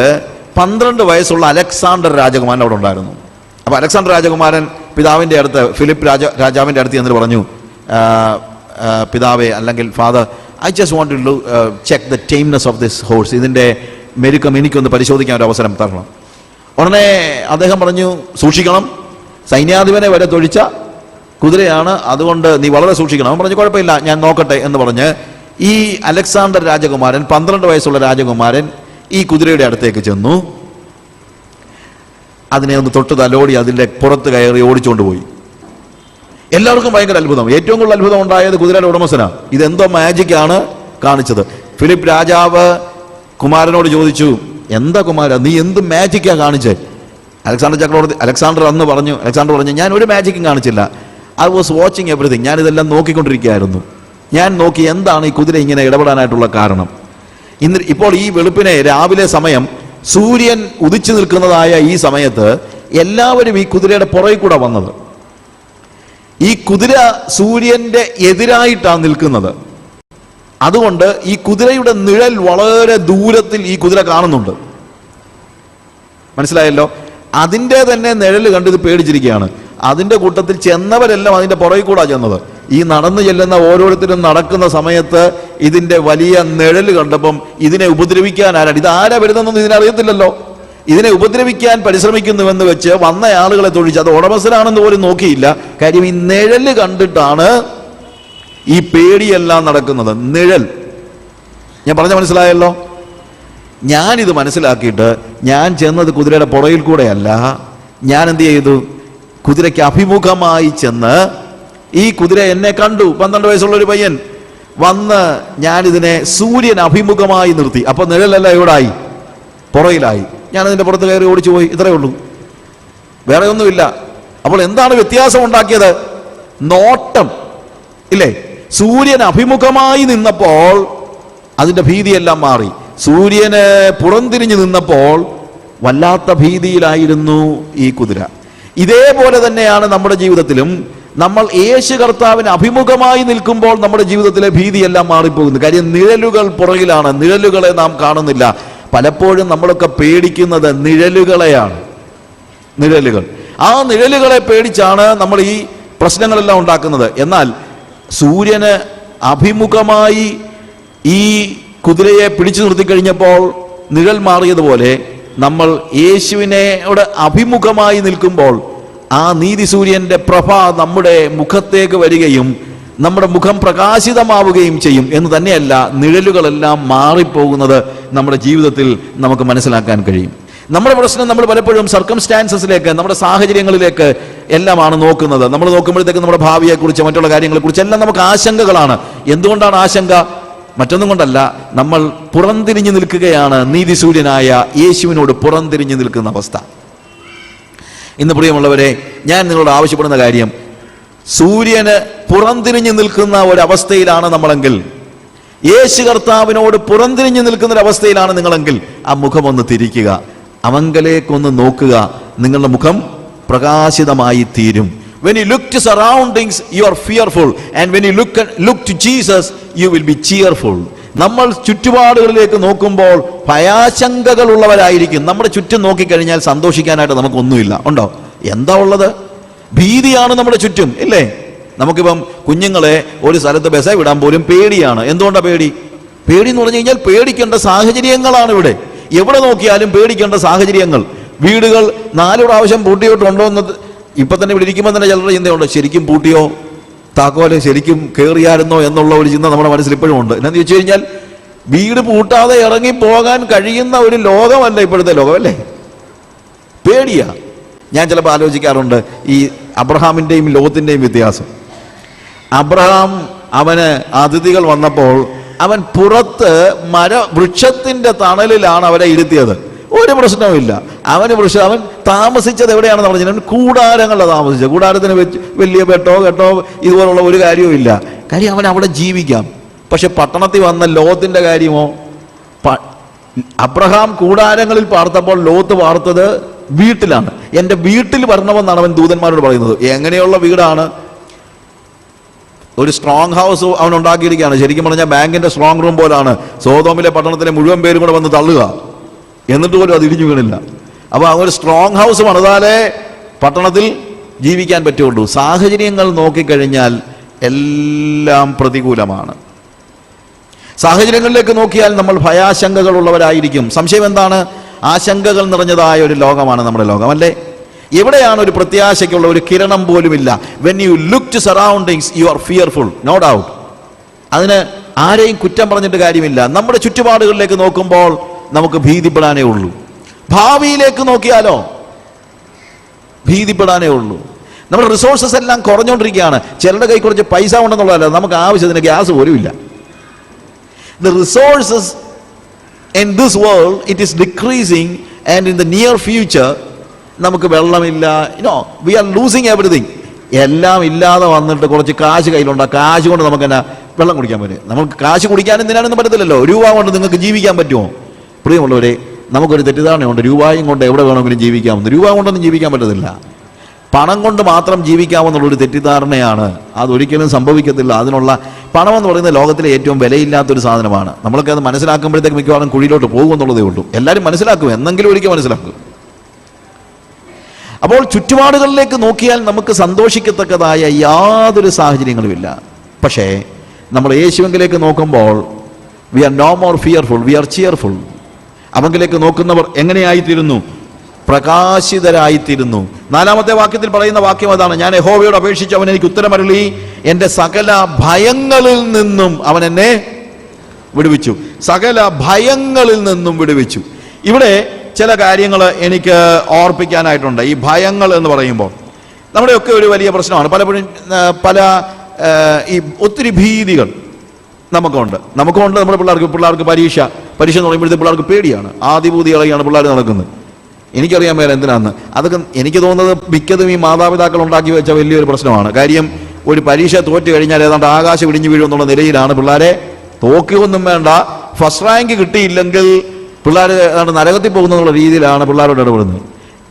A: 12 വയസ്സുള്ള അലക്സാണ്ടർ രാജകുമാരൻ അവിടെ ഉണ്ടായിരുന്നു. അപ്പോൾ അലക്സാണ്ടർ രാജകുമാരൻ പിതാവിൻ്റെ അടുത്ത്, ഫിലിപ്പ് രാജാവിൻ്റെ അടുത്ത് എന്നിട്ട് പറഞ്ഞു, പിതാവേ, അല്ലെങ്കിൽ father, I just want to check the tameness of this horse, ഇതിൻ്റെ മെരുക്കം എനിക്കൊന്ന് പരിശോധിക്കാൻ ഒരു അവസരം തരണം. ഉടനെ അദ്ദേഹം പറഞ്ഞു, സൂക്ഷിക്കണം, സൈന്യാധിപനെ വരെ തൊഴിച്ച കുതിരയാണ്, അതുകൊണ്ട് നീ വളരെ സൂക്ഷിക്കണം. അവൻ പറഞ്ഞു, കുഴപ്പമില്ല, ഞാൻ നോക്കട്ടെ എന്ന് പറഞ്ഞ് ഈ അലക്സാണ്ടർ രാജകുമാരൻ, 12 വയസ്സുള്ള രാജകുമാരൻ, ഈ കുതിരയുടെ അടുത്തേക്ക് ചെന്നു, അതിനെ ഒന്ന് തൊട്ട് തലോടി അതിൻ്റെ പുറത്ത് കയറി ഓടിച്ചുകൊണ്ട് പോയി. എല്ലാവർക്കും ഭയങ്കര അത്ഭുതം. ഏറ്റവും കൂടുതൽ അത്ഭുതം ഉണ്ടായത് കുതിരയുടെ ഉടമസ്ഥനാണ്. ഇതെന്തോ മാജിക്കാണ് കാണിച്ചത്. ഫിലിപ്പ് രാജാവ് കുമാരനോട് ചോദിച്ചു, എന്താ കുമാര, നീ എന്ത് മാജിക്കാ കാണിച്ചേ? അലക്സാണ്ടർ പറഞ്ഞു, ഞാൻ ഒരു മാജിക്കും കാണിച്ചില്ല, ഐ വാസ് വാച്ചിങ് എവറിഥിങ്, ഞാനിതെല്ലാം നോക്കിക്കൊണ്ടിരിക്കുകയായിരുന്നു. ഞാൻ നോക്കി എന്താണ് ഈ കുതിര ഇങ്ങനെ ഇടപെടാനായിട്ടുള്ള കാരണം. ഇപ്പോൾ ഈ വെളുപ്പിനെ രാവിലെ സമയം, സൂര്യൻ ഉദിച്ചു നിൽക്കുന്നതായ ഈ സമയത്ത് എല്ലാവരും ഈ കുതിരയുടെ പുറകിൽ കൂടെ വന്നത്. ഈ കുതിര സൂര്യന്റെ എതിരായിട്ടാണ് നിൽക്കുന്നത്. അതുകൊണ്ട് ഈ കുതിരയുടെ നിഴൽ വളരെ ദൂരത്തിൽ ഈ കുതിര കാണുന്നുണ്ട്. മനസ്സിലായല്ലോ? അതിൻ്റെ തന്നെ നിഴൽ കണ്ട് ഇത് പേടിച്ചിരിക്കുകയാണ്. അതിൻ്റെ കൂട്ടത്തിൽ ചെന്നവരെല്ലാം അതിൻ്റെ പുറകിൽ കൂടാ ചെന്നത്. ഈ നടന്നു ചെല്ലുന്ന ഓരോരുത്തരും നടക്കുന്ന സമയത്ത് ഇതിൻ്റെ വലിയ നിഴൽ കണ്ടപ്പം ഇതിനെ ഉപദ്രവിക്കാൻ ആരാണ്, ഇത് ആരാ വരുന്നതെന്നൊന്നും ഇതിനറിയത്തില്ലല്ലോ. ഇതിനെ ഉപദ്രവിക്കാൻ പരിശ്രമിക്കുന്നുവെന്ന് വെച്ച് വന്ന ആളുകളെ തൊഴിച്ച്, അത് ഉടമസ്ഥനാണെന്ന് പോലും നോക്കിയില്ല. കാര്യം ഈ നിഴല് കണ്ടിട്ടാണ് ഈ പേടിയെല്ലാം നടക്കുന്നത്. നിഴൽ, ഞാൻ പറഞ്ഞ മനസ്സിലായല്ലോ? ഞാനിത് മനസ്സിലാക്കിയിട്ട് ഞാൻ ചെന്നത് കുതിരയുടെ പുറകിൽ കൂടെയല്ല, ഞാൻ എന്ത് ചെയ്തു, കുതിരയ്ക്ക് അഭിമുഖമായി ചെന്ന്, ഈ കുതിര എന്നെ കണ്ടു, 12 വയസ്സുള്ളൊരു പയ്യൻ വന്ന്, ഞാനിതിനെ സൂര്യൻ അഭിമുഖമായി നിർത്തി. അപ്പോൾ നിഴലല്ല എവിടായി, പുറകിലായി. ഞാനതിൻ്റെ പുറത്ത് കയറി ഓടിച്ചു പോയി. ഇത്രയേ ഉള്ളൂ, വേറെ ഒന്നുമില്ല. അപ്പോൾ എന്താണ് വ്യത്യാസം ഉണ്ടാക്കിയത്? നോട്ടം, ഇല്ലേ? സൂര്യൻ അഭിമുഖമായി നിന്നപ്പോൾ അതിൻ്റെ ഭീതിയെല്ലാം മാറി. സൂര്യന് പുറംതിരിഞ്ഞു നിന്നപ്പോൾ വല്ലാത്ത ഭീതിയിലായിരുന്നു ഈ കുതിര. ഇതേപോലെ തന്നെയാണ് നമ്മുടെ ജീവിതത്തിലും. നമ്മൾ യേശു കർത്താവിന് അഭിമുഖമായി നിൽക്കുമ്പോൾ നമ്മുടെ ജീവിതത്തിലെ ഭീതിയെല്ലാം മാറിപ്പോകുന്നു. കാര്യം നിഴലുകൾ പുറകിലാണ്, നിഴലുകളെ നാം കാണുന്നില്ല. പലപ്പോഴും നമ്മളൊക്കെ പേടിക്കുന്നത് നിഴലുകളെയാണ്. നിഴലുകൾ, ആ നിഴലുകളെ പേടിച്ചാണ് നമ്മൾ ഈ പ്രശ്നങ്ങളെല്ലാം ഉണ്ടാക്കുന്നത്. എന്നാൽ സൂര്യന് അഭിമുഖമായി ഈ കുതിരയെ പിടിച്ചു നിർത്തിക്കഴിഞ്ഞപ്പോൾ നിഴൽ മാറിയതുപോലെ നമ്മൾ യേശുവിനോട് അഭിമുഖമായി നിൽക്കുമ്പോൾ ആ നീതി സൂര്യന്റെ പ്രഭ നമ്മുടെ മുഖത്തേക്ക് വരികയും നമ്മുടെ മുഖം പ്രകാശിതമാവുകയും ചെയ്യും. എന്ന് തന്നെയല്ല, നിഴലുകളെല്ലാം മാറിപ്പോകുന്നത് നമ്മുടെ ജീവിതത്തിൽ നമുക്ക് മനസ്സിലാക്കാൻ കഴിയും. നമ്മുടെ പ്രശ്നം നമ്മൾ പലപ്പോഴും സർക്കംസ്റ്റാൻസസിലേക്ക്, നമ്മുടെ സാഹചര്യങ്ങളിലേക്ക് എല്ലാമാണ് നോക്കുന്നത്. നമ്മൾ നോക്കുമ്പോഴത്തേക്ക് നമ്മുടെ ഭാവിയെക്കുറിച്ച്, മറ്റുള്ള കാര്യങ്ങളെക്കുറിച്ച് എല്ലാം നമുക്ക് ആശങ്കകളാണ്. എന്തുകൊണ്ടാണ് ആശങ്ക? മറ്റൊന്നും കൊണ്ടല്ല, നമ്മൾ പുറംതിരിഞ്ഞു നിൽക്കുകയാണ്. നീതിസൂര്യനായ യേശുവിനോട് പുറംതിരിഞ്ഞു നിൽക്കുന്ന അവസ്ഥ. ഇന്ന് പ്രിയമുള്ളവരെ, ഞാൻ നിങ്ങളോട് ആവശ്യപ്പെടുന്ന കാര്യം, സൂര്യന് പുറംതിരിഞ്ഞു നിൽക്കുന്ന ഒരവസ്ഥയിലാണ് നമ്മളെങ്കിൽ, യേശു കർത്താവിനോട് പുറംതിരിഞ്ഞു നിൽക്കുന്ന ഒരവസ്ഥയിലാണ് നിങ്ങളെങ്കിൽ, ആ മുഖമൊന്ന് തിരിക്കുക, അവങ്കലേക്കൊന്ന് നോക്കുക, നിങ്ങളുടെ മുഖം പ്രകാശിതമായി തീരും. When you look to surroundings, you are fearful, and when you look to Jesus, you will be cheerful. നമ്മൾ ചുറ്റുപാടുകളിലേക്ക് നോക്കുമ്പോൾ ഭയാശങ്കകൾ ഉള്ളവരായിരിക്കും. നമ്മുടെ ചുറ്റും നോക്കിക്കഴിഞ്ഞാൽ സന്തോഷിക്കാനായിട്ട് നമുക്കൊന്നുമില്ല. ഉണ്ടോ? എന്താ ഉള്ളത്? ഭീതിയാണ് നമ്മുടെ ചുറ്റും, ഇല്ലേ? നമുക്കിപ്പം കുഞ്ഞുങ്ങളെ ഒരു സ്ഥലത്ത് ബസ്സേ വിടാൻ പോലും പേടിയാണ്. എന്തുകൊണ്ടാണ് പേടി? പേടി എന്ന് പറഞ്ഞു കഴിഞ്ഞാൽ പേടിക്കേണ്ട സാഹചര്യങ്ങളാണ് ഇവിടെ. എവിടെ നോക്കിയാലും പേടിക്കേണ്ട സാഹചര്യങ്ങൾ. വീടുകൾ 4 പ്രാവശ്യം പൂട്ടിയിട്ടുണ്ടോ എന്ന് ഇപ്പൊ തന്നെ ഇവിടെ ഇരിക്കുമ്പോൾ തന്നെ ചിലരുടെ ചിന്തയുണ്ട്, ശരിക്കും പൂട്ടിയോ, താക്കോല് ശരിക്കും കയറിയായിരുന്നോ എന്നുള്ള ഒരു ചിന്ത നമ്മുടെ മനസ്സിൽ ഇപ്പോഴും ഉണ്ട്. എന്നാന്ന് ചോദിച്ചു കഴിഞ്ഞാൽ, വീട് പൂട്ടാതെ ഇറങ്ങി പോകാൻ കഴിയുന്ന ഒരു ലോകമല്ല ഇപ്പോഴത്തെ ലോകം, അല്ലേ? പേടിയാ. ഞാൻ ചിലപ്പോൾ ആലോചിക്കാറുണ്ട് ഈ അബ്രഹാമിൻ്റെയും ലോത്തിൻ്റെയും വ്യത്യാസം. അബ്രഹാം അവന് അതിഥികൾ വന്നപ്പോൾ അവൻ പുറത്ത് വൃക്ഷത്തിന്റെ തണലിലാണ് അവരെ ഇരുത്തിയത്. ഒരു പ്രശ്നവുമില്ല. അവൻ താമസിച്ചത് എവിടെയാണെന്ന് പറഞ്ഞാൽ കൂടാരങ്ങളിലാണ് താമസിച്ചത്. കൂടാരത്തിന് വെച്ച് വലിയ കെട്ടോ ഇതുപോലുള്ള ഒരു കാര്യവും ഇല്ല. കാര്യം അവൻ അവിടെ ജീവിക്കാം. പക്ഷെ പട്ടണത്തിൽ വന്ന ലോത്തിന്റെ കാര്യമോ? അബ്രഹാം കൂടാരങ്ങളിൽ പാർത്തപ്പോൾ ലോത്ത് പാർത്തത് വീട്ടിലാണ്. എൻ്റെ വീട്ടിൽ വരണമെന്നാണ് അവൻ ദൂതന്മാരോട് പറയുന്നത്. എങ്ങനെയുള്ള വീടാണ്? ഒരു സ്ട്രോങ് ഹൗസ് അവൻ ഉണ്ടാക്കിയിരിക്കുകയാണ്. ശരിക്കും പറഞ്ഞാൽ ബാങ്കിന്റെ സ്ട്രോങ് റൂം പോലാണ്. സോതോമിലെ പട്ടണത്തിലെ മുഴുവൻ പേരും കൂടെ വന്ന് തള്ളുക, എന്നിട്ട് പോലും അത് ഇടിഞ്ഞു വീണില്ല. അപ്പൊ ഒരു സ്ട്രോങ് ഹൗസ് പണിതാലേ പട്ടണത്തിൽ ജീവിക്കാൻ പറ്റുള്ളൂ. സാഹചര്യങ്ങൾ നോക്കിക്കഴിഞ്ഞാൽ എല്ലാം പ്രതികൂലമാണ്. സാഹചര്യങ്ങളിലേക്ക് നോക്കിയാൽ നമ്മൾ ഭയാശങ്കകളുള്ളവരായിരിക്കും. സംശയം എന്താണ്? ആശങ്കകൾ നിറഞ്ഞതായ ഒരു ലോകമാണ് നമ്മുടെ ലോകം, അല്ലേ? എവിടെയാണ് ഒരു പ്രത്യാശയ്ക്കുള്ള ഒരു കിരണം പോലുമില്ല? When you look to surroundings you are fearful, no doubt. അതിന് ആരെയും കുറ്റം പറഞ്ഞിട്ട് കാര്യമില്ല. നമ്മുടെ ചുറ്റുപാടുകളിലേക്ക് നോക്കുമ്പോൾ നമുക്ക് ഭീതിപ്പെടാനേ ഉള്ളൂ. ഭാവിയിലേക്ക് നോക്കിയാലോ ഭീതിപ്പെടാനേ ഉള്ളൂ. നമ്മുടെ റിസോഴ്സസ് എല്ലാം കുറഞ്ഞുകൊണ്ടിരിക്കുകയാണ്. ചിലരുടെ കൈ കുറച്ച് പൈസ ഉണ്ടെന്നുള്ളതല്ല, നമുക്ക് ആവശ്യത്തിന് ഗ്യാസ് പോലും ഇല്ല. The resources in this world, it is decreasing, and in the near future നമുക്ക് വെള്ളമില്ല. we are losing everything. എല്ലാം ഇല്ലാതെ വന്നിട്ട് കുറച്ച് കാശ് കയ്യിലുണ്ട്. കാശ് കൊണ്ട് നമുക്ക് എന്നാ വെള്ളം കുടിക്കാൻ പറ്റും? നമുക്ക് കാശ് കുടിക്കാൻ എന്തിനാണെന്ന് പറ്റത്തില്ലല്ലോ. രൂപ കൊണ്ട് നിങ്ങൾക്ക് ജീവിക്കാൻ പറ്റുമോ? പ്രിയമുള്ളവരെ, നമുക്കൊരു തെറ്റിദ്ധാരണയുണ്ട്. രൂപയും കൊണ്ട് എവിടെ വേണമെങ്കിലും ജീവിക്കാമെന്ന്. രൂപ കൊണ്ടൊന്നും ജീവിക്കാൻ പറ്റത്തില്ല. പണം കൊണ്ട് മാത്രം ജീവിക്കാമെന്നുള്ളൊരു തെറ്റിദ്ധാരണയാണ്. അതൊരിക്കലും സംഭവിക്കത്തില്ല. അതിനുള്ള പണം എന്ന് പറയുന്നത് ലോകത്തിലെ ഏറ്റവും വിലയില്ലാത്തൊരു സാധനമാണ്. നമ്മളൊക്കെ അത് മനസ്സിലാക്കുമ്പോഴത്തേക്ക് മിക്കവാറും കുഴിയിലോട്ട് പോകുമെന്നുള്ളതേ ഉള്ളൂ. എല്ലാവരും മനസ്സിലാക്കും, എന്നെങ്കിലും ഒരിക്കൽ മനസ്സിലാക്കും. അപ്പോൾ ചുറ്റുപാടുകളിലേക്ക് നോക്കിയാൽ നമുക്ക് സന്തോഷിക്കത്തക്കതായ യാതൊരു സാഹചര്യങ്ങളുമില്ല. പക്ഷേ നമ്മൾ യേശുവിലേക്ക് നോക്കുമ്പോൾ we are no more fearful, we are cheerful. അവങ്കിലേക്ക് നോക്കുന്നവർ എങ്ങനെയായിത്തീരുന്നു? പ്രകാശിതരായിത്തീരുന്നു. 4-ാമത്തെ വാക്യത്തിൽ പറയുന്ന വാക്യം അതാണ്: ഞാൻ യഹോവയോട് അപേക്ഷിച്ച് അവൻ എനിക്ക് ഉത്തരമരുളി, എൻ്റെ സകല ഭയങ്ങളിൽ നിന്നും അവൻ എന്നെ വിടുവിച്ചു. സകല ഭയങ്ങളിൽ നിന്നും വിടുവിച്ചു. ഇവിടെ ചില കാര്യങ്ങൾ എനിക്ക് ഓർപ്പിക്കാനായിട്ടുണ്ട്. ഈ ഭയങ്ങൾ എന്ന് പറയുമ്പോൾ നമ്മുടെയൊക്കെ ഒരു വലിയ പ്രശ്നമാണ്. പലപ്പോഴും ഈ ഒത്തിരി ഭീതികൾ നമുക്കുണ്ട്. നമ്മുടെ പിള്ളേർക്ക് പരീക്ഷ എന്ന് പറയുമ്പോഴത്തേക്ക് പിള്ളേർക്ക് പേടിയാണ്. ആദിഭൂതികളെയാണ് പിള്ളേർ നടക്കുന്നത്. എനിക്കറിയാൻ മേലെ എന്തിനാന്ന്. അതൊക്കെ എനിക്ക് തോന്നുന്നത് മിക്കതും ഈ മാതാപിതാക്കൾ ഉണ്ടാക്കി വെച്ച വലിയൊരു പ്രശ്നമാണ്. കാര്യം ഒരു പരീക്ഷ തോറ്റു കഴിഞ്ഞാൽ ഏതാണ്ട് ആകാശം ഇടിഞ്ഞു വീഴുമെന്നുള്ള നിലയിലാണ് പിള്ളേരെ. തോക്കുകയൊന്നും വേണ്ട, ഫസ്റ്റ് റാങ്ക് കിട്ടിയില്ലെങ്കിൽ പിള്ളേർ ഏതാണ്ട് നരകത്തിൽ പോകുന്നുള്ള രീതിയിലാണ് പിള്ളേരോട് ഇടപെടുന്നത്.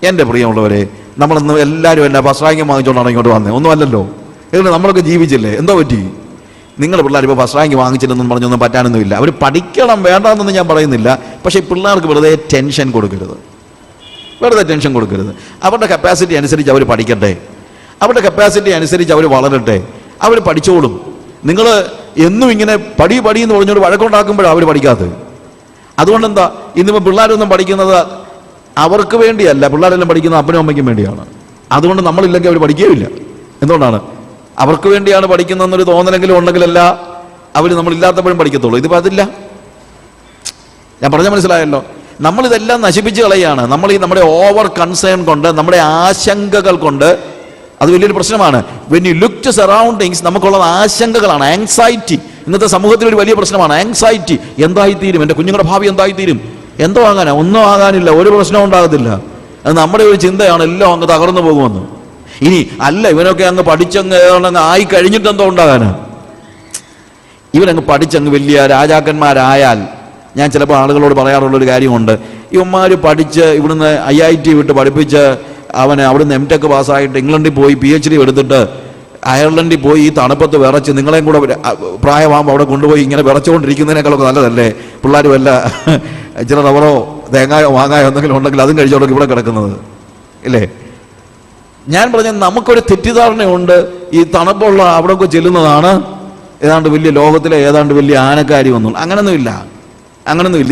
A: എൻ്റെ പ്രിയമുള്ളവരെ, നമ്മളൊന്ന് എല്ലാവരും എന്നെ ഫസ്റ്റ് റാങ്ക് വാങ്ങിച്ചുകൊണ്ടാണ് ഇങ്ങോട്ട് വന്നത്. ഒന്നും അല്ലല്ലോ. എന്നിട്ട് നമ്മളൊക്കെ ജീവിച്ചില്ലേ? എന്തോ പറ്റി? നിങ്ങളുടെ പിള്ളേർ ഇപ്പോൾ ഫസ്റ്റ് റാങ്ക് വാങ്ങിച്ചില്ലെന്നും പറഞ്ഞൊന്നും പറ്റാനൊന്നുമില്ല. അവർ പഠിക്കണം, വേണ്ടെന്നൊന്നും ഞാൻ പറയുന്നില്ല. പക്ഷേ പിള്ളേർക്ക് വെറുതെ ടെൻഷൻ കൊടുക്കരുത്. അവരുടെ കപ്പാസിറ്റി അനുസരിച്ച് അവർ പഠിക്കട്ടെ. അവരുടെ കപ്പാസിറ്റി അനുസരിച്ച് അവർ വളരട്ടെ. അവർ പഠിച്ചോളും. നിങ്ങൾ എന്നും ഇങ്ങനെ പടി എന്ന് പറഞ്ഞുകൊണ്ട് വഴക്കുണ്ടാക്കുമ്പോഴാണ് അവർ പഠിക്കാത്തത്. അതുകൊണ്ട് എന്താ, ഇന്നിപ്പോൾ പിള്ളേരൊന്നും പഠിക്കുന്നത് അവർക്ക് വേണ്ടിയല്ല, പിള്ളേരെല്ലാം പഠിക്കുന്നത് അപ്പനും അമ്മയ്ക്കും വേണ്ടിയാണ്. അതുകൊണ്ട് നമ്മളില്ലെങ്കിൽ അവർ പഠിക്കുകയില്ല. എന്തുകൊണ്ടാണ്? അവർക്ക് വേണ്ടിയാണ് പഠിക്കുന്നതെന്നൊരു തോന്നലെങ്കിലും ഉണ്ടെങ്കിലല്ല അവർ നമ്മളില്ലാത്തപ്പോഴും പഠിക്കത്തുള്ളൂ. ഇതിപ്പോൾ അതില്ല. ഞാൻ പറഞ്ഞ മനസ്സിലായല്ലോ. നമ്മളിതെല്ലാം നശിപ്പിച്ച് കളയാണ്. നമ്മുടെ ഓവർ കൺസേൺ കൊണ്ട്, നമ്മുടെ ആശങ്കകൾ കൊണ്ട്. അത് വലിയൊരു പ്രശ്നമാണ്. When you look to surroundings, നമുക്കുള്ളത് ആശങ്കകളാണ്. ആങ്സൈറ്റി ഇന്നത്തെ സമൂഹത്തിൽ ഒരു വലിയ പ്രശ്നമാണ്. ആങ്സൈറ്റി. എന്തായിത്തീരും? എൻ്റെ കുഞ്ഞുങ്ങളുടെ ഭാവി എന്തായിത്തീരും? എന്തോ ആകാനാ? ഒന്നും ആകാനില്ല, ഒരു പ്രശ്നവും ഉണ്ടാകത്തില്ല. അത് നമ്മുടെ ഒരു ചിന്തയാണ്. എല്ലാം അങ്ങ് തകർന്നു പോകുമെന്ന്. ഇനി അല്ല, ഇവനൊക്കെ അങ്ങ് പഠിച്ചങ്ങ് ആയി കഴിഞ്ഞിട്ട് എന്തോ ഉണ്ടാകാന്? ഇവനങ്ങ് പഠിച്ചങ്ങ് വലിയ രാജാക്കന്മാരായാൽ, ഞാൻ ചിലപ്പോൾ ആളുകളോട് പറയാറുള്ളൊരു കാര്യമുണ്ട്, ഇവന്മാർ പഠിച്ച് ഇവിടുന്ന് IIT വിട്ട് പഠിപ്പിച്ച് അവന് അവിടുന്ന് MTech പാസ്സായിട്ട് ഇംഗ്ലണ്ടിൽ പോയി PhD എടുത്തിട്ട് അയർലൻഡിൽ പോയി ഈ തണുപ്പത്ത് വിറച്ച് നിങ്ങളെയും കൂടെ പ്രായമാകുമ്പോൾ അവിടെ കൊണ്ടുപോയി ഇങ്ങനെ വിറച്ചുകൊണ്ടിരിക്കുന്നതിനേക്കാളൊക്കെ നല്ലതല്ലേ പിള്ളേർ വല്ല ചില റബ്ബറോ തേങ്ങായോ മാങ്ങായോ എന്തെങ്കിലും ഉണ്ടെങ്കിൽ അതും കഴിച്ചോടൊക്കെ ഇവിടെ കിടക്കുന്നത് ഇല്ലേ? ഞാൻ പറഞ്ഞ നമുക്കൊരു തെറ്റിദ്ധാരണയുണ്ട്, ഈ തണുപ്പുള്ള അവിടെയൊക്കെ ചെല്ലുന്നതാണ് ഏതാണ്ട് വലിയ ലോകത്തിലെ ഏതാണ്ട് വലിയ ആനക്കാരി ഒന്നും. അങ്ങനൊന്നുമില്ല.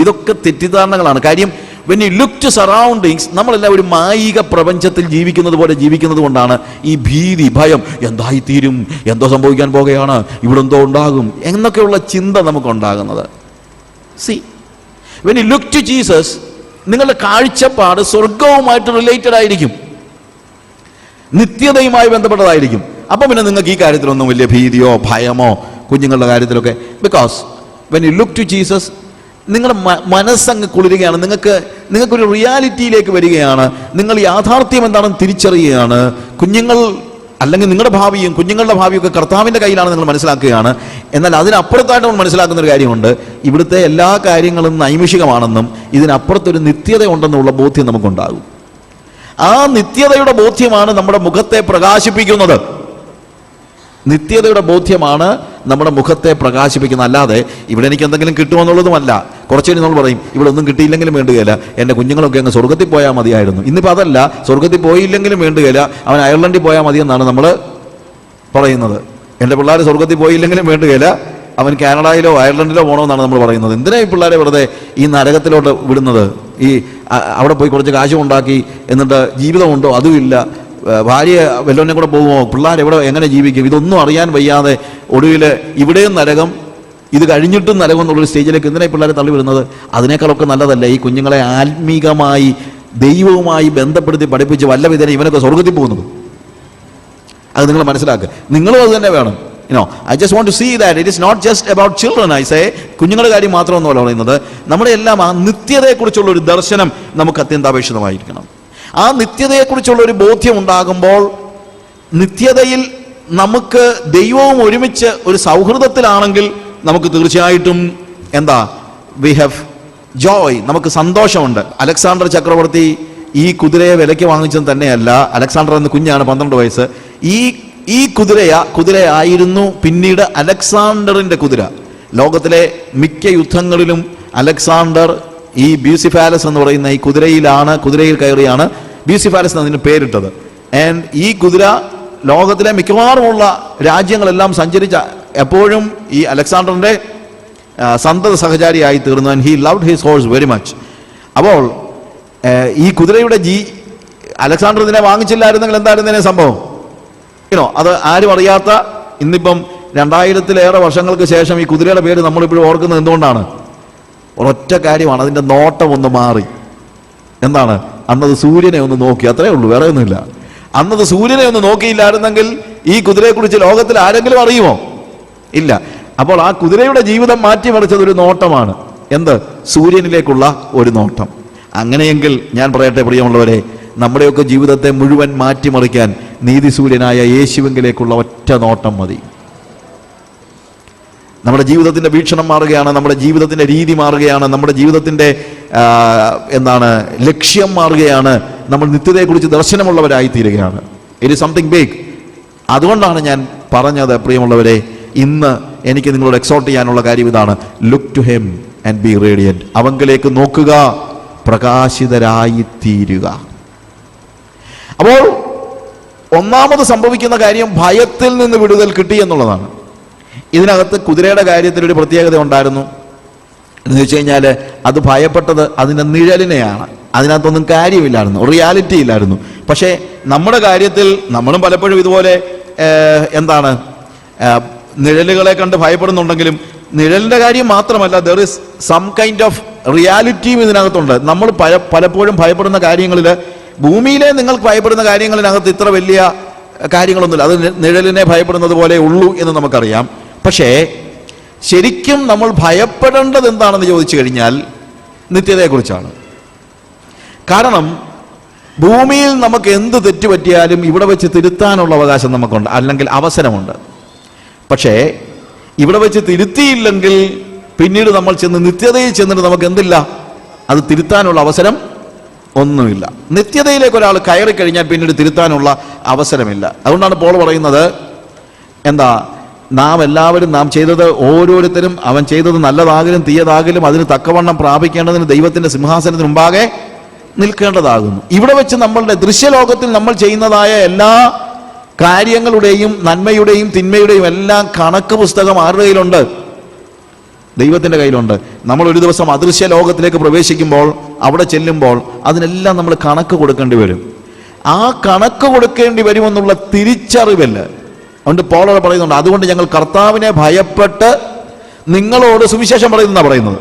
A: ഇതൊക്കെ തെറ്റിദ്ധാരണകളാണ്. കാര്യം when you look to surroundings, നമ്മളെല്ലാം ഒരു മായിക പ്രപഞ്ചത്തിൽ ജീവിക്കുന്നത് പോലെ ജീവിക്കുന്നത് കൊണ്ടാണ് ഈ ഭീതി, ഭയം, എന്തായിത്തീരും, എന്തോ സംഭവിക്കാൻ പോകുകയാണ്, ഇവിടെ എന്തോ ഉണ്ടാകും എന്നൊക്കെയുള്ള ചിന്ത നമുക്കുണ്ടാകുന്നത്. See, when you look to Jesus, നിങ്ങളുടെ കാഴ്ചപ്പാട് സ്വർഗവുമായിട്ട് റിലേറ്റഡ് ആയിരിക്കും, നിത്യതയുമായി ബന്ധപ്പെട്ടതായിരിക്കും. അപ്പം പിന്നെ നിങ്ങൾക്ക് ഈ കാര്യത്തിലൊന്നും വലിയ ഭീതിയോ ഭയമോ കുഞ്ഞുങ്ങളുടെ കാര്യത്തിലൊക്കെ. Because when you look to Jesus, നിങ്ങളുടെ മനസ്സങ്ങ് കുളിരുകയാണ്, നിങ്ങൾക്കൊരു റിയാലിറ്റിയിലേക്ക് വരികയാണ്, നിങ്ങൾ യാഥാർത്ഥ്യം എന്താണെന്ന് തിരിച്ചറിയുകയാണ്. കുഞ്ഞുങ്ങൾ അല്ലെങ്കിൽ നിങ്ങളുടെ ഭാവിയും കുഞ്ഞുങ്ങളുടെ ഭാവിയൊക്കെ കർത്താവിൻ്റെ കയ്യിലാണ് നിങ്ങൾ മനസ്സിലാക്കുകയാണ്. എന്നാൽ അതിനപ്പുറത്തായിട്ട് നമ്മൾ മനസ്സിലാക്കുന്ന ഒരു കാര്യമുണ്ട്, ഇവിടുത്തെ എല്ലാ കാര്യങ്ങളും നൈമിഷികമാണെന്നും ഇതിനപ്പുറത്തൊരു നിത്യത ഉണ്ടെന്നുള്ള ബോധ്യം നമുക്കുണ്ടാകും. ആ നിത്യതയുടെ ബോധ്യമാണ് നമ്മുടെ മുഖത്തെ പ്രകാശിപ്പിക്കുന്നത്. നിത്യതയുടെ ബോധ്യമാണ് നമ്മുടെ മുഖത്തെ പ്രകാശിപ്പിക്കുന്നത്. അല്ലാതെ ഇവിടെ എനിക്ക് എന്തെങ്കിലും കിട്ടുമെന്നുള്ളതുമല്ല. കുറച്ചു കഴിഞ്ഞ് നമ്മൾ പറയും ഇവിടെ ഒന്നും കിട്ടിയില്ലെങ്കിലും വേണ്ടുകയില്ല, എൻ്റെ കുഞ്ഞുങ്ങളൊക്കെ അങ്ങ് സ്വർഗത്തിൽ പോയാൽ മതിയായിരുന്നു. ഇന്നിപ്പോൾ അതല്ല, സ്വർഗത്തിൽ പോയില്ലെങ്കിലും വേണ്ടുകയില്ല, അവൻ അയർലൻഡിൽ പോയാൽ മതിയെന്നാണ് നമ്മൾ പറയുന്നത്. എൻ്റെ പിള്ളേർ സ്വർഗത്തിൽ പോയില്ലെങ്കിലും വേണ്ടുകയില്ല, അവൻ കാനഡയിലോ അയർലൻഡിലോ പോകണമെന്നാണ് നമ്മൾ പറയുന്നത്. എന്തിനാ ഈ പിള്ളേരെ വെറുതെ ഈ നരകത്തിലോട്ട് വിടുന്നത്? ഈ അവിടെ പോയി കുറച്ച് കാശും ഉണ്ടാക്കി എന്നിട്ട് ജീവിതമുണ്ടോ അതുമില്ല, ഭാര്യ വല്ലവനെ കൂടെ പോകുമോ, പിള്ളേർ എവിടെ എങ്ങനെ ജീവിക്കും, ഇതൊന്നും അറിയാൻ വയ്യാതെ ഒടുവിൽ ഇവിടെയും നരകം, ഇത് കഴിഞ്ഞിട്ടും നരകം എന്നുള്ളൊരു സ്റ്റേജിലേക്ക് എന്തിനാ ഈ പിള്ളേരെ തള്ളിവിടുന്നത്? അതിനേക്കാളൊക്കെ നല്ലതല്ലേ ഈ കുഞ്ഞുങ്ങളെ ആത്മീകമായി ദൈവവുമായി ബന്ധപ്പെടുത്തി പഠിപ്പിച്ച് വല്ല വിധേന ഇവനൊക്കെ സ്വർഗത്തിൽ പോകുന്നത്? അത് നിങ്ങൾ മനസ്സിലാക്കുക. നിങ്ങളും അത് തന്നെ വേണം. I just want to see that it is not just about children. I say കുഞ്ഞുങ്ങളുടെ കാര്യം മാത്രമൊന്നുമല്ല പറയുന്നത്, നമ്മുടെ എല്ലാം ആ നിത്യതയെക്കുറിച്ചുള്ള ഒരു ദർശനം നമുക്ക് അത്യന്താപേക്ഷിതമായിരിക്കണം. ആ നിത്യതയെക്കുറിച്ചുള്ള ഒരു ബോധ്യം ഉണ്ടാകുമ്പോൾ നിത്യതയിൽ നമുക്ക് ദൈവവും ഒരുമിച്ച് ഒരു സൗഹൃദത്തിലാണെങ്കിൽ നമുക്ക് തീർച്ചയായിട്ടും വി ഹാവ് ജോയ്, നമുക്ക് സന്തോഷമുണ്ട്. അലക്സാണ്ടർ ചക്രവർത്തി ഈ കുതിരയെ വിലയ്ക്ക് വാങ്ങിച്ചത് തന്നെയല്ല. അലക്സാണ്ടർ എന്ന കുഞ്ഞാണ്, 12 വയസ്സ്. ഈ കുതിരയായിരുന്നു പിന്നീട് അലക്സാണ്ടറിന്റെ കുതിര. ലോകത്തിലെ മിക്ക യുദ്ധങ്ങളിലും അലക്സാണ്ടർ ഈ ബ്യൂസിഫാലസ് എന്ന് പറയുന്ന ഈ കുതിരയിൽ കയറിയാണ് ബ്യൂസിഫാലസ് എന്നതിന് പേരിട്ടത്. ആൻഡ് ഈ കുതിര ലോകത്തിലെ മിക്കവാറുമുള്ള രാജ്യങ്ങളെല്ലാം സഞ്ചരിച്ച എപ്പോഴും ഈ അലക്സാണ്ടറിന്റെ സന്തത സഹചാരിയായി തീർന്നു. And he loved his horse very much. അപ്പോൾ ഈ കുതിരയുടെ അലക്സാണ്ടർ ഇതിനെ വാങ്ങിച്ചില്ലായിരുന്നെങ്കിൽ എന്തായിരുന്നു ഇതിനെ സംഭവം? അത് ആരും അറിയാത്ത, ഇന്നിപ്പം 2000-ലേറെ വർഷങ്ങൾക്ക് ശേഷം ഈ കുതിരയുടെ പേര് നമ്മളിപ്പോഴും ഓർക്കുന്നത് എന്തുകൊണ്ടാണ്? ഒരൊറ്റ കാര്യമാണ്, അതിൻ്റെ നോട്ടം ഒന്ന് മാറി. എന്താണ്? അന്നത് സൂര്യനെ ഒന്ന് നോക്കി, അത്രേ ഉള്ളൂ, വേറെ ഒന്നുമില്ല. അന്നത് സൂര്യനെ ഒന്ന് നോക്കിയില്ലായിരുന്നെങ്കിൽ ഈ കുതിരയെക്കുറിച്ച് ലോകത്തിൽ ആരെങ്കിലും അറിയുമോ? ഇല്ല. അപ്പോൾ ആ കുതിരയുടെ ജീവിതം മാറ്റിമറിച്ചത് ഒരു നോട്ടമാണ്. സൂര്യനിലേക്കുള്ള ഒരു നോട്ടം. അങ്ങനെയെങ്കിൽ ഞാൻ പറയട്ടെ പ്രിയമുള്ളവരെ, നമ്മുടെയൊക്കെ ജീവിതത്തെ മുഴുവൻ മാറ്റിമറിക്കാൻ നീതിസൂര്യനായ യേശുവിങ്കിലേക്കുള്ള ഒറ്റ നോട്ടം മതി. നമ്മുടെ ജീവിതത്തിൻ്റെ വീക്ഷണം മാറുകയാണ്, നമ്മുടെ ജീവിതത്തിൻ്റെ രീതി മാറുകയാണ്, നമ്മുടെ ജീവിതത്തിൻ്റെ ലക്ഷ്യം മാറുകയാണ്, നമ്മൾ നിത്യതയെക്കുറിച്ച് ദർശനമുള്ളവരായി തീരുകയാണ്. It is something big. അതുകൊണ്ടാണ് ഞാൻ പറഞ്ഞത് പ്രിയമുള്ളവരെ, ഇന്ന് എനിക്ക് നിങ്ങളോട് എക്സോർട്ട് ചെയ്യാനുള്ള കാര്യം ഇതാണ്: look to him and be radiant. അവങ്കിലേക്ക് നോക്കുക, പ്രകാശിതരായി തീരുക. അപ്പോൾ ഒന്നാമത് സംഭവിക്കുന്ന കാര്യം ഭയത്തിൽ നിന്ന് വിടുതൽ കിട്ടി എന്നുള്ളതാണ്. ഇതിനകത്ത് കുതിരയുടെ കാര്യത്തിൽ ഒരു പ്രത്യേകത ഉണ്ടായിരുന്നു. എന്ന് വെച്ച് കഴിഞ്ഞാൽ അത് ഭയപ്പെട്ടത് അതിൻ്റെ നിഴലിനെയാണ്. അതിനകത്തൊന്നും കാര്യമില്ലായിരുന്നു, റിയാലിറ്റി ഇല്ലായിരുന്നു. പക്ഷേ നമ്മുടെ കാര്യത്തിൽ നമ്മളും പലപ്പോഴും ഇതുപോലെ നിഴലുകളെ കണ്ട് ഭയപ്പെടുന്നുണ്ടെങ്കിലും നിഴലിൻ്റെ കാര്യം മാത്രമല്ല, there is some kind of റിയാലിറ്റിയും ഇതിനകത്തുണ്ട്. നമ്മൾ പലപ്പോഴും ഭയപ്പെടുന്ന കാര്യങ്ങളിൽ, ഭൂമിയിലെ നിങ്ങൾ ഭയപ്പെടുന്ന കാര്യങ്ങളിനകത്ത് ഇത്ര വലിയ കാര്യങ്ങളൊന്നുമില്ല. അത് നിഴലിനെ ഭയപ്പെടുന്നത് പോലെ ഉള്ളൂ എന്ന് നമുക്കറിയാം. പക്ഷേ ശരിക്കും നമ്മൾ ഭയപ്പെടേണ്ടത് എന്താണെന്ന് ചോദിച്ചു കഴിഞ്ഞാൽ നിത്യതയെക്കുറിച്ചാണ്. കാരണം ഭൂമിയിൽ നമുക്ക് എന്ത് തെറ്റുപറ്റിയാലും ഇവിടെ വെച്ച് തിരുത്താനുള്ള അവകാശം നമുക്കുണ്ട്, അല്ലെങ്കിൽ അവസരമുണ്ട്. പക്ഷേ ഇവിടെ വെച്ച് തിരുത്തിയില്ലെങ്കിൽ പിന്നീട് നമ്മൾ നിത്യതയിൽ ചെന്നിട്ട് നമുക്ക് എന്തില്ല? അത് തിരുത്താനുള്ള അവസരം ഒന്നുമില്ല. നിത്യതയിലേക്ക് ഒരാൾ കയറി കഴിഞ്ഞാൽ പിന്നീട് തിരുത്താനുള്ള അവസരമില്ല. അതുകൊണ്ടാണ് പോൾ പറയുന്നത്, നാം എല്ലാവരും നാം ചെയ്തത് ഓരോരുത്തരും അവൻ ചെയ്തത് നല്ലതാകലും തീയതാകലും അതിന് തക്കവണ്ണം പ്രാപിക്കേണ്ടതിന് ദൈവത്തിന്റെ സിംഹാസനത്തിന് മുമ്പാകെ നിൽക്കേണ്ടതാകുന്നു. ഇവിടെ വെച്ച് നമ്മളുടെ ദൃശ്യലോകത്തിൽ നമ്മൾ ചെയ്യുന്നതായ എല്ലാ കാര്യങ്ങളുടെയും നന്മയുടെയും തിന്മയുടെയും എല്ലാം കണക്ക് പുസ്തകം ആരുടെ കയ്യിലുണ്ട്? ദൈവത്തിൻ്റെ കയ്യിലുണ്ട്. നമ്മൾ ഒരു ദിവസം അദൃശ്യ ലോകത്തിലേക്ക് പ്രവേശിക്കുമ്പോൾ, അവിടെ ചെല്ലുമ്പോൾ അതിനെല്ലാം നമ്മൾ കണക്ക് കൊടുക്കേണ്ടി വരും. ആ കണക്ക് കൊടുക്കേണ്ടി വരുമെന്നുള്ള തിരിച്ചറിവില്ല. അതുകൊണ്ട് പോളോട് പറയുന്നുണ്ട്, അതുകൊണ്ട് ഞങ്ങൾ കർത്താവിനെ ഭയപ്പെട്ട് നിങ്ങളോട് സുവിശേഷം പറയുന്നതാണ് പറയുന്നത്.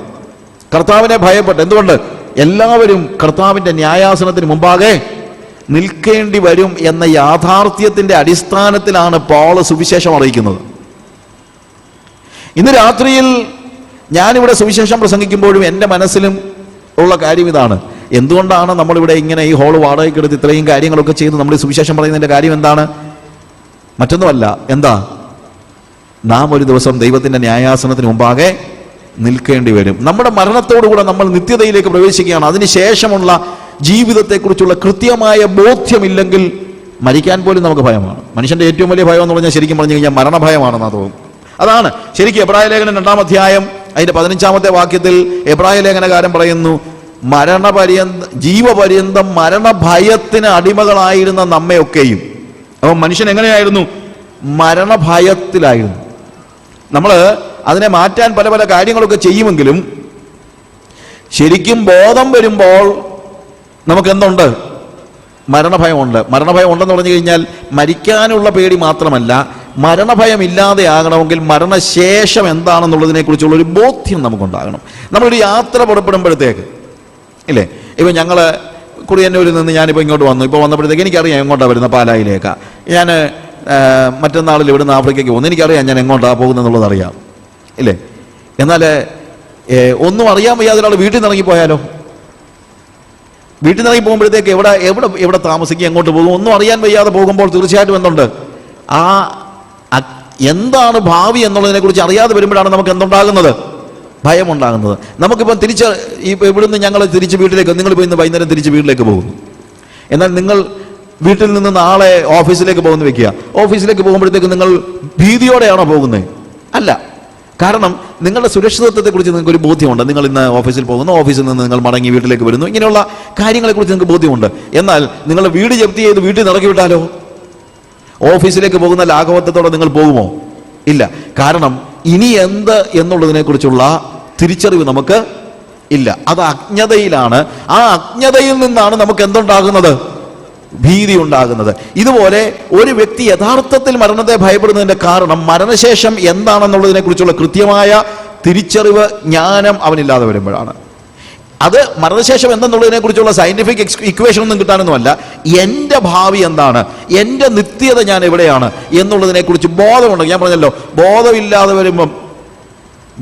A: കർത്താവിനെ ഭയപ്പെട്ട്. എന്തുകൊണ്ട്? എല്ലാവരും കർത്താവിൻ്റെ ന്യായാസനത്തിന് മുമ്പാകെ നിൽക്കേണ്ടി വരും എന്ന യാഥാർത്ഥ്യത്തിൻ്റെ അടിസ്ഥാനത്തിലാണ് പോൾ സുവിശേഷം അറിയിക്കുന്നത്. ഇന്ന് രാത്രിയിൽ ഞാനിവിടെ സുവിശേഷം പ്രസംഗിക്കുമ്പോഴും എൻ്റെ മനസ്സിലും ഉള്ള കാര്യം ഇതാണ്. എന്തുകൊണ്ടാണ് നമ്മളിവിടെ ഇങ്ങനെ ഈ ഹോള് വാടകയ്ക്ക് എടുത്ത് ഇത്രയും കാര്യങ്ങളൊക്കെ ചെയ്ത് നമ്മൾ സുവിശേഷം പറയുന്നതിൻ്റെ കാര്യം എന്താണ്? മറ്റൊന്നുമല്ല. എന്താ? നാം ഒരു ദിവസം ദൈവത്തിൻ്റെ ന്യായാസനത്തിന് മുമ്പാകെ നിൽക്കേണ്ടി വരും. നമ്മുടെ മരണത്തോടുകൂടെ നമ്മൾ നിത്യതയിലേക്ക് പ്രവേശിക്കുകയാണ്. അതിനുശേഷമുള്ള ജീവിതത്തെക്കുറിച്ചുള്ള കൃത്യമായ ബോധ്യമില്ലെങ്കിൽ മരിക്കാൻ പോലും നമുക്ക് ഭയമാണ്. മനുഷ്യൻ്റെ ഏറ്റവും വലിയ ഭയം എന്ന് പറഞ്ഞാൽ ശരിക്കും പറഞ്ഞു കഴിഞ്ഞാൽ മരണഭയമാണെന്നാ തോന്നും. അതാണ് ശരിക്കും എബ്രായ ലേഖനം 2-ാം അധ്യായം അതിൻ്റെ 15-ാമത്തെ വാക്യത്തിൽ എബ്രായ ലേഖനകാരൻ പറയുന്നു, ജീവപര്യന്തം മരണഭയത്തിന് അടിമകളായിരുന്ന നമ്മയൊക്കെയും. അപ്പം മനുഷ്യൻ എങ്ങനെയായിരുന്നു? മരണഭയത്തിലായിരുന്നു. നമ്മൾ അതിനെ മാറ്റാൻ പല പല കാര്യങ്ങളൊക്കെ ചെയ്യുമെങ്കിലും ശരിക്കും ബോധം വരുമ്പോൾ നമുക്ക് എന്തുണ്ട്? മരണഭയമുണ്ട്. മരണഭയം ഉണ്ടെന്ന് പറഞ്ഞു കഴിഞ്ഞാൽ മരിക്കാനുള്ള പേടി മാത്രമല്ല, മരണഭയം ഇല്ലാതെ ആകണമെങ്കിൽ മരണശേഷം എന്താണെന്നുള്ളതിനെക്കുറിച്ചുള്ള ഒരു ബോധ്യം നമുക്കുണ്ടാകണം. നമ്മളൊരു യാത്ര പുറപ്പെടുമ്പോഴത്തേക്ക് ഇല്ലേ, ഇപ്പം ഞങ്ങൾ കുറിയന്നൂരിൽ നിന്ന് ഞാനിപ്പോൾ ഇങ്ങോട്ട് വന്നു. ഇപ്പോൾ വന്നപ്പോഴത്തേക്ക് എനിക്കറിയാം എങ്ങോട്ടാണ് വരുന്നത്. പാലായിലേക്കാണ്. ഞാൻ മറ്റന്നാളിൽ ഇവിടുന്ന് ആഫ്രിക്കയ്ക്ക് പോകുന്നു. എനിക്കറിയാം ഞാൻ എങ്ങോട്ടാണ് പോകുന്നതെന്നുള്ളത് അറിയാം ഇല്ലേ. എന്നാൽ ഒന്നും അറിയാൻ വയ്യാതെ ഒരാൾ വീട്ടിൽ നിന്ന് ഇറങ്ങിപ്പോയാലോ? വീട്ടിൽ നിന്ന് ഇറങ്ങി പോകുമ്പോഴത്തേക്ക് എവിടെ താമസിക്കുക, എങ്ങോട്ട് പോകും, ഒന്നും അറിയാൻ വയ്യാതെ പോകുമ്പോൾ തീർച്ചയായിട്ടും എന്തുണ്ട്? എന്താണ് ഭാവി എന്നുള്ളതിനെക്കുറിച്ച് അറിയാതെ വരുമ്പോഴാണ് നമുക്ക് എന്തുണ്ടാകുന്നത്? ഭയമുണ്ടാകുന്നത്. നമുക്കിപ്പം ഇവിടുന്ന് ഞങ്ങൾ തിരിച്ച് വീട്ടിലേക്ക്, നിങ്ങളിപ്പോൾ ഇന്ന് വൈകുന്നേരം തിരിച്ച് വീട്ടിലേക്ക് പോകുന്നു. എന്നാൽ നിങ്ങൾ വീട്ടിൽ നിന്ന് നാളെ ഓഫീസിലേക്ക് പോകുന്നു വെക്കുക. ഓഫീസിലേക്ക് പോകുമ്പോഴത്തേക്ക് നിങ്ങൾ ഭീതിയോടെയാണോ പോകുന്നത്? അല്ല. കാരണം നിങ്ങളുടെ സുരക്ഷിതത്വത്തെക്കുറിച്ച് നിങ്ങൾക്ക് ഒരു ബോധ്യമുണ്ട്. നിങ്ങൾ ഇന്ന് ഓഫീസിൽ പോകുന്നു, ഓഫീസിൽ നിന്ന് നിങ്ങൾ മടങ്ങി വീട്ടിലേക്ക് വരുന്നു, ഇങ്ങനെയുള്ള കാര്യങ്ങളെക്കുറിച്ച് നിങ്ങൾക്ക് ബോധ്യമുണ്ട്. എന്നാൽ നിങ്ങൾ വീട് ജപ്തി ചെയ്ത് വീട്ടിൽ നിന്ന് ഇറക്കി വിട്ടാലോ? ഓഫീസിലേക്ക് പോകുന്ന ലാഘവത്വത്തോടെ നിങ്ങൾ പോകുമോ? ഇല്ല. കാരണം ഇനി എന്ത് എന്നുള്ളതിനെക്കുറിച്ചുള്ള തിരിച്ചറിവ് നമുക്ക് ഇല്ല. അത് അജ്ഞതയിലാണ്. ആ അജ്ഞതയിൽ നിന്നാണ് നമുക്ക് എന്തുണ്ടാകുന്നത്? ഭീതി ഉണ്ടാകുന്നത്. ഇതുപോലെ ഒരു വ്യക്തി യഥാർത്ഥത്തിൽ മരണത്തെ ഭയപ്പെടുന്നതിന്റെ കാരണം മരണശേഷം എന്താണെന്നുള്ളതിനെ കുറിച്ചുള്ള കൃത്യമായ തിരിച്ചറിവ്, ജ്ഞാനം അവനില്ലാതെ വരുമ്പോഴാണ്. അത് മരണശേഷം എന്തെന്നുള്ളതിനെ കുറിച്ചുള്ള സയന്റിഫിക് ഇക്വേഷൻ ഒന്നും കിട്ടാനൊന്നുമല്ല. എൻ്റെ ഭാവി എന്താണ്, എൻ്റെ നിത്യത ഞാൻ എവിടെയാണ് എന്നുള്ളതിനെക്കുറിച്ച് ബോധമുണ്ട്. ഞാൻ പറഞ്ഞല്ലോ,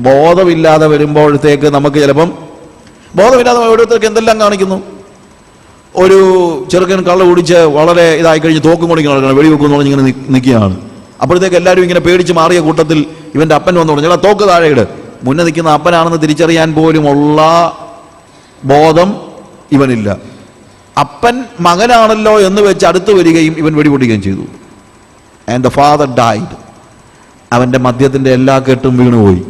A: ബോധമില്ലാതെ വരുമ്പോഴത്തേക്ക് നമുക്ക് ചിലപ്പം ബോധമില്ലാതെ ഓരോരുത്തർക്ക് എന്തെല്ലാം കാണിക്കുന്നു. ഒരു ചെറുക്കൻ കള്ള കുടിച്ച് വളരെ ഇതായി കഴിഞ്ഞ് തോക്കും കൊണ്ടിങ്ങനെ നടക്കണം, വെടിവെക്കുമെന്ന് പറഞ്ഞ് ഇങ്ങനെ നിൽക്കുകയാണ്. അപ്പോഴത്തേക്ക് എല്ലാവരും ഇങ്ങനെ പേടിച്ച് മാറിയ കൂട്ടത്തിൽ ഇവൻ്റെ അപ്പൻ വന്നു പറഞ്ഞു, തോക്ക് താഴെ ഇട്. മുന്നേ നിൽക്കുന്ന അപ്പനാണെന്ന് തിരിച്ചറിയാൻ പോലുമുള്ള ബോധം ഇവനില്ല. അപ്പൻ മകനാണല്ലോ എന്ന് വെച്ച് അടുത്ത് വരികയും ഇവൻ വെടിപൊട്ടിക്കുകയും ചെയ്തു. And the father died. അവൻ്റെ മദ്യത്തിൻ്റെ എല്ലാ കെട്ടും വീണുപോയി.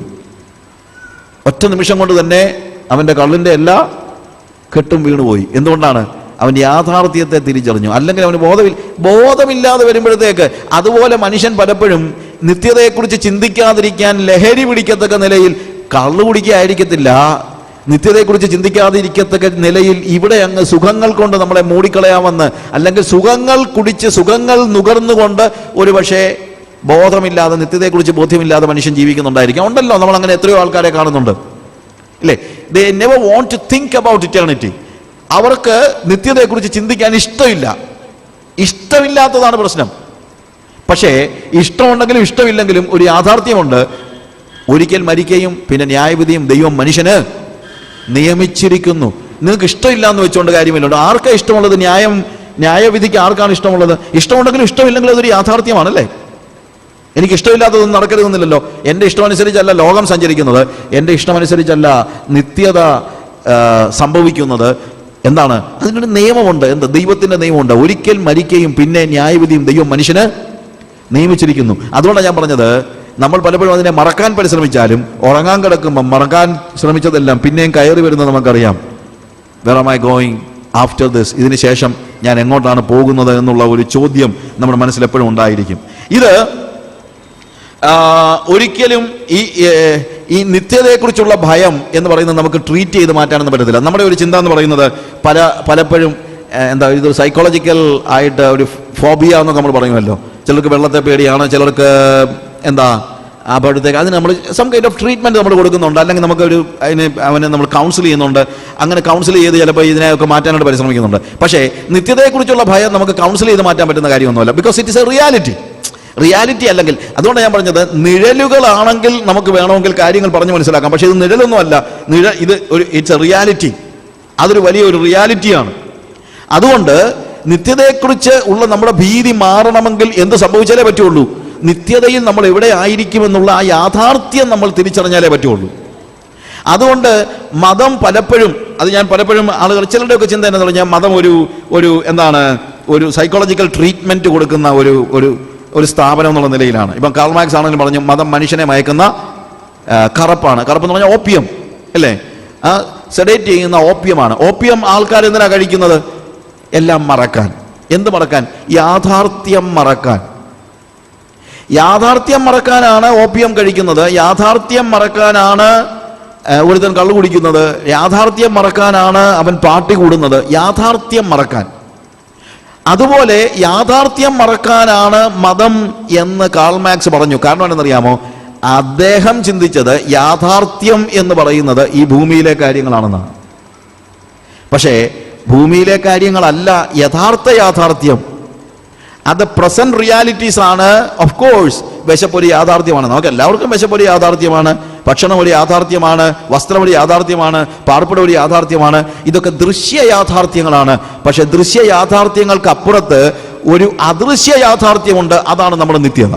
A: ഒറ്റ നിമിഷം കൊണ്ട് തന്നെ അവൻ്റെ കള്ളിൻ്റെ എല്ലാ കെട്ടും വീണുപോയി. എന്തുകൊണ്ടാണ്? അവൻ യാഥാർത്ഥ്യത്തെ തിരിച്ചറിഞ്ഞു. അല്ലെങ്കിൽ അവന് ബോധമില്ലാതെ വരുമ്പോഴത്തേക്ക്, അതുപോലെ മനുഷ്യൻ പലപ്പോഴും നിത്യതയെക്കുറിച്ച് ചിന്തിക്കാതിരിക്കാൻ ലഹരി പിടിക്കത്തക്ക നിലയിൽ കള്ളു കുടിക്കാതിരിക്കത്തില്ല, നിത്യതയെക്കുറിച്ച് ചിന്തിക്കാതിരിക്കത്തക്ക നിലയിൽ ഇവിടെ അങ്ങ് സുഖങ്ങൾ കൊണ്ട് നമ്മളെ മൂടിക്കളയാമെന്ന്, അല്ലെങ്കിൽ സുഖങ്ങൾ കുടിച്ച് സുഖങ്ങൾ നുകർന്നുകൊണ്ട് ഒരു പക്ഷേ ബോധമില്ലാതെ, നിത്യതയെക്കുറിച്ച് ബോധ്യമില്ലാതെ മനുഷ്യൻ ജീവിക്കുന്നുണ്ടായിരിക്കാം. ഉണ്ടല്ലോ, നമ്മൾ അങ്ങനെ എത്രയോ ആൾക്കാരെ കാണുന്നുണ്ട് ഇല്ലേ. They never want to think about eternity. അവർക്ക് നിത്യതയെക്കുറിച്ച് ചിന്തിക്കാൻ ഇഷ്ടമില്ലാത്തതാണ് പ്രശ്നം. പക്ഷേ ഇഷ്ടമുണ്ടെങ്കിലും ഇഷ്ടമില്ലെങ്കിലും ഒരു യാഥാർത്ഥ്യമുണ്ട്. ഒരിക്കൽ മരിക്കുകയും പിന്നെ ന്യായവിധിയും ദൈവം മനുഷ്യന് നിയമിച്ചിരിക്കുന്നു. നിങ്ങൾക്ക് ഇഷ്ടമില്ല എന്ന് വെച്ചുകൊണ്ട് കാര്യമില്ല. ആർക്കാണ് ഇഷ്ടമുള്ളത്? ന്യായവിധിക്ക് ആർക്കാണ് ഇഷ്ടമുള്ളത്? ഇഷ്ടമുണ്ടെങ്കിലും ഇഷ്ടമില്ലെങ്കിലും അതൊരു യാഥാർത്ഥ്യമാണല്ലേ. എനിക്ക് ഇഷ്ടമില്ലാത്തതൊന്നും നടക്കരുതെന്നില്ലല്ലോ. എൻ്റെ ഇഷ്ടമനുസരിച്ചല്ല ലോകം സഞ്ചരിക്കുന്നത്, എൻ്റെ ഇഷ്ടമനുസരിച്ചല്ല നിത്യത സംഭവിക്കുന്നത്. എന്താണ്? അതിനൊരു നിയമമുണ്ട്. എന്താ? ദൈവത്തിൻ്റെ നിയമമുണ്ട്. ഒരിക്കൽ മരിക്കുകയും പിന്നെ ന്യായവിധിയും ദൈവം മനുഷ്യന് നിയമിച്ചിരിക്കുന്നു. അതുകൊണ്ടാണ് ഞാൻ പറഞ്ഞത്, നമ്മൾ പലപ്പോഴും അതിനെ മറക്കാൻ പരിശ്രമിച്ചാലും ഉറങ്ങാൻ കിടക്കുമ്പം മറക്കാൻ ശ്രമിച്ചതെല്ലാം പിന്നെയും കയറി വരുന്നത് നമുക്കറിയാം. Where am I going after this? ഇതിന് ശേഷം ഞാൻ എങ്ങോട്ടാണ് പോകുന്നത് എന്നുള്ള ഒരു ചോദ്യം നമ്മുടെ മനസ്സിൽ എപ്പോഴും ഉണ്ടായിരിക്കും. ഇത് ഒരിക്കലും ഈ നിത്യതയെക്കുറിച്ചുള്ള ഭയം എന്ന് പറയുന്നത് നമുക്ക് ട്രീറ്റ് ചെയ്ത് മാറ്റാനൊന്നും പറ്റത്തില്ല. നമ്മുടെ ഒരു ചിന്ത എന്ന് പറയുന്നത് പലപ്പോഴും ഇതൊരു സൈക്കോളജിക്കൽ ആയിട്ട് ഒരു ഫോബിയ എന്നൊക്കെ നമ്മൾ പറയുമല്ലോ. ചിലർക്ക് വെള്ളത്തെ പേടിയാണ്, ചിലർക്ക് അപ്പോഴത്തേക്ക് അതിന് നമ്മൾ സം കൈൻഡ് ഓഫ് ട്രീറ്റ്മെൻറ്റ് നമ്മൾ കൊടുക്കുന്നുണ്ട്, അല്ലെങ്കിൽ നമുക്കൊരു അവനെ നമ്മൾ കൗൺസിൽ ചെയ്യുന്നുണ്ട്. അങ്ങനെ കൗൺസിൽ ചെയ്ത് ചിലപ്പോൾ ഇതിനെയൊക്കെ മാറ്റാനായിട്ട് പരിശ്രമിക്കുന്നുണ്ട്. പക്ഷേ നിത്യതയെക്കുറിച്ചുള്ള ഭയം നമുക്ക് കൗൺസിൽ ചെയ്ത് മാറ്റാൻ പറ്റുന്ന കാര്യമൊന്നുമല്ല. Because it is A reality. Reality അല്ലെങ്കിൽ. അതുകൊണ്ടാണ് ഞാൻ പറഞ്ഞത്, നിഴലുകളാണെങ്കിൽ നമുക്ക് വേണമെങ്കിൽ കാര്യങ്ങൾ പറഞ്ഞു മനസ്സിലാക്കാം. പക്ഷെ ഇത് നിഴലൊന്നും അല്ല, ഇത് ഇറ്റ്സ് എ റിയാലിറ്റി. അതൊരു വലിയൊരു റിയാലിറ്റിയാണ്. അതുകൊണ്ട് നിത്യതയെക്കുറിച്ച് ഉള്ള നമ്മുടെ ഭീതി മാറണമെങ്കിൽ എന്ത് സംഭവിച്ചാലേ പറ്റുള്ളൂ? നിത്യതയിൽ നമ്മൾ എവിടെ ആയിരിക്കുമെന്നുള്ള ആ യാഥാർത്ഥ്യം നമ്മൾ തിരിച്ചറിഞ്ഞാലേ പറ്റുള്ളൂ. അതുകൊണ്ട് മതം പലപ്പോഴും, അത് ഞാൻ പലപ്പോഴും ആളുകൾ ചിലരുടെയൊക്കെ ചിന്ത എന്ന് പറഞ്ഞാൽ മതം ഒരു സൈക്കോളജിക്കൽ ട്രീറ്റ്മെന്റ് കൊടുക്കുന്ന ഒരു സ്ഥാപനം എന്നുള്ള നിലയിലാണ്. ഇപ്പം കാൾ മാർക്സ് ആണെങ്കിലും പറഞ്ഞു മതം മനുഷ്യനെ മയക്കുന്ന കറപ്പാണ്. കറപ്പെന്ന് പറഞ്ഞാൽ ഓപ്പിയം അല്ലേ? സെഡേറ്റ് ചെയ്യുന്ന ഓപ്പിയമാണ്. ഓപ്പിയം ആൾക്കാർ എന്തിനാ കഴിക്കുന്നത്? എല്ലാം മറക്കാൻ. എന്ത് മറക്കാൻ? യാഥാർത്ഥ്യം മറക്കാൻ. യാഥാർത്ഥ്യം മറക്കാനാണ് ഓപ്പിയം കഴിക്കുന്നത്. യാഥാർത്ഥ്യം മറക്കാനാണ് ഒരുത്തൻ കള്ളു കുടിക്കുന്നത്. യാഥാർത്ഥ്യം മറക്കാനാണ് അവൻ പാർട്ടി കൂടുന്നത്. യാഥാർത്ഥ്യം മറക്കാൻ. അതുപോലെ യാഥാർത്ഥ്യം മറക്കാനാണ് മതം എന്ന് കാൾ മാർക്സ് പറഞ്ഞു. കാരണം എന്താണെന്നറിയാമോ? അദ്ദേഹം ചിന്തിച്ചത് യാഥാർത്ഥ്യം എന്ന് പറയുന്നത് ഈ ഭൂമിയിലെ കാര്യങ്ങളാണെന്നാണ്. പക്ഷേ ഭൂമിയിലെ കാര്യങ്ങളല്ല യഥാർത്ഥ യാഥാർത്ഥ്യം. അത് പ്രസന്റ് റിയാലിറ്റീസ് ആണ്. ഓഫ് കോഴ്സ് വിശപ്പൊരു യാഥാർത്ഥ്യമാണ്. നമുക്ക് എല്ലാവർക്കും വിശപ്പൊരു യാഥാർത്ഥ്യമാണ്. ഭക്ഷണം ഒരു യാഥാർത്ഥ്യമാണ്. വസ്ത്രം ഒരു യാഥാർത്ഥ്യമാണ്. പാർപ്പിടം ഒരു യാഥാർത്ഥ്യമാണ്. ഇതൊക്കെ ദൃശ്യ യാഥാർത്ഥ്യങ്ങളാണ്. പക്ഷെ ദൃശ്യ യാഥാർത്ഥ്യങ്ങൾക്ക് അപ്പുറത്ത് ഒരു അദൃശ്യ യാഥാർത്ഥ്യമുണ്ട്. അതാണ് നമ്മുടെ നിത്യത.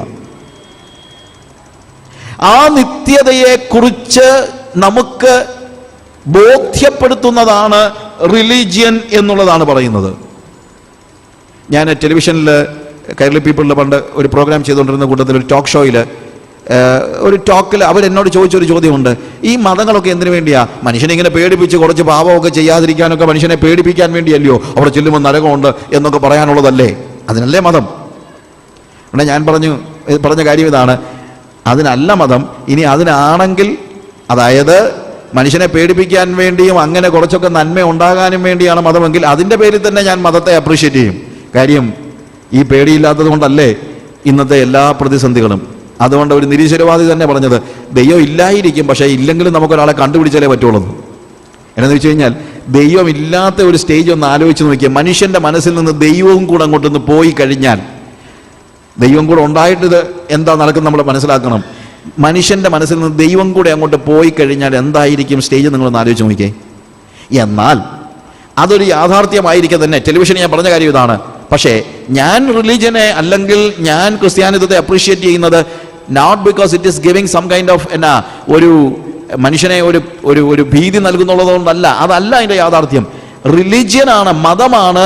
A: ആ നിത്യതയെ കുറിച്ച് നമുക്ക് ബോധ്യപ്പെടുത്തുന്നതാണ് റിലീജിയൻ എന്നുള്ളതാണ് പറയുന്നത്. ഞാൻ ടെലിവിഷനിൽ കൈരളി പീപ്പിളിൽ പണ്ട് ഒരു പ്രോഗ്രാം ചെയ്തുകൊണ്ടിരുന്ന കൂട്ടത്തിൽ ഒരു ടോക്ക് ഷോയിൽ ഒരു ടോക്കിൽ അവരെന്നോട് ചോദിച്ചൊരു ചോദ്യമുണ്ട്. ഈ മതങ്ങളൊക്കെ എന്തിനു വേണ്ടിയാ? മനുഷ്യനെ ഇങ്ങനെ പേടിപ്പിച്ച് കുറച്ച് പാപമൊക്കെ ചെയ്യാതിരിക്കാനൊക്കെ മനുഷ്യനെ പേടിപ്പിക്കാൻ വേണ്ടിയല്ലയോ? അവിടെ ചെല്ലുമ്പോൾ നരകമുണ്ട് എന്നൊക്കെ പറയാനുള്ളതല്ലേ? അതിനല്ലേ മതം? ഇവിടെ ഞാൻ പറഞ്ഞ കാര്യം ഇതാണ്, അതിനല്ല മതം. ഇനി അതിനാണെങ്കിൽ, അതായത് മനുഷ്യനെ പേടിപ്പിക്കാൻ വേണ്ടിയും അങ്ങനെ കുറച്ചൊക്കെ നന്മ ഉണ്ടാകാനും വേണ്ടിയാണ് മതമെങ്കിൽ അതിൻ്റെ പേരിൽ തന്നെ ഞാൻ മതത്തെ അപ്രീഷിയേറ്റ് ചെയ്യും. കാര്യം ഈ പേടിയില്ലാത്തത് കൊണ്ടല്ലേ ഇന്നത്തെ എല്ലാ പ്രതിസന്ധികളും. അതുകൊണ്ട് ഒരു നിരീശ്വരവാദി തന്നെ പറഞ്ഞത്, ദൈവം ഇല്ലായിരിക്കും, പക്ഷേ ഇല്ലെങ്കിലും നമുക്കൊരാളെ കണ്ടുപിടിച്ചാലേ പറ്റുള്ളൂ. എന്നു വെച്ച് കഴിഞ്ഞാൽ ദൈവം ഇല്ലാത്ത ഒരു സ്റ്റേജ് ഒന്ന് ആലോചിച്ച് നോക്കിയാൽ, മനുഷ്യൻ്റെ മനസ്സിൽ നിന്ന് ദൈവവും കൂടെ അങ്ങോട്ടൊന്ന് പോയി കഴിഞ്ഞാൽ, ദൈവം കൂടെ ഉണ്ടായിട്ട് ഇത് എന്താ നടക്കുന്നത് നമ്മൾ മനസ്സിലാക്കണം. മനുഷ്യൻ്റെ മനസ്സിൽ നിന്ന് ദൈവം കൂടെ അങ്ങോട്ട് പോയി കഴിഞ്ഞാൽ എന്തായിരിക്കും സ്റ്റേജ് നിങ്ങളൊന്ന് ആലോചിച്ച് നോക്കിയേ. എന്നാൽ അതൊരു യാഥാർത്ഥ്യമായിരിക്കും തന്നെ. ടെലിവിഷന് ഞാൻ പറഞ്ഞ കാര്യം ഇതാണ്. പക്ഷേ ഞാൻ റിലീജിയനെ അല്ലെങ്കിൽ ഞാൻ ക്രിസ്ത്യാനിത്വത്തെ അപ്രീഷിയേറ്റ് ചെയ്യുന്നത് not because it is giving some kind of ഒരു മനുഷ്യനെ ഒരു ഭീതി നൽകുന്നുള്ളതുകൊണ്ടല്ല. അതല്ല അതിൻ്റെ യാഥാർത്ഥ്യം. റിലീജിയനാണ്, മതമാണ്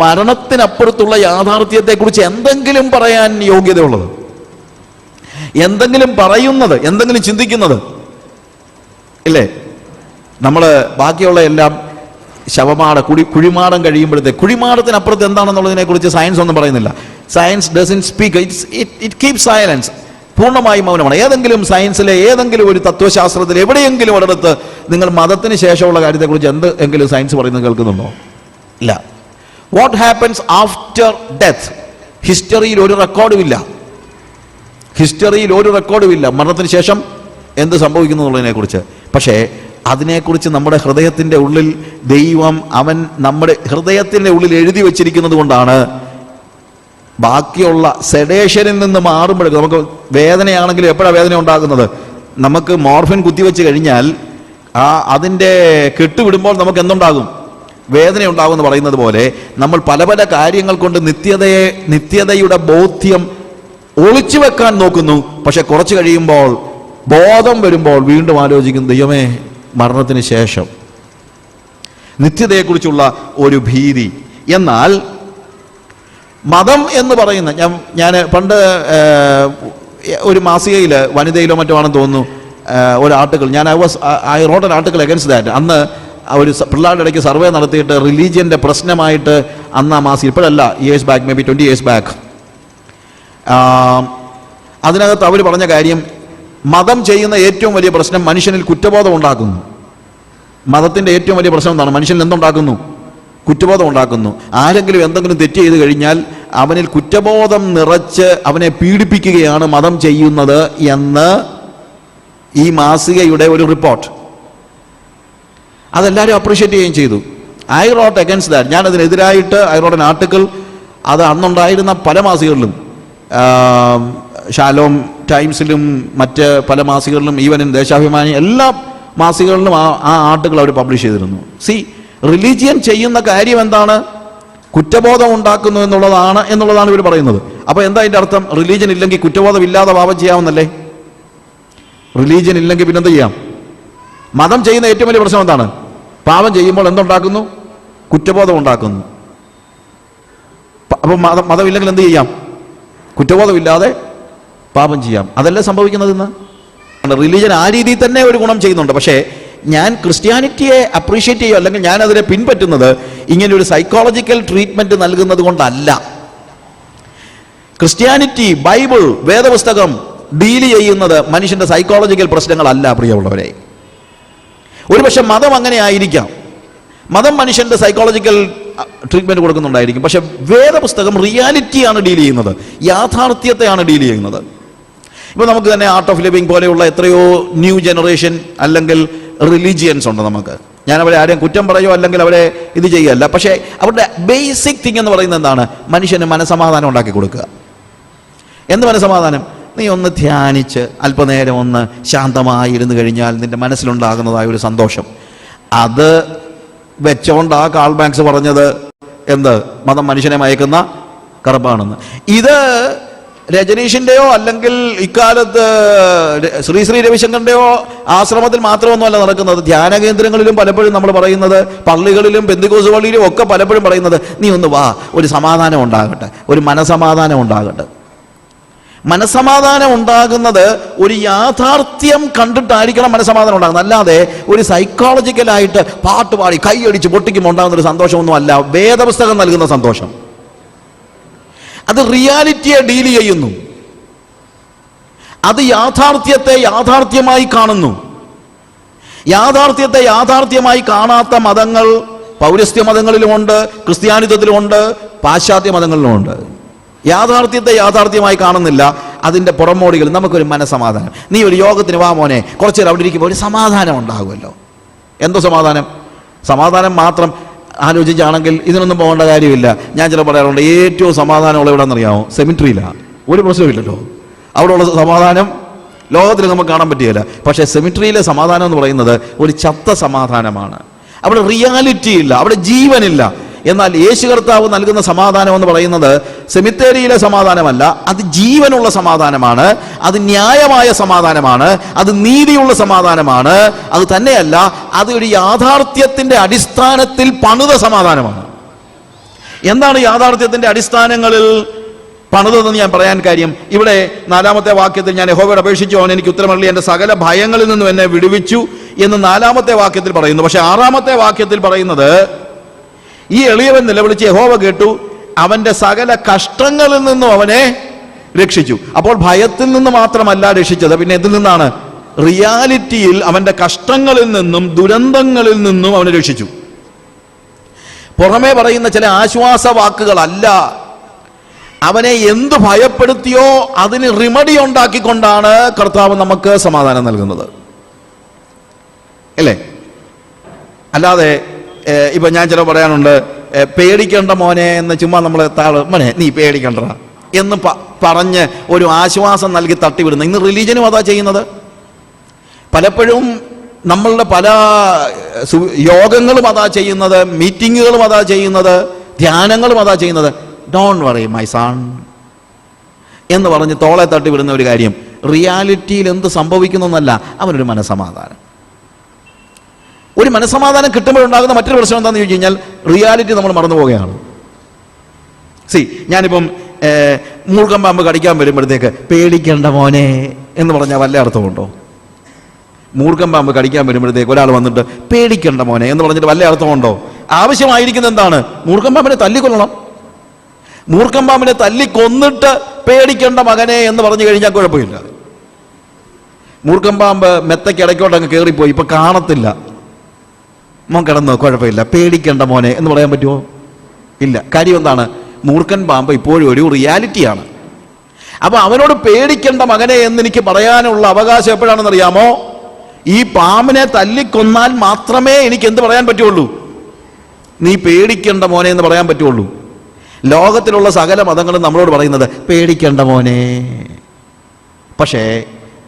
A: മരണത്തിനപ്പുറത്തുള്ള യാഥാർത്ഥ്യത്തെക്കുറിച്ച് എന്തെങ്കിലും പറയാൻ യോഗ്യതയുള്ളത്, എന്തെങ്കിലും പറയുന്നത്, എന്തെങ്കിലും ചിന്തിക്കുന്നത് ഇല്ലേ? നമ്മൾ ബാക്കിയുള്ള എല്ലാം കുഴിമാടം കഴിയുമ്പോഴത്തേക്ക്, കുഴിമാടത്തിനപ്പുറത്ത് എന്താണെന്നുള്ളതിനെ കുറിച്ച് സയൻസ് ഒന്നും പറയുന്നില്ല. Science doesn't speak, it keep silence. പൂർണ്ണമായും മൗനമാണ്. ഏതെങ്കിലും സയൻസിലെ ഏതെങ്കിലും ഒരു തത്വശാസ്ത്രത്തിൽ എവിടെയെങ്കിലും ഒരിടത്ത് നിങ്ങൾ മതത്തിന് ശേഷമുള്ള കാര്യത്തെക്കുറിച്ച് എന്തെങ്കിലും സയൻസ് പറയുന്നത് കേൾക്കുന്നുണ്ടോ? ഇല്ല. What happens after death? ഹിസ്റ്ററിയിൽ ഒരു റെക്കോർഡുമില്ല. ഹിസ്റ്ററിയിൽ ഒരു റെക്കോർഡുമില്ല മരണത്തിന് ശേഷം എന്ത് സംഭവിക്കുന്നു എന്നുള്ളതിനെ കുറിച്ച്. പക്ഷേ അതിനെക്കുറിച്ച് നമ്മുടെ ഹൃദയത്തിൻ്റെ ഉള്ളിൽ ദൈവം നമ്മുടെ ഹൃദയത്തിൻ്റെ ഉള്ളിൽ എഴുതി വച്ചിരിക്കുന്നത് കൊണ്ടാണ് ബാക്കിയുള്ള സെഡേഷനിൽ നിന്ന് മാറുമ്പോഴേക്കും നമുക്ക് വേദനയാണെങ്കിലും എപ്പോഴാണ് വേദന ഉണ്ടാകുന്നത്? നമുക്ക് മോർഫിൻ കുത്തിവെച്ച് കഴിഞ്ഞാൽ അതിൻ്റെ കെട്ടുവിടുമ്പോൾ നമുക്ക് എന്തുണ്ടാകും? വേദന ഉണ്ടാകും എന്ന് പറയുന്നത് പോലെ നമ്മൾ പല പല കാര്യങ്ങൾ കൊണ്ട് നിത്യതയുടെ ബോധ്യം ഒളിച്ചു വെക്കാൻ നോക്കുന്നു. പക്ഷെ കുറച്ച് കഴിയുമ്പോൾ ബോധം വരുമ്പോൾ വീണ്ടും ആലോചിക്കും, ദൈവമേ, മരണത്തിന് ശേഷം നിത്യതയെക്കുറിച്ചുള്ള ഒരു ഭീതി. എന്നാൽ മതം എന്ന് പറയുന്ന ഞാൻ പണ്ട് ഒരു മാസികയിൽ, വനിതയിലോ മറ്റോ ആണെന്ന് തോന്നുന്നു, ഒരു article, I wrote an article against that. അന്ന് ഒരു പിള്ളേരുടെ ഇടയ്ക്ക് സർവേ നടത്തിയിട്ട് റിലീജിയൻ്റെ പ്രശ്നമായിട്ട് അന്ന് ആ മാസിക, ഇപ്പോഴല്ല, years back, may be 20 years back, അതിനകത്ത് അവർ പറഞ്ഞ കാര്യം, മതം ചെയ്യുന്ന ഏറ്റവും വലിയ പ്രശ്നം മനുഷ്യനിൽ കുറ്റബോധം ഉണ്ടാക്കുന്നു. മതത്തിൻ്റെ ഏറ്റവും വലിയ പ്രശ്നം എന്താണ്? മനുഷ്യനിൽ എന്തുണ്ടാക്കുന്നു? കുറ്റബോധം ഉണ്ടാക്കുന്നു. ആരെങ്കിലും എന്തെങ്കിലും തെറ്റ് ചെയ്ത് കഴിഞ്ഞാൽ അവനിൽ കുറ്റബോധം നിറച്ച് അവനെ പീഡിപ്പിക്കുകയാണ് മതം ചെയ്യുന്നത് എന്ന് ഈ മാസികയുടെ ഒരു റിപ്പോർട്ട്. അതെല്ലാവരും അപ്രീഷിയേറ്റ് ചെയ്യുകയും ചെയ്തു. I wrote against that. ഞാനതിനെതിരായിട്ട് ഐ റോട്ട് ആൻ ആർട്ടിക്കിൾ. അത് അന്നുണ്ടായിരുന്ന പല മാസികകളിലും ഷാലോം ടൈംസിലും മറ്റ് പല മാസികകളിലും, ഈവൻ ദേശാഭിമാനി, എല്ലാ മാസികകളിലും ആ ആർട്ടുകൾ അവർ പബ്ലിഷ് ചെയ്തിരുന്നു. റിലീജിയൻ ചെയ്യുന്ന കാര്യം എന്താണ്? കുറ്റബോധം ഉണ്ടാക്കുന്നു എന്നുള്ളതാണ് ഇവർ പറയുന്നത്. അപ്പോൾ എന്താ അതിൻ്റെ അർത്ഥം? റിലീജിയൻ ഇല്ലെങ്കിൽ കുറ്റബോധം ഇല്ലാതെ പാപം ചെയ്യാമെന്നല്ലേ? റിലീജിയൻ ഇല്ലെങ്കിൽ പിന്നെന്ത് ചെയ്യാം? മതം ചെയ്യുന്ന ഏറ്റവും വലിയ പ്രശ്നം എന്താണ്? പാപം ചെയ്യുമ്പോൾ എന്തുണ്ടാക്കുന്നു? കുറ്റബോധം ഉണ്ടാക്കുന്നു. അപ്പോൾ മതമില്ലെങ്കിൽ എന്ത് ചെയ്യാം? കുറ്റബോധമില്ലാതെ പാപം ചെയ്യാം. അതല്ലേ സംഭവിക്കുന്നത് ഇന്ന്. റിലീജിയൻ ആ രീതിയിൽ തന്നെ ഒരു ഗുണം ചെയ്യുന്നുണ്ട്. പക്ഷേ ഞാൻ ക്രിസ്ത്യാനിറ്റിയെ അപ്രീഷിയേറ്റ് ചെയ്യുക, അല്ലെങ്കിൽ ഞാൻ അതിനെ പിൻപറ്റുന്നത് ഇങ്ങനെ ഒരു സൈക്കോളജിക്കൽ ട്രീറ്റ്മെന്റ് നൽകുന്നത് കൊണ്ടല്ല. ക്രിസ്ത്യാനിറ്റി, ബൈബിൾ, വേദപുസ്തകം ഡീൽ ചെയ്യുന്നത് മനുഷ്യന്റെ സൈക്കോളജിക്കൽ പ്രശ്നങ്ങളല്ല പ്രിയമുള്ളവരെ. ഒരുപക്ഷെ മതം അങ്ങനെ ആയിരിക്കാം, മതം മനുഷ്യന്റെ സൈക്കോളജിക്കൽ ട്രീറ്റ്മെന്റ് കൊടുക്കുന്നുണ്ടായിരിക്കും. പക്ഷെ വേദപുസ്തകം റിയാലിറ്റിയാണ് ഡീൽ ചെയ്യുന്നത്, യാഥാർത്ഥ്യത്തെയാണ് ഡീൽ ചെയ്യുന്നത്. ഇപ്പോൾ നമുക്ക് തന്നെ ആർട്ട് ഓഫ് ലിവിങ് പോലെയുള്ള എത്രയോ ന്യൂ ജനറേഷൻ അല്ലെങ്കിൽ റിലീജിയൻസ് ഉണ്ട് നമുക്ക്. ഞാൻ അവരെ ആരെയും കുറ്റം പറയുമോ അല്ലെങ്കിൽ അവരെ ഇത് ചെയ്യുകയല്ല. പക്ഷേ അവരുടെ ബേസിക് തിങ് എന്ന് പറയുന്നത് എന്താണ്? മനുഷ്യന് മനസ്സമാധാനം ഉണ്ടാക്കി കൊടുക്കുക. എന്ത് മനസ്സമാധാനം? നീ ഒന്ന് ധ്യാനിച്ച് അല്പനേരം ഒന്ന് ശാന്തമായി ഇരുന്ന് കഴിഞ്ഞാൽ നിന്റെ മനസ്സിലുണ്ടാകുന്നതായ ഒരു സന്തോഷം, അത് വെച്ചോണ്ട് കാൾ മാർക്സ് പറഞ്ഞത് എന്ത്? മതം മനുഷ്യനെ മയക്കുന്ന കറുപ്പാണെന്ന്. ഇത് രജനീഷിൻ്റെയോ അല്ലെങ്കിൽ ഇക്കാലത്ത് ശ്രീ രവിശങ്കറിൻ്റെയോ ആശ്രമത്തിൽ മാത്രമൊന്നുമല്ല നടക്കുന്നത്. ധ്യാന കേന്ദ്രങ്ങളിലും പലപ്പോഴും നമ്മൾ പറയുന്നത്, പള്ളികളിലും പെന്തിക്കോസ് പള്ളിയിലും ഒക്കെ പലപ്പോഴും പറയുന്നത്, നീ ഒന്ന് വാ, ഒരു സമാധാനം ഉണ്ടാകട്ടെ, ഒരു മനസമാധാനം ഉണ്ടാകട്ടെ. മനസമാധാനം ഉണ്ടാകുന്നത് ഒരു യാഥാർത്ഥ്യം കണ്ടിട്ടായിരിക്കണം മനസമാധാനം ഉണ്ടാകുന്നത്. അല്ലാതെ ഒരു സൈക്കോളജിക്കലായിട്ട് പാട്ടുപാടി കൈയടിച്ച് പൊട്ടിക്കുമ്പോൾ ഉണ്ടാകുന്ന ഒരു സന്തോഷമൊന്നും അല്ല വേദപുസ്തകം നൽകുന്ന സന്തോഷം. അത് റിയാലിറ്റിയെ ഡീൽ ചെയ്യുന്നു, അത് യാഥാർത്ഥ്യത്തെ യാഥാർത്ഥ്യമായി കാണുന്നു. യാഥാർത്ഥ്യത്തെ യാഥാർത്ഥ്യമായി കാണാത്ത മതങ്ങൾ പൗരസ്ത്യ മതങ്ങളിലുമുണ്ട്, ക്രിസ്ത്യാനിത്വത്തിലുമുണ്ട്, പാശ്ചാത്യ മതങ്ങളിലുമുണ്ട്. യാഥാർത്ഥ്യത്തെ യാഥാർത്ഥ്യമായി കാണുന്നില്ല, അതിൻ്റെ പുറമോടികൾ. നമുക്കൊരു മനസ്സമാധാനം. നീ ഒരു യോഗത്തിന് വാ മോനെ, കുറച്ചു നേരം അവിടെ ഇരിക്കുമ്പോൾ ഒരു സമാധാനം ഉണ്ടാകുമല്ലോ. എന്തോ സമാധാനം? സമാധാനം മാത്രം ആലോചിച്ചാണെങ്കിൽ ഇതിനൊന്നും പോകേണ്ട കാര്യമില്ല. ഞാൻ ചില പറയാറുണ്ട്, ഏറ്റവും സമാധാനമുള്ള എവിടെയെന്നറിയാമോ? സെമിട്രിയിലാണ്. ഒരു പ്രശ്നമില്ലല്ലോ, അവിടെ ഉള്ള സമാധാനം ലോകത്തിൽ നമുക്ക് കാണാൻ പറ്റുകയില്ല. പക്ഷേ സെമിട്രിയിലെ സമാധാനം എന്ന് പറയുന്നത് ഒരു ചത്ത സമാധാനമാണ്. അവിടെ റിയാലിറ്റി ഇല്ല, അവിടെ ജീവനില്ല. എന്നാൽ യേശു കർത്താവ് നൽകുന്ന സമാധാനം എന്ന് പറയുന്നത് സെമിത്തേരിയിലെ സമാധാനമല്ല, അത് ജീവനുള്ള സമാധാനമാണ്, അത് ന്യായമായ സമാധാനമാണ്, അത് നീതിയുള്ള സമാധാനമാണ്. അത് തന്നെയല്ല, അത് ഒരു യാഥാർത്ഥ്യത്തിന്റെ അടിസ്ഥാനത്തിൽ പണിത സമാധാനമാണ്. എന്താണ് യാഥാർത്ഥ്യത്തിന്റെ അടിസ്ഥാനങ്ങളിൽ പണിതെന്ന് ഞാൻ പറയാൻ കാര്യം, ഇവിടെ 4-ാമത്തെ വാക്യത്തിൽ ഞാൻ യഹോവയോട് അപേക്ഷിച്ചു, അവൻ എനിക്ക് ഉത്തരമരുളി, എൻ്റെ സകല ഭയങ്ങളിൽ നിന്നും എന്നെ വിടുവിച്ചു എന്ന് 4-ാമത്തെ വാക്യത്തിൽ പറയുന്നു. പക്ഷെ 6-ാമത്തെ വാക്യത്തിൽ പറയുന്നത്, ഈ എളിയവൻ നിലവിളിച്ച് യഹോവ കേട്ടു, അവന്റെ സകല കഷ്ടങ്ങളിൽ നിന്നും അവനെ രക്ഷിച്ചു. അപ്പോൾ ഭയത്തിൽ നിന്ന് മാത്രമല്ല രക്ഷിച്ചത്, പിന്നെ എന്തിൽ നിന്നാണ്? റിയാലിറ്റിയിൽ അവന്റെ കഷ്ടങ്ങളിൽ നിന്നും ദുരന്തങ്ങളിൽ നിന്നും അവനെ രക്ഷിച്ചു. പുറമേ പറയുന്ന ചില ആശ്വാസ വാക്കുകളല്ല. അവനെ എന്ത് ഭയപ്പെടുത്തിയോ അതിന് റിമഡി ഉണ്ടാക്കിക്കൊണ്ടാണ് കർത്താവ് നമുക്ക് സമാധാനം നൽകുന്നത്, അല്ലേ? അല്ലാതെ ഇപ്പൊ ഞാൻ ചില പറയാനുണ്ട്, പേടിക്കേണ്ട മോനെ എന്ന് ചുമ്മാ നമ്മൾ മോനെ നീ പേടിക്കണ്ട എന്ന് പറഞ്ഞ് ഒരു ആശ്വാസം നൽകി തട്ടിവിടുന്നു. ഇന്ന് റിലീജിയനും അതാ ചെയ്യുന്നത്. പലപ്പോഴും നമ്മളുടെ പല യോഗങ്ങളും അതാ ചെയ്യുന്നത്, മീറ്റിങ്ങുകളും അതാ ചെയ്യുന്നത്, ധ്യാനങ്ങളും അതാ ചെയ്യുന്നത്. ഡോണ്ട് വറി മൈ സൺ എന്ന് പറഞ്ഞ് തോളെ തട്ടിവിടുന്ന ഒരു കാര്യം. റിയാലിറ്റിയിൽ എന്ത് സംഭവിക്കുന്നൊന്നല്ല, അവനൊരു മനസ്സമാധാനം. ഒരു മനസ്സമാധാനം കിട്ടുമ്പോഴുണ്ടാകുന്ന മറ്റൊരു പ്രശ്നം എന്താണെന്ന് ചോദിച്ചു കഴിഞ്ഞാൽ, റിയാലിറ്റി നമ്മൾ മറന്നു പോവുകയാണ്. ഞാനിപ്പം മൂർഖൻ പാമ്പ് കടിക്കാൻ വരുമ്പോഴത്തേക്ക് പേടിക്കേണ്ട മോനെ എന്ന് പറഞ്ഞാൽ വല്ല അർത്ഥമുണ്ടോ? മൂർഖൻ പാമ്പ് കടിക്കാൻ വരുമ്പോഴത്തേക്ക് ഒരാൾ വന്നിട്ട് പേടിക്കേണ്ട മോനെ എന്ന് പറഞ്ഞിട്ട് വല്ല അർത്ഥമുണ്ടോ? ആവശ്യമായിരിക്കുന്നത് എന്താണ്? മൂർഖൻ പാമ്പിനെ തല്ലിക്കൊല്ലണം. മൂർഖൻ പാമ്പിനെ തല്ലിക്കൊന്നിട്ട് പേടിക്കേണ്ട മകനെ എന്ന് പറഞ്ഞു കഴിഞ്ഞാൽ കുഴപ്പമില്ല. മൂർഖൻ പാമ്പ് മെത്തയ്ക്ക് ഇടയ്ക്കോട്ട് അങ്ങ് കയറിപ്പോയി, ഇപ്പൊ കാണത്തില്ല, മോൻ കിടന്നോ, കുഴപ്പമില്ല, പേടിക്കേണ്ട മോനെ എന്ന് പറയാൻ പറ്റുമോ? ഇല്ല. കാര്യം എന്താണ്? മൂർഖൻ പാമ്പ് ഇപ്പോഴും ഒരു റിയാലിറ്റിയാണ്. അപ്പൊ അവനോട് പേടിക്കേണ്ട മകനെ എന്ന് എനിക്ക് പറയാനുള്ള അവകാശം എപ്പോഴാണെന്ന് അറിയാമോ? ഈ പാമ്പിനെ തല്ലിക്കൊന്നാൽ മാത്രമേ എനിക്ക് എന്ത് പറയാൻ പറ്റുള്ളൂ? നീ പേടിക്കേണ്ട മോനെ എന്ന് പറയാൻ പറ്റുള്ളൂ. ലോകത്തിലുള്ള സകല മതങ്ങളും നമ്മളോട് പറയുന്നത് പേടിക്കേണ്ട മോനെ. പക്ഷേ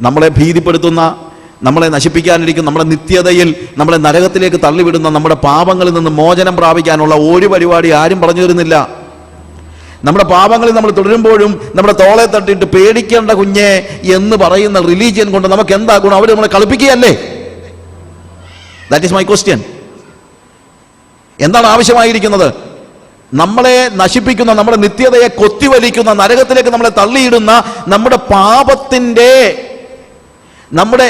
A: നമ്മളെ ഭീതിപ്പെടുത്തുന്ന, നമ്മളെ നശിപ്പിക്കാനിരിക്കുന്ന, നമ്മുടെ നിത്യതയിൽ നമ്മളെ നരകത്തിലേക്ക് തള്ളിവിടുന്ന നമ്മുടെ പാപങ്ങളിൽ നിന്ന് മോചനം പ്രാപിക്കാനുള്ള ഒരു പരിപാടി ആരും പറഞ്ഞു തരുന്നില്ല. നമ്മുടെ പാപങ്ങളിൽ നമ്മൾ തുടരുമ്പോഴും നമ്മുടെ തോളെ തട്ടിയിട്ട് പേടിക്കേണ്ട കുഞ്ഞെ എന്ന് പറയുന്ന റിലീജിയൻ കൊണ്ട് നമുക്ക് എന്താ ഗുണം? അവർ നമ്മളെ കളിപ്പിക്കുകയല്ലേ? That is my question. എന്താണ് ആവശ്യമായിരിക്കുന്നത്? നമ്മളെ നശിപ്പിക്കുന്ന, നമ്മുടെ നിത്യതയെ കൊത്തിവലിക്കുന്ന, നരകത്തിലേക്ക് നമ്മളെ തള്ളിയിടുന്ന നമ്മുടെ പാപത്തിൻ്റെ, നമ്മളെ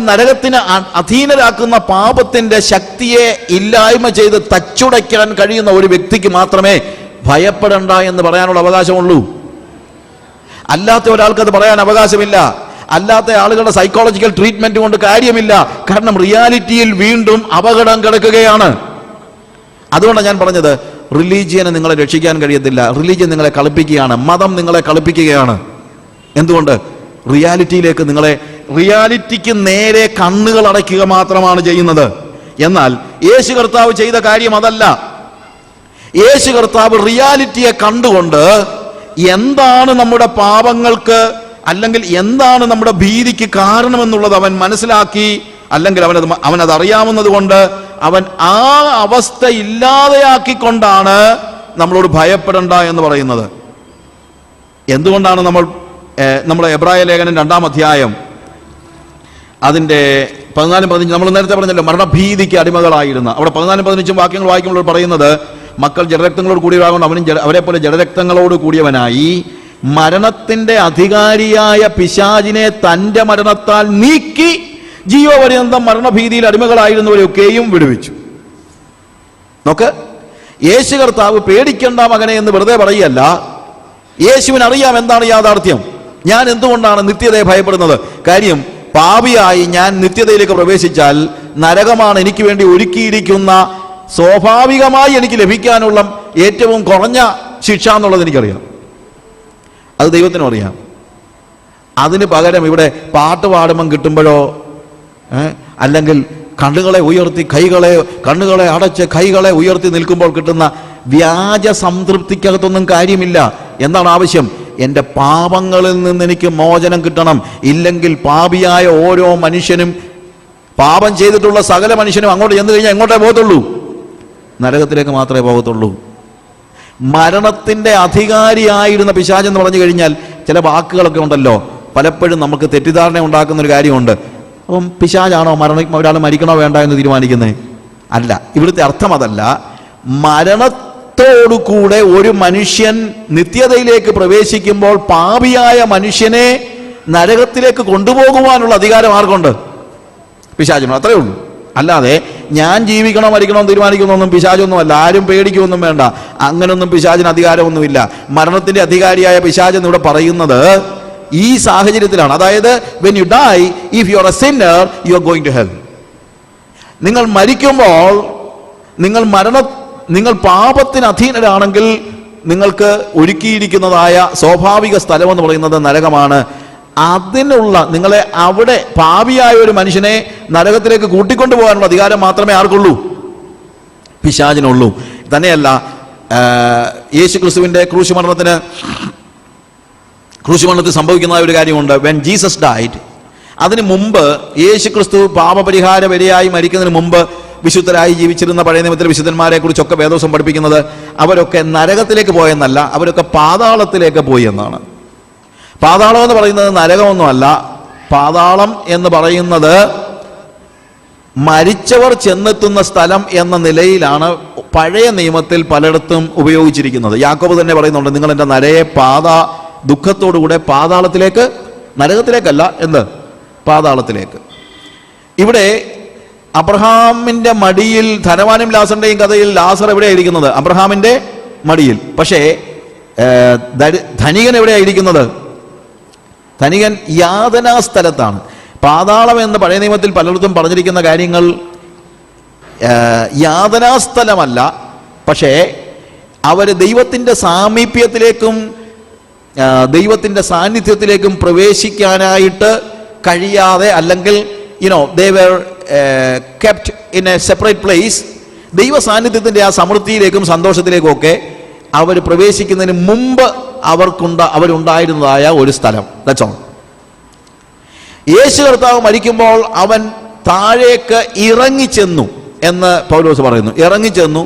A: നരകത്തിന് അധീനരാക്കുന്ന പാപത്തിന്റെ ശക്തിയെ ഇല്ലായ്മ ചെയ്ത് തച്ചുടയ്ക്കാൻ കഴിയുന്ന ഒരു വ്യക്തിക്ക് മാത്രമേ ഭയപ്പെടണ്ട എന്ന് പറയാനുള്ള അവകാശമുള്ളൂ. അല്ലാത്ത ഒരാൾക്ക് അത് പറയാൻ അവകാശമില്ല. അല്ലാത്ത ആളുകളുടെ സൈക്കോളജിക്കൽ ട്രീറ്റ്മെന്റ് കൊണ്ട് കാര്യമില്ല. കാരണം റിയാലിറ്റിയിൽ വീണ്ടും അപകടം കിടക്കുകയാണ്. അതുകൊണ്ടാണ് ഞാൻ പറഞ്ഞത്, റിലീജിയനെ നിങ്ങളെ രക്ഷിക്കാൻ കഴിയത്തില്ല. റിലീജിയൻ നിങ്ങളെ കളിപ്പിക്കുകയാണ്, മതം നിങ്ങളെ കളിപ്പിക്കുകയാണ്. എന്തുകൊണ്ട്? റിയാലിറ്റിക്ക് നേരെ കണ്ണുകൾ അടയ്ക്കുക മാത്രമാണ് ചെയ്യുന്നത്. എന്നാൽ യേശു കർത്താവ് ചെയ്ത കാര്യം അതല്ല. യേശു കർത്താവ് റിയാലിറ്റിയെ കണ്ടുകൊണ്ട് എന്താണ് നമ്മുടെ പാപങ്ങൾക്ക് അല്ലെങ്കിൽ എന്താണ് നമ്മുടെ ഭീതിക്ക് കാരണമെന്നുള്ളത് അവൻ മനസ്സിലാക്കി, അല്ലെങ്കിൽ അവനത് അറിയാവുന്നത് കൊണ്ട് അവൻ ആ അവസ്ഥ ഇല്ലാതെയാക്കിക്കൊണ്ടാണ് നമ്മളോട് ഭയപ്പെടണ്ട എന്ന് പറയുന്നത്. എന്തുകൊണ്ടാണ് നമ്മുടെ എബ്രായ ലേഖനം 2-ാം അധ്യായം അതിൻ്റെ 14-15 നമ്മൾ നേരത്തെ പറഞ്ഞല്ലോ, മരണഭീതിക്ക് അടിമകളായിരുന്ന, അവിടെ 14-15 വാക്യങ്ങൾ വായിക്കുമ്പോൾ പറയുന്നത്, മക്കൾ ജഡരക്തങ്ങളോട് കൂടിയവരാകൊണ്ട് അവനും അവരെ പോലെ ജഡരക്തങ്ങളോട് കൂടിയവനായി മരണത്തിന്റെ അധികാരിയായ പിശാചിനെ തന്റെ മരണത്താൽ നീക്കി ജീവപര്യന്തം മരണഭീതിയിൽ അടിമകളായിരുന്നവരെയൊക്കെയും വിടുവിച്ചു. നോക്ക്, യേശു കർത്താവ് പേടിക്കേണ്ട മകനെ എന്ന് വെറുതെ പറയല്ല. യേശുവിന് അറിയാം എന്താണ് യാഥാർത്ഥ്യം. ഞാൻ എന്തുകൊണ്ടാണ് നിത്യതയെ ഭയപ്പെടുന്നത്? കാര്യം പാപിയായി ഞാൻ നിത്യതയിലേക്ക് പ്രവേശിച്ചാൽ നരകമാണ് എനിക്ക് വേണ്ടി ഒരുക്കിയിരിക്കുന്ന, സ്വാഭാവികമായി എനിക്ക് ലഭിക്കാനുള്ള ഏറ്റവും കുറഞ്ഞ ശിക്ഷ എന്നുള്ളത് എനിക്കറിയാം. അത് ദൈവത്തിനും അറിയാം. അതിന് പകരം ഇവിടെ പാട്ട് പാടുമ്പം കിട്ടുമ്പോഴോ അല്ലെങ്കിൽ കണ്ണുകളെ അടച്ച് കൈകളെ ഉയർത്തി നിൽക്കുമ്പോൾ കിട്ടുന്ന വ്യാജ സംതൃപ്തിക്കകത്തൊന്നും കാര്യമില്ല. എന്താണ് ആവശ്യം? എൻ്റെ പാപങ്ങളിൽ നിന്ന് എനിക്ക് മോചനം കിട്ടണം. ഇല്ലെങ്കിൽ പാപിയായ ഓരോ മനുഷ്യനും, പാപം ചെയ്തിട്ടുള്ള സകല മനുഷ്യനും അങ്ങോട്ട് ചെന്ന് കഴിഞ്ഞാൽ എങ്ങോട്ടേ പോകത്തുള്ളൂ? നരകത്തിലേക്ക് മാത്രമേ പോകത്തുള്ളൂ. മരണത്തിന്റെ അധികാരിയായിരുന്ന പിശാചെന്ന് പറഞ്ഞു കഴിഞ്ഞാൽ ചില വാക്കുകളൊക്കെ ഉണ്ടല്ലോ, പലപ്പോഴും നമുക്ക് തെറ്റിദ്ധാരണ ഉണ്ടാക്കുന്ന ഒരു കാര്യമുണ്ട്. അപ്പം പിശാചാണോ ഒരാൾ മരിക്കണോ വേണ്ട എന്ന് തീരുമാനിക്കുന്നത്? അല്ല, ഇവിടുത്തെ അർത്ഥം അതല്ല. മരണത്തോടുകൂടെ ഒരു മനുഷ്യൻ നിത്യതയിലേക്ക് പ്രവേശിക്കുമ്പോൾ പാപിയായ മനുഷ്യനെ നരകത്തിലേക്ക് കൊണ്ടുപോകുവാനുള്ള അധികാരം ആർക്കുണ്ട്? പിശാചിനോ. അത്രയേ ഉള്ളൂ. അല്ലാതെ ഞാൻ ജീവിക്കണോ മരിക്കണോ തീരുമാനിക്കുന്നൊന്നും പിശാചൊന്നുമല്ല. ആരും പേടിക്കൊന്നും വേണ്ട. അങ്ങനൊന്നും പിശാചിന് അധികാരമൊന്നുമില്ല. മരണത്തിന്റെ അധികാരിയായ പിശാച് എന്നിവിടെ പറയുന്നത് ഈ സാഹചര്യത്തിലാണ്. അതായത് when you die, if you are a sinner, you are going to hell. നിങ്ങൾ മരിക്കുമ്പോൾ നിങ്ങൾ പാപത്തിന് അധീനരാണെങ്കിൽ നിങ്ങൾക്ക് ഒരുക്കിയിരിക്കുന്നതായ സ്വാഭാവിക സ്ഥലമെന്ന് പറയുന്നത് നരകമാണ്. അതിനുള്ള നിങ്ങളെ അവിടെ പാപിയായ ഒരു മനുഷ്യനെ നരകത്തിലേക്ക് കൂട്ടിക്കൊണ്ടു പോകാനുള്ള അധികാരം മാത്രമേ ആർക്കുള്ളൂ? പിശാചിനുള്ളൂ. തന്നെയല്ല, യേശു ക്രിസ്തുവിന്റെ ക്രൂശുമരണത്തിൽ സംഭവിക്കുന്നതായ ഒരു കാര്യമുണ്ട്. വെൻ ജീസസ് ഡൈഡ്, അതിന് മുമ്പ് യേശു ക്രിസ്തു പാപപരിഹാര ബലിയായി മരിക്കുന്നതിന് മുമ്പ് വിശുദ്ധരായി ജീവിച്ചിരുന്ന പഴയ നിയമത്തിലെ വിശുദ്ധന്മാരെ കുറിച്ചൊക്കെ വേദോസം പഠിപ്പിക്കുന്നത് അവരൊക്കെ നരകത്തിലേക്ക് പോയെന്നല്ല, അവരൊക്കെ പാതാളത്തിലേക്ക് പോയി എന്നാണ്. പാതാളം എന്ന് പറയുന്നത് നരകമൊന്നുമല്ല. പാതാളം എന്ന് പറയുന്നത് മരിച്ചവർ ചെന്നെത്തുന്ന സ്ഥലം എന്ന നിലയിലാണ് പഴയ നിയമത്തിൽ പലയിടത്തും ഉപയോഗിച്ചിരിക്കുന്നത്. യാക്കോബ് തന്നെ പറയുന്നുണ്ട്, നിങ്ങൾ എൻ്റെ നരയെ ദുഃഖത്തോടുകൂടെ പാതാളത്തിലേക്ക്, നരകത്തിലേക്കല്ല, പാതാളത്തിലേക്ക്. ഇവിടെ അബ്രഹാമിന്റെ മടിയിൽ, ധനവാനും ലാസറിന്റെയും കഥയിൽ ലാസർ എവിടെയാണ് ഇരിക്കുന്നത്? അബ്രഹാമിന്റെ മടിയിൽ. പക്ഷേ ധനികൻ എവിടെയാണ് ഇരിക്കുന്നത്? ധനികൻ യാതനാ സ്ഥലത്താണ്. പാതാളം എന്ന് പഴയ നിയമത്തിൽ പലയിടത്തും പറഞ്ഞിരിക്കുന്ന കാര്യങ്ങൾ യാതനാസ്ഥലമല്ല. പക്ഷേ അവർ ദൈവത്തിൻ്റെ സാമീപ്യത്തിലേക്കും ദൈവത്തിൻ്റെ സാന്നിധ്യത്തിലേക്കും പ്രവേശിക്കാനായിട്ട് കഴിയാതെ, അല്ലെങ്കിൽ they were kept in a separate place. ദൈവ സാന്നിധ്യത്തിൻ്റെ ആ സമൃദ്ധിയിലേക്കും സന്തോഷത്തിലേക്കും ഒക്കെ അവർ പ്രവേശിക്കുന്നതിന് മുമ്പ് അവരുണ്ടായിരുന്നതായ ഒരു സ്ഥലം. That's all. യേശു കർത്താവ് മരിക്കുമ്പോൾ അവൻ താഴേക്ക് ഇറങ്ങിച്ചെന്നു എന്ന് പൗലോസ് പറയുന്നു. ഇറങ്ങിച്ചെന്നു.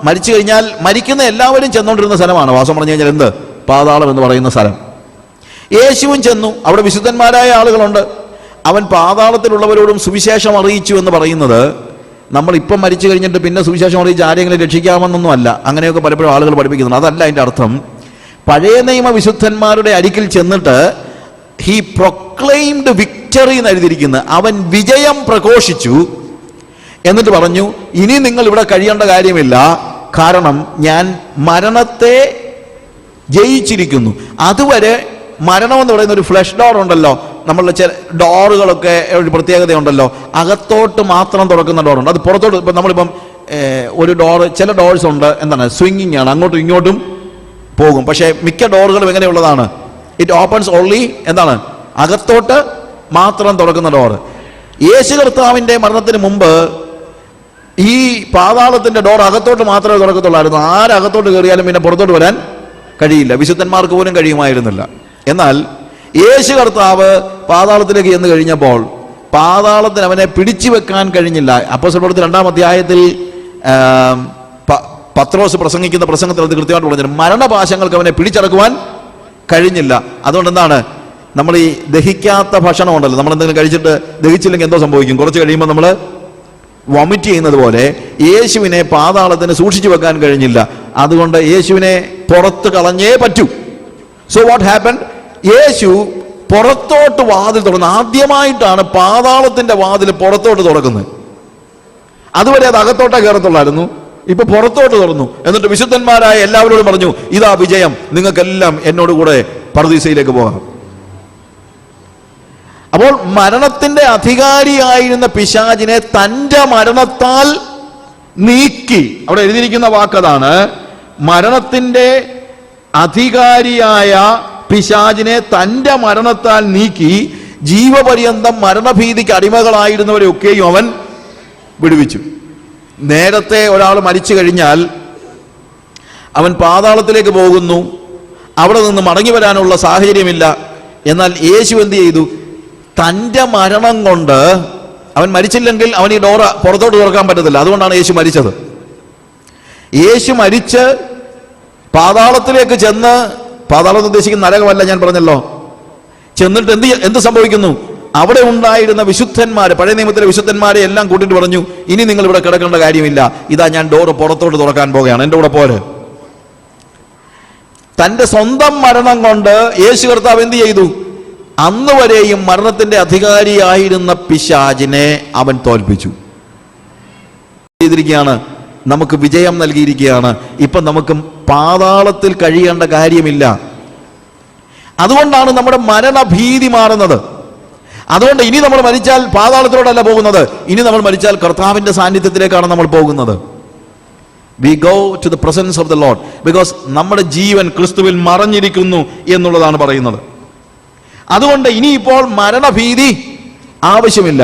A: മരിച്ചു കഴിഞ്ഞാൽ മരിക്കുന്ന എല്ലാവരും ചെന്നുകൊണ്ടിരുന്ന സ്ഥലമാണ്. വാസം പറഞ്ഞു കഴിഞ്ഞാൽ എന്ത്? പാതാളം എന്ന് പറയുന്ന സ്ഥലം. യേശുവും ചെന്നു. അവിടെ വിശുദ്ധന്മാരായ ആളുകളുണ്ട്. അവൻ പാതാളത്തിലുള്ളവരോടും സുവിശേഷം അറിയിച്ചു എന്ന് പറയുന്നത് നമ്മളിപ്പം മരിച്ചു കഴിഞ്ഞിട്ട് പിന്നെ സുവിശേഷം അറിയിച്ച് ആരെങ്കിലും രക്ഷിക്കാമെന്നൊന്നും അല്ല. അങ്ങനെയൊക്കെ പലപ്പോഴും ആളുകൾ പഠിപ്പിക്കുന്നുണ്ട്. അതല്ല അതിൻ്റെ അർത്ഥം. പഴയ നിയമ വിശുദ്ധന്മാരുടെ അരികിൽ ചെന്നിട്ട് ഹി പ്രൊക്ലെയിംഡ് വിക്ടറി എന്ന് എഴുതിയിരിക്കുന്നത്, അവൻ വിജയം പ്രഘോഷിച്ചു. എന്നിട്ട് പറഞ്ഞു, ഇനി നിങ്ങൾ ഇവിടെ കഴിയേണ്ട കാര്യമില്ല, കാരണം ഞാൻ മരണത്തെ ജയിച്ചിരിക്കുന്നു. അതുവരെ മരണം എന്ന് പറയുന്ന ഒരു ഫ്ലഷ് ഡോർ ഉണ്ടല്ലോ, നമ്മളുടെ ചില ഡോറുകളൊക്കെ ഒരു പ്രത്യേകതയുണ്ടല്ലോ, അകത്തോട്ട് മാത്രം തുറക്കുന്ന ഡോറുണ്ട്. അത് പുറത്തോട്ട് ഇപ്പം നമ്മളിപ്പം ഒരു ഡോറ്, ചില ഡോർസ് ഉണ്ട് എന്താണ്, സ്വിങ്ങിങ് ആണ്, അങ്ങോട്ടും ഇങ്ങോട്ടും പോകും. പക്ഷേ മിക്ക ഡോറുകളും എങ്ങനെയുള്ളതാണ്? ഇറ്റ് ഓപ്പൺസ് ഓൺലി എന്താണ്, അകത്തോട്ട് മാത്രം തുറക്കുന്ന ഡോറ്. യേശു കർത്താവിൻ്റെ മരണത്തിന് മുമ്പ് ഈ പാതാളത്തിൻ്റെ ഡോർ അകത്തോട്ട് മാത്രമേ തുറക്കത്തുള്ളായിരുന്നു. ആരകത്തോട്ട് കയറിയാലും പിന്നെ പുറത്തോട്ട് വരാൻ കഴിയില്ല. വിശുദ്ധന്മാർക്ക് പോലും കഴിയുമായിരുന്നില്ല. എന്നാൽ യേശു കർത്താവ് പാതാളത്തിലേക്ക് ചെന്ന് കഴിഞ്ഞപ്പോൾ പാതാളത്തിന് അവനെ പിടിച്ചു വെക്കാൻ കഴിഞ്ഞില്ല. അപ്പോസ്തലപ്രവൃത്തി 2-ാം അധ്യായത്തിൽ പത്രോസ് പ്രസംഗിക്കുന്ന പ്രസംഗത്തിൽ അത് കൃത്യമായിട്ട് പറഞ്ഞു, മരണപാശങ്ങൾക്ക് അവനെ പിടിച്ചടക്കുവാൻ കഴിഞ്ഞില്ല. അതുകൊണ്ട് എന്താണ്, നമ്മൾ ഈ ദഹിക്കാത്ത ഭക്ഷണം ഉണ്ടല്ലോ, നമ്മളെന്തെങ്കിലും കഴിച്ചിട്ട് ദഹിച്ചില്ലെങ്കിൽ എന്തോ സംഭവിക്കും? കുറച്ച് കഴിയുമ്പോൾ നമ്മൾ വൊമിറ്റ് ചെയ്യുന്നത് പോലെ യേശുവിനെ പാതാളത്തിന് സൂക്ഷിച്ചു വെക്കാൻ കഴിഞ്ഞില്ല. അതുകൊണ്ട് യേശുവിനെ പുറത്ത് കളഞ്ഞേ പറ്റൂ. So what happened? യേശു പുറത്തോട്ട് വാതിൽ തുറന്നു. ആദ്യമായിട്ടാണ് പാതാളത്തിന്റെ വാതിൽ പുറത്തോട്ട് തുറക്കുന്നത്. അതുവരെ അത് അകത്തോട്ടേ കയറത്തുള്ളായിരുന്നു. ഇപ്പൊ പുറത്തോട്ട് തുറന്നു. എന്നിട്ട് വിശുദ്ധന്മാരായ എല്ലാവരോടും പറഞ്ഞു, ഇതാ വിജയം, നിങ്ങൾക്കെല്ലാം എന്നോടുകൂടെ പറുദീസയിലേക്ക് പോകാം. അപ്പോൾ മരണത്തിന്റെ അധികാരിയായിരുന്ന പിശാചിനെ തന്റെ മരണത്താൽ നീക്കി. അവിടെ എഴുതിയിരിക്കുന്ന വാക്കതാണ്, മരണത്തിന്റെ അധികാരിയായ പിശാചിനെ തന്റെ മരണത്താൽ നീക്കി ജീവപര്യന്തം മരണഭീതിക്ക് അടിമകളായിരുന്നവരെ ഒക്കെയും അവൻ വിടുവിച്ചു. നേരത്തെ ഒരാൾ മരിച്ചു കഴിഞ്ഞാൽ അവൻ പാതാളത്തിലേക്ക് പോകുന്നു, അവിടെ നിന്ന് മടങ്ങി വരാനുള്ള സാഹചര്യമില്ല. എന്നാൽ യേശു എന്ത് ചെയ്തു? തൻ്റെ മരണം കൊണ്ട്, അവൻ മരിച്ചില്ലെങ്കിൽ അവൻ ഈ ഡോറ പുറത്തോട്ട് തുറക്കാൻ പറ്റത്തില്ല. അതുകൊണ്ടാണ് യേശു മരിച്ചത്. യേശു മരിച്ച് പാതാളത്തിലേക്ക് ചെന്ന്, പാതാളം ഉദ്ദേശിക്കുന്ന നരകമല്ല, ഞാൻ പറഞ്ഞല്ലോ, ചെന്നിട്ട് എന്ത് സംഭവിക്കുന്നു? അവിടെ ഉണ്ടായിരുന്ന വിശുദ്ധന്മാരെ, പഴയ നിയമത്തിലെ വിശുദ്ധന്മാരെ എല്ലാം കൂട്ടിട്ട് പറഞ്ഞു, ഇനി നിങ്ങൾ ഇവിടെ കിടക്കേണ്ട കാര്യമില്ല, ഇതാ ഞാൻ ഡോറ് പുറത്തോട്ട് തുറക്കാൻ പോകുകയാണ്, എൻ്റെ കൂടെ പോര്. തൻ്റെ സ്വന്തം മരണം കൊണ്ട് യേശു കർത്താവ് എന്ത് ചെയ്തു? അന്ന് വരെയും മരണത്തിന്റെ അധികാരിയായിരുന്ന പിശാചിനെ അവൻ തോൽപ്പിച്ചു. ചെയ്തിരിക്കുകയാണ്, നമുക്ക് വിജയം നൽകിയിരിക്കുകയാണ്. ഇപ്പം നമുക്ക് പാതാളത്തിൽ കഴിയേണ്ട കാര്യമില്ല. അതുകൊണ്ടാണ് നമ്മുടെ മരണഭീതി മാറുന്നത്. അതുകൊണ്ട് ഇനി നമ്മൾ മരിച്ചാൽ പാതാളത്തിലോട്ടല്ല പോകുന്നത്, ഇനി നമ്മൾ മരിച്ചാൽ കർത്താവിന്റെ സാന്നിധ്യത്തിലേക്കാണ് നമ്മൾ പോകുന്നത്. We go to the presence of the Lord because നമ്മുടെ ജീവൻ ക്രിസ്തുവിൽ മറഞ്ഞിരിക്കുന്നു എന്നുള്ളതാണ് പറയുന്നത്. അതുകൊണ്ട് ഇനിയിപ്പോൾ മരണഭീതി ആവശ്യമില്ല.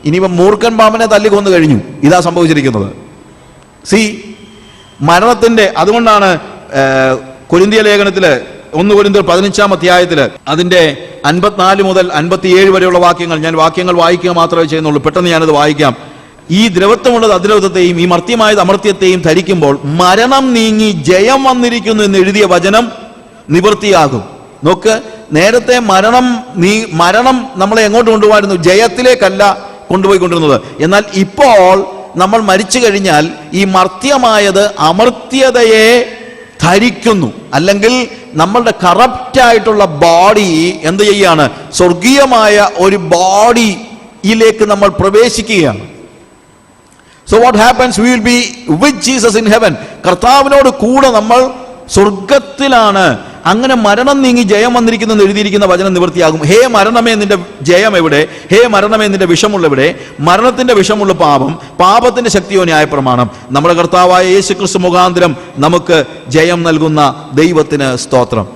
A: ഇനിയിപ്പോൾ മൂർഖൻ പാമ്പനെ തല്ലിക്കൊന്നു കഴിഞ്ഞു, ഇതാ സംഭവിച്ചിരിക്കുന്നത്. മരണത്തിന്റെ, അതുകൊണ്ടാണ് കൊരിന്ത്യ ലേഖനത്തില് 1 കൊരിന്ത്യർ 15-ാം അധ്യായത്തില് അതിന്റെ 54 മുതൽ 57 വരെയുള്ള വാക്യങ്ങൾ, ഞാൻ വാക്യങ്ങൾ വായിക്കുക മാത്രമേ ചെയ്യുന്നുള്ളൂ, പെട്ടെന്ന് ഞാനത് വായിക്കാം. ഈ ദ്രവത്വമുള്ളത് അദ്രവത്വത്തെയും ഈ മർത്യമായത് അമർത്യത്തെയും ധരിക്കുമ്പോൾ മരണം നീങ്ങി ജയം വന്നിരിക്കുന്നു എന്ന് എഴുതിയ വചനം നിവൃത്തിയാകും. നോക്ക്, നേരത്തെ മരണം നമ്മളെ എങ്ങോട്ട് കൊണ്ടുപോകായിരുന്നു? ജയത്തിലേക്കല്ല കൊണ്ടുപോയിക്കൊണ്ടിരുന്നത്. എന്നാൽ ഇപ്പോൾ നമ്മൾ മരിച്ചു കഴിഞ്ഞാൽ ഈ മർത്യമായത് അമർത്യതയെ ധരിക്കുന്നു. അല്ലെങ്കിൽ നമ്മളുടെ കറപ്റ്റായിട്ടുള്ള ബോഡി എന്ത് ചെയ്യാണ്? സ്വർഗീയമായ ഒരു ബോഡിയിലേക്ക് നമ്മൾ പ്രവേശിക്കുകയാണ്. So what happens? We will be with Jesus in heaven. കർത്താവിനോട് കൂടെ നമ്മൾ സ്വർഗത്തിലാണ്. അങ്ങനെ മരണം നീങ്ങി ജയം വന്നിരിക്കുന്നു എന്ന് എഴുതിയിരിക്കുന്ന വചനം നിവൃത്തിയാകും. ഹേ മരണമേ, നിന്റെ ജയം എവിടെ? ഹേ മരണമേ, നിന്റെ വിഷമുള്ള എവിടെ? മരണത്തിന്റെ വിഷമുള്ള പാപം, പാപത്തിന്റെ ശക്തിയോ ന്യായപ്രമാണം. നമ്മുടെ കർത്താവായ യേശു ക്രിസ്തു മുഖാന്തരം നമുക്ക് ജയം നൽകുന്ന ദൈവത്തിന് സ്തോത്രം.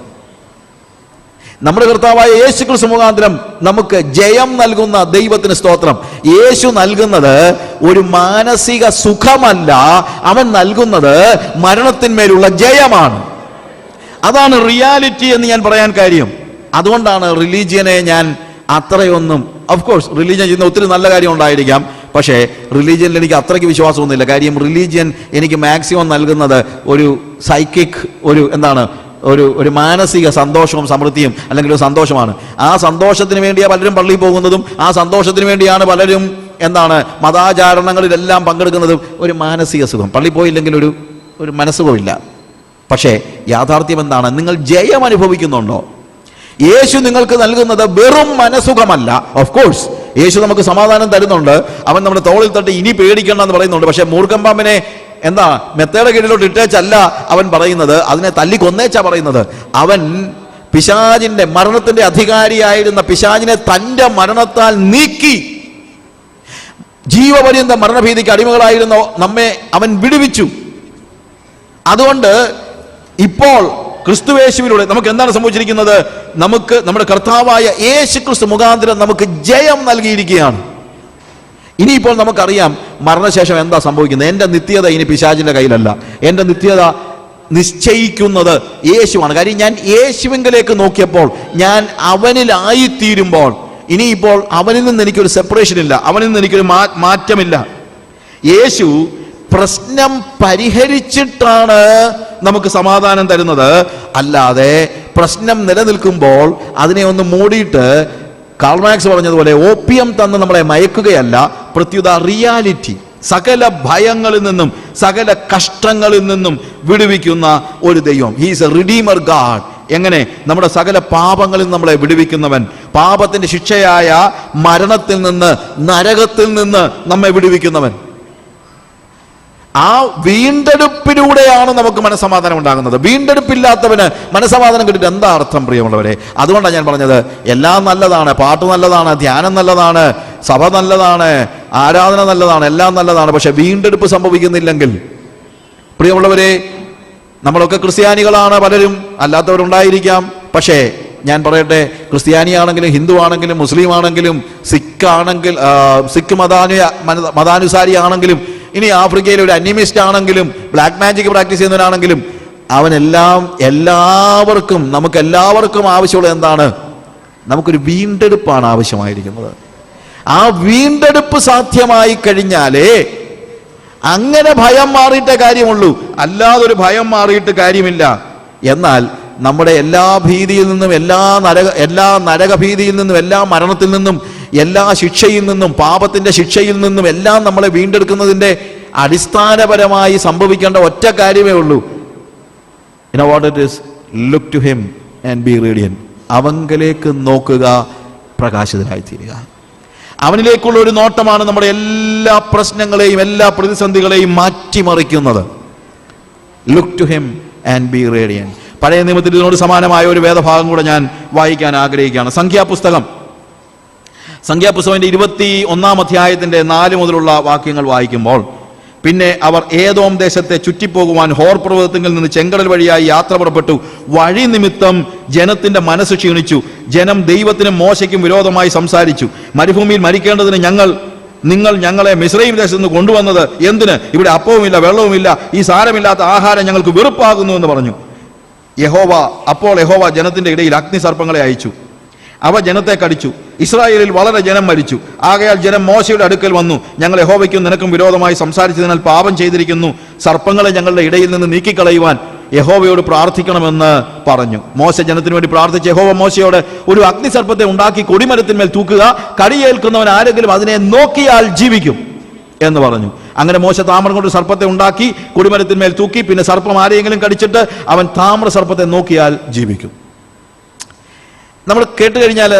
A: നമ്മുടെ കർത്താവായ യേശു ക്രിസ്തു മുഖാന്തരം നമുക്ക് ജയം നൽകുന്ന ദൈവത്തിന് സ്തോത്രം. യേശു നൽകുന്നത് ഒരു മാനസിക സുഖമല്ല, അവൻ നൽകുന്നത് മരണത്തിന്മേലുള്ള ജയമാണ്. അതാണ് റിയാലിറ്റി എന്ന് ഞാൻ പറയാൻ കാര്യം. അതുകൊണ്ടാണ് റിലീജിയനെ ഞാൻ അത്രയൊന്നും, ഓഫ് കോഴ്സ് റിലീജിയൻ ചെയ്യുന്ന ഒത്തിരി നല്ല കാര്യം ഉണ്ടായിരിക്കാം, പക്ഷേ റിലീജിയനിൽ എനിക്ക് അത്രയ്ക്ക് വിശ്വാസമൊന്നുമില്ല. കാര്യം റിലീജിയൻ എനിക്ക് മാക്സിമം നൽകുന്നത് ഒരു സൈക്കിക്, ഒരു മാനസിക സന്തോഷവും സമൃദ്ധിയും, അല്ലെങ്കിൽ ഒരു സന്തോഷമാണ്. ആ സന്തോഷത്തിന് വേണ്ടിയാണ് പലരും പള്ളിയിൽ പോകുന്നതും, ആ സന്തോഷത്തിന് വേണ്ടിയാണ് പലരും മതാചാരണങ്ങളിലെല്ലാം പങ്കെടുക്കുന്നതും. ഒരു മാനസിക സുഖം, പള്ളി പോയില്ലെങ്കിൽ ഒരു മനസ്സുഖമില്ല. പക്ഷേ യാഥാർത്ഥ്യം എന്താണ്? നിങ്ങൾ ജയം അനുഭവിക്കുന്നുണ്ടോ? യേശു നിങ്ങൾക്ക് നൽകുന്നത് വെറും മനസുഖമല്ല. ഓഫ് കോഴ്സ് യേശു നമുക്ക് സമാധാനം തരുന്നുണ്ട്, അവൻ നമ്മുടെ തോളിൽ തട്ടി ഇനി പേടിക്കണം എന്ന് പറയുന്നുണ്ട്. പക്ഷെ മൂർഖമ്പാമ്പിനെ മെത്തയുടെ കീഴിലോട്ട് ഇട്ടേച്ചല്ല അവൻ പറയുന്നത്, അതിനെ തല്ലിക്കൊന്നേച്ചാ പറയുന്നത്. അവൻ പിശാചിന്റെ, മരണത്തിന്റെ അധികാരിയായിരുന്ന പിശാചിനെ തന്റെ മരണത്താൽ നീക്കി ജീവപര്യന്ത മരണഭീതിക്ക് അടിമകളായിരുന്ന നമ്മെ അവൻ വിടുവിച്ചു. അതുകൊണ്ട് ഇപ്പോൾ ക്രിസ്തുയേശുവിലൂടെ നമുക്ക് എന്താണ് സംഭവിച്ചിരിക്കുന്നത്? നമുക്ക് നമ്മുടെ കർത്താവായ യേശു ക്രിസ്തു മുഖാന്തരം നമുക്ക് ജയം നൽകിയിരിക്കുകയാണ്. ഇനിയിപ്പോൾ നമുക്കറിയാം മരണശേഷം എന്താ സംഭവിക്കുന്നത്. എൻ്റെ നിത്യത ഇനി പിശാചിന്റെ കയ്യിലല്ല, എൻ്റെ നിത്യത നിശ്ചയിക്കുന്നത് യേശുവാണ്. കാര്യം ഞാൻ യേശുവിലേക്ക് നോക്കിയപ്പോൾ, ഞാൻ അവനിലായിത്തീരുമ്പോൾ, ഇനിയിപ്പോൾ അവനിൽ നിന്ന് എനിക്കൊരു സെപ്പറേഷൻ ഇല്ല, അവനിൽ നിന്ന് എനിക്കൊരു മാറ്റമില്ല. യേശു പ്രശ്നം പരിഹരിച്ചിട്ടാണ് നമുക്ക് സമാധാനം തരുന്നത്, അല്ലാതെ പ്രശ്നം നിലനിൽക്കുമ്പോൾ അതിനെ ഒന്ന് മൂടിയിട്ട് കാൾ മാർക്സ് പറഞ്ഞതുപോലെ ഓപ്പിയം തന്ന് നമ്മളെ മയക്കുകയല്ല, പ്രത്യുത റിയാലിറ്റി, സകല ഭയങ്ങളിൽ നിന്നും സകല കഷ്ടങ്ങളിൽ നിന്നും വിടുവിക്കുന്ന ഒരു ദൈവം. He is A redeemer God. എങ്ങനെ? നമ്മുടെ സകല പാപങ്ങളിൽ നമ്മളെ വിടുവിക്കുന്നവൻ, പാപത്തിന്റെ ശിക്ഷയായ മരണത്തിൽ നിന്ന്, നരകത്തിൽ നിന്ന് നമ്മെ വിടുവിക്കുന്നവൻ. ആ വീണ്ടെടുപ്പിലൂടെയാണ് നമുക്ക് മനസ്സമാധാനം ഉണ്ടാകുന്നത്. വീണ്ടെടുപ്പില്ലാത്തവന് മനസ്സമാധാനം കിട്ടിയിട്ട് എന്താ അർത്ഥം, പ്രിയമുള്ളവരെ? അതുകൊണ്ടാണ് ഞാൻ പറഞ്ഞത്, എല്ലാം നല്ലതാണ്, പാട്ട് നല്ലതാണ്, ധ്യാനം നല്ലതാണ്, സഭ നല്ലതാണ്, ആരാധന നല്ലതാണ്, എല്ലാം നല്ലതാണ്. പക്ഷെ വീണ്ടെടുപ്പ് സംഭവിക്കുന്നില്ലെങ്കിൽ, പ്രിയമുള്ളവരെ, നമ്മളൊക്കെ ക്രിസ്ത്യാനികളാണ്, പലരും അല്ലാത്തവരുണ്ടായിരിക്കാം. പക്ഷേ ഞാൻ പറയട്ടെ, ക്രിസ്ത്യാനിയാണെങ്കിലും ഹിന്ദു ആണെങ്കിലും മുസ്ലിം ആണെങ്കിലും സിഖ് മതാനുസാരി ആണെങ്കിലും, ഇനി ആഫ്രിക്കയിലെ ഒരു അനിമിസ്റ്റ് ആണെങ്കിലും, ബ്ലാക്ക് മാജിക് പ്രാക്ടീസ് ചെയ്യുന്നവരാണെങ്കിലും, നമുക്കെല്ലാവർക്കും ആവശ്യമുള്ളത് എന്താണ്? നമുക്കൊരു വീണ്ടെടുപ്പാണ് ആവശ്യമായിരിക്കുന്നത്. ആ വീണ്ടെടുപ്പ് സാധ്യമായി കഴിഞ്ഞാലേ അങ്ങനെ ഭയം മാറിയിട്ടേ കാര്യമുള്ളൂ, അല്ലാതൊരു ഭയം മാറിയിട്ട് കാര്യമില്ല. എന്നാൽ നമ്മുടെ എല്ലാ ഭീതിയിൽ നിന്നും, എല്ലാ നരകഭീതിയിൽ നിന്നും, എല്ലാ മരണത്തിൽ നിന്നും, എല്ലാ ശിക്ഷയിൽ നിന്നും, പാപത്തിന്റെ ശിക്ഷയിൽ നിന്നും എല്ലാം നമ്മളെ വീണ്ടെടുക്കുന്നതിന്റെ അടിസ്ഥാനപരമായി സംഭവിക്കേണ്ട ഒറ്റ കാര്യമേ ഉള്ളൂ. You know what it is? Look to him and be radiant. അവങ്കലേക്ക് നോക്കുക, പ്രകാശിതരായി തീരുക. അവനിലേക്കുള്ള ഒരു നോട്ടമാണ് നമ്മുടെ എല്ലാ പ്രശ്നങ്ങളെയും എല്ലാ പ്രതിസന്ധികളെയും മാറ്റിമറിക്കുന്നത്. Look to him and be radiant. പഴയ നിയമത്തിൽ ഇതിനോട് സമാനമായ ഒരു വേദഭാഗം കൂടെ ഞാൻ വായിക്കാൻ ആഗ്രഹിക്കുകയാണ്. സംഖ്യാപുസ്തകം 21 അധ്യായത്തിന്റെ 4 മുതലുള്ള വാക്യങ്ങൾ വായിക്കുമ്പോൾ, പിന്നെ അവർ ഏദോം ദേശത്തെ ചുറ്റിപ്പോകുവാൻ ഹോർ പർവ്വതത്തിൽ നിന്ന് ചെങ്കടൽ വഴിയായി യാത്ര പുറപ്പെട്ടു. വഴി നിമിത്തം ജനത്തിന്റെ മനസ്സ് ക്ഷീണിച്ചു. ജനം ദൈവത്തിനും മോശയ്ക്കും വിരോധമായി സംസാരിച്ചു. മരുഭൂമിയിൽ മരിക്കേണ്ടതിന് നിങ്ങൾ ഞങ്ങളെ മിസ്രയീം ദേശത്ത് നിന്ന് കൊണ്ടുവന്നത് എന്തിന്? ഇവിടെ അപ്പവുമില്ല, വെള്ളവുമില്ല, ഈ സാരമില്ലാത്ത ആഹാരം ഞങ്ങൾക്ക് വെറുപ്പാകുന്നു എന്ന് പറഞ്ഞു. അപ്പോൾ യഹോവ ജനത്തിന്റെ ഇടയിൽ അഗ്നിസർപ്പങ്ങളെ അയച്ചു, അവ ജനത്തെ കടിച്ചു. ഇസ്രായേലിൽ വളരെ ജനം മരിച്ചു. ആകയാൽ ജനം മോശയുടെ അടുക്കൽ വന്നു, ഞങ്ങൾ യഹോവയ്ക്കും നിനക്കും വിരോധമായി സംസാരിച്ചതിനാൽ പാപം ചെയ്തിരിക്കുന്നു, സർപ്പങ്ങളെ ഞങ്ങളുടെ ഇടയിൽ നിന്ന് നീക്കിക്കളയുവാൻ യഹോവയോട് പ്രാർത്ഥിക്കണമെന്ന് പറഞ്ഞു. മോശ ജനത്തിന് വേണ്ടി പ്രാർത്ഥിച്ച യഹോവ മോശയോട്, ഒരു അഗ്നിസർപ്പത്തെ ഉണ്ടാക്കി കൊടിമരത്തിന്മേൽ തൂക്കുക, കടിയേൽക്കുന്നവൻ ആരെങ്കിലും അതിനെ നോക്കിയാൽ ജീവിക്കും എന്ന് പറഞ്ഞു. അങ്ങനെ മോശ താമ്രം കൊണ്ട് സർപ്പത്തെ ഉണ്ടാക്കി കൊടിമരത്തിന്മേൽ തൂക്കി. പിന്നെ സർപ്പം ആരെയെങ്കിലും കടിച്ചിട്ട് അവൻ താമ്ര സർപ്പത്തെ നോക്കിയാൽ ജീവിക്കും. നമ്മൾ കേട്ട് കഴിഞ്ഞാൽ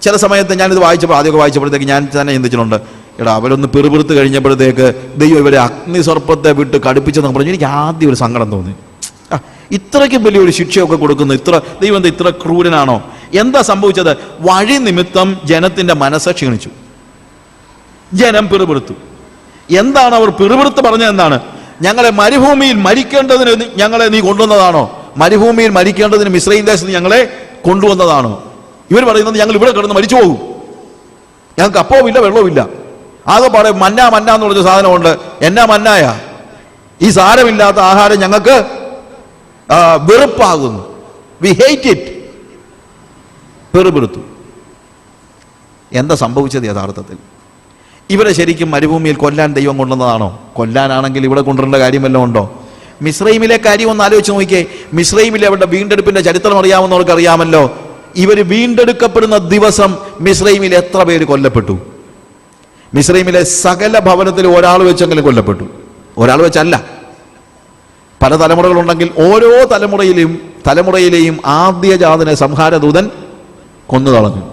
A: ചില സമയത്ത് ഞാനിത് ആദ്യമൊക്കെ വായിച്ചപ്പോഴത്തേക്ക് ഞാൻ തന്നെ ചിന്തിച്ചിട്ടുണ്ട്, അവരൊന്ന് പിറുപിറുത്ത് കഴിഞ്ഞപ്പോഴത്തേക്ക് ദൈവം ഇവരെ അഗ്നിസർപ്പത്തെ വിട്ട് കടുപ്പിച്ചെന്ന് പറഞ്ഞു. എനിക്ക് ആദ്യം ഒരു സങ്കടം തോന്നി. ഇത്രയ്ക്കും വലിയൊരു ശിക്ഷയൊക്കെ കൊടുക്കുന്നു, ദൈവം ഇത്ര ക്രൂരനാണോ? എന്താ സംഭവിച്ചത്? വഴി നിമിത്തം ജനത്തിന്റെ മനസ്സ് ക്ഷീണിച്ചു. ജനം പിറുപിറുത്തു. എന്താണ് അവർ പിറുപിറുത്ത് പറഞ്ഞത്? എന്താണ്? ഞങ്ങളെ മരുഭൂമിയിൽ മരിക്കേണ്ടതിന് ഞങ്ങളെ നീ കൊണ്ടുവന്നതാണോ? മരുഭൂമിയിൽ മരിക്കേണ്ടതിന് മിസ്രയീം ദേശത്ത് ഞങ്ങളെ കൊണ്ടുവന്നതാണോ? ഇവർ പറയുന്നത് ഞങ്ങൾ ഇവിടെ കിടന്ന് മരിച്ചു പോകും, ഞങ്ങൾക്ക് അപ്പവുമില്ല വെള്ളവുമില്ല, ആകെ പാടെ മന്ന എന്ന് പറഞ്ഞ സാധനമുണ്ട്. എന്നാ മന്നായ? ഈ സാരമില്ലാത്ത ആഹാരം ഞങ്ങൾക്ക് വെറുപ്പാകുന്നു. V hate it. വെറുത്തു. എന്താ സംഭവിച്ചത് യഥാർത്ഥത്തിൽ? ഇവരെ ശരിക്കും മരുഭൂമിയിൽ കൊല്ലാൻ ദൈവം കൊണ്ടുവന്നതാണോ? കൊല്ലാനാണെങ്കിൽ ഇവിടെ കൊണ്ടുവരേണ്ട കാര്യം വല്ലതും ഉണ്ടോ? മിസ്രൈമിലെ കാര്യം ഒന്ന് ആലോചിച്ച് നോക്കിയേ. മിസ്രൈമിലെ അവരുടെ വീണ്ടെടുപ്പിന്റെ ചരിത്രം അറിയാവുന്നവർക്ക് അറിയാമല്ലോ. ഇവർ വീണ്ടെടുക്കപ്പെടുന്ന ദിവസം മിസ്രൈമിൽ എത്ര പേര് കൊല്ലപ്പെട്ടു? മിസ്രൈമിലെ സകല ഭവനത്തിൽ ഒരാൾ വെച്ചെങ്കിലും കൊല്ലപ്പെട്ടു. ഒരാൾ വെച്ചല്ല, പല തലമുറകളുണ്ടെങ്കിൽ ഓരോ തലമുറയിലെയും ആദ്യജാതനെ സംഹാരദൂതൻ കൊന്നു കളഞ്ഞു.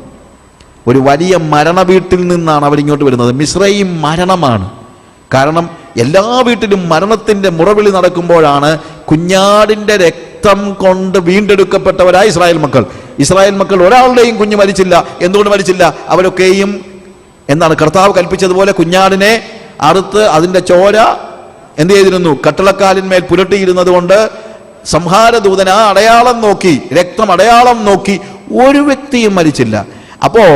A: ഒരു വലിയ മരണ വീട്ടിൽ നിന്നാണ് അവരിങ്ങോട്ട് വരുന്നത്. മിസ്രൈം മരണമാണ്. കാരണം എല്ലാ വീട്ടിലും മരണത്തിന്റെ മുറവിളി നടക്കുമ്പോഴാണ് കുഞ്ഞാടിന്റെ രക്തം കൊണ്ട് വീണ്ടെടുക്കപ്പെട്ടവരായ ഇസ്രായേൽ മക്കൾ ഒരാളുടെയും കുഞ്ഞ് മരിച്ചില്ല. എന്തുകൊണ്ട് മരിച്ചില്ല? അവരൊക്കെയും എന്താണ് കർത്താവ് കൽപ്പിച്ചതുപോലെ കുഞ്ഞാടിനെ അറുത്ത് അതിന്റെ ചോര എന്ത് ചെയ്തിരുന്നു? കട്ടിളക്കാലിന്മേൽ പുരട്ടിയിരുന്നത് കൊണ്ട് സംഹാരദൂതൻ ആ അടയാളം നോക്കി, രക്തം അടയാളം നോക്കി ഒരു വ്യക്തിയും മരിച്ചില്ല. അപ്പോൾ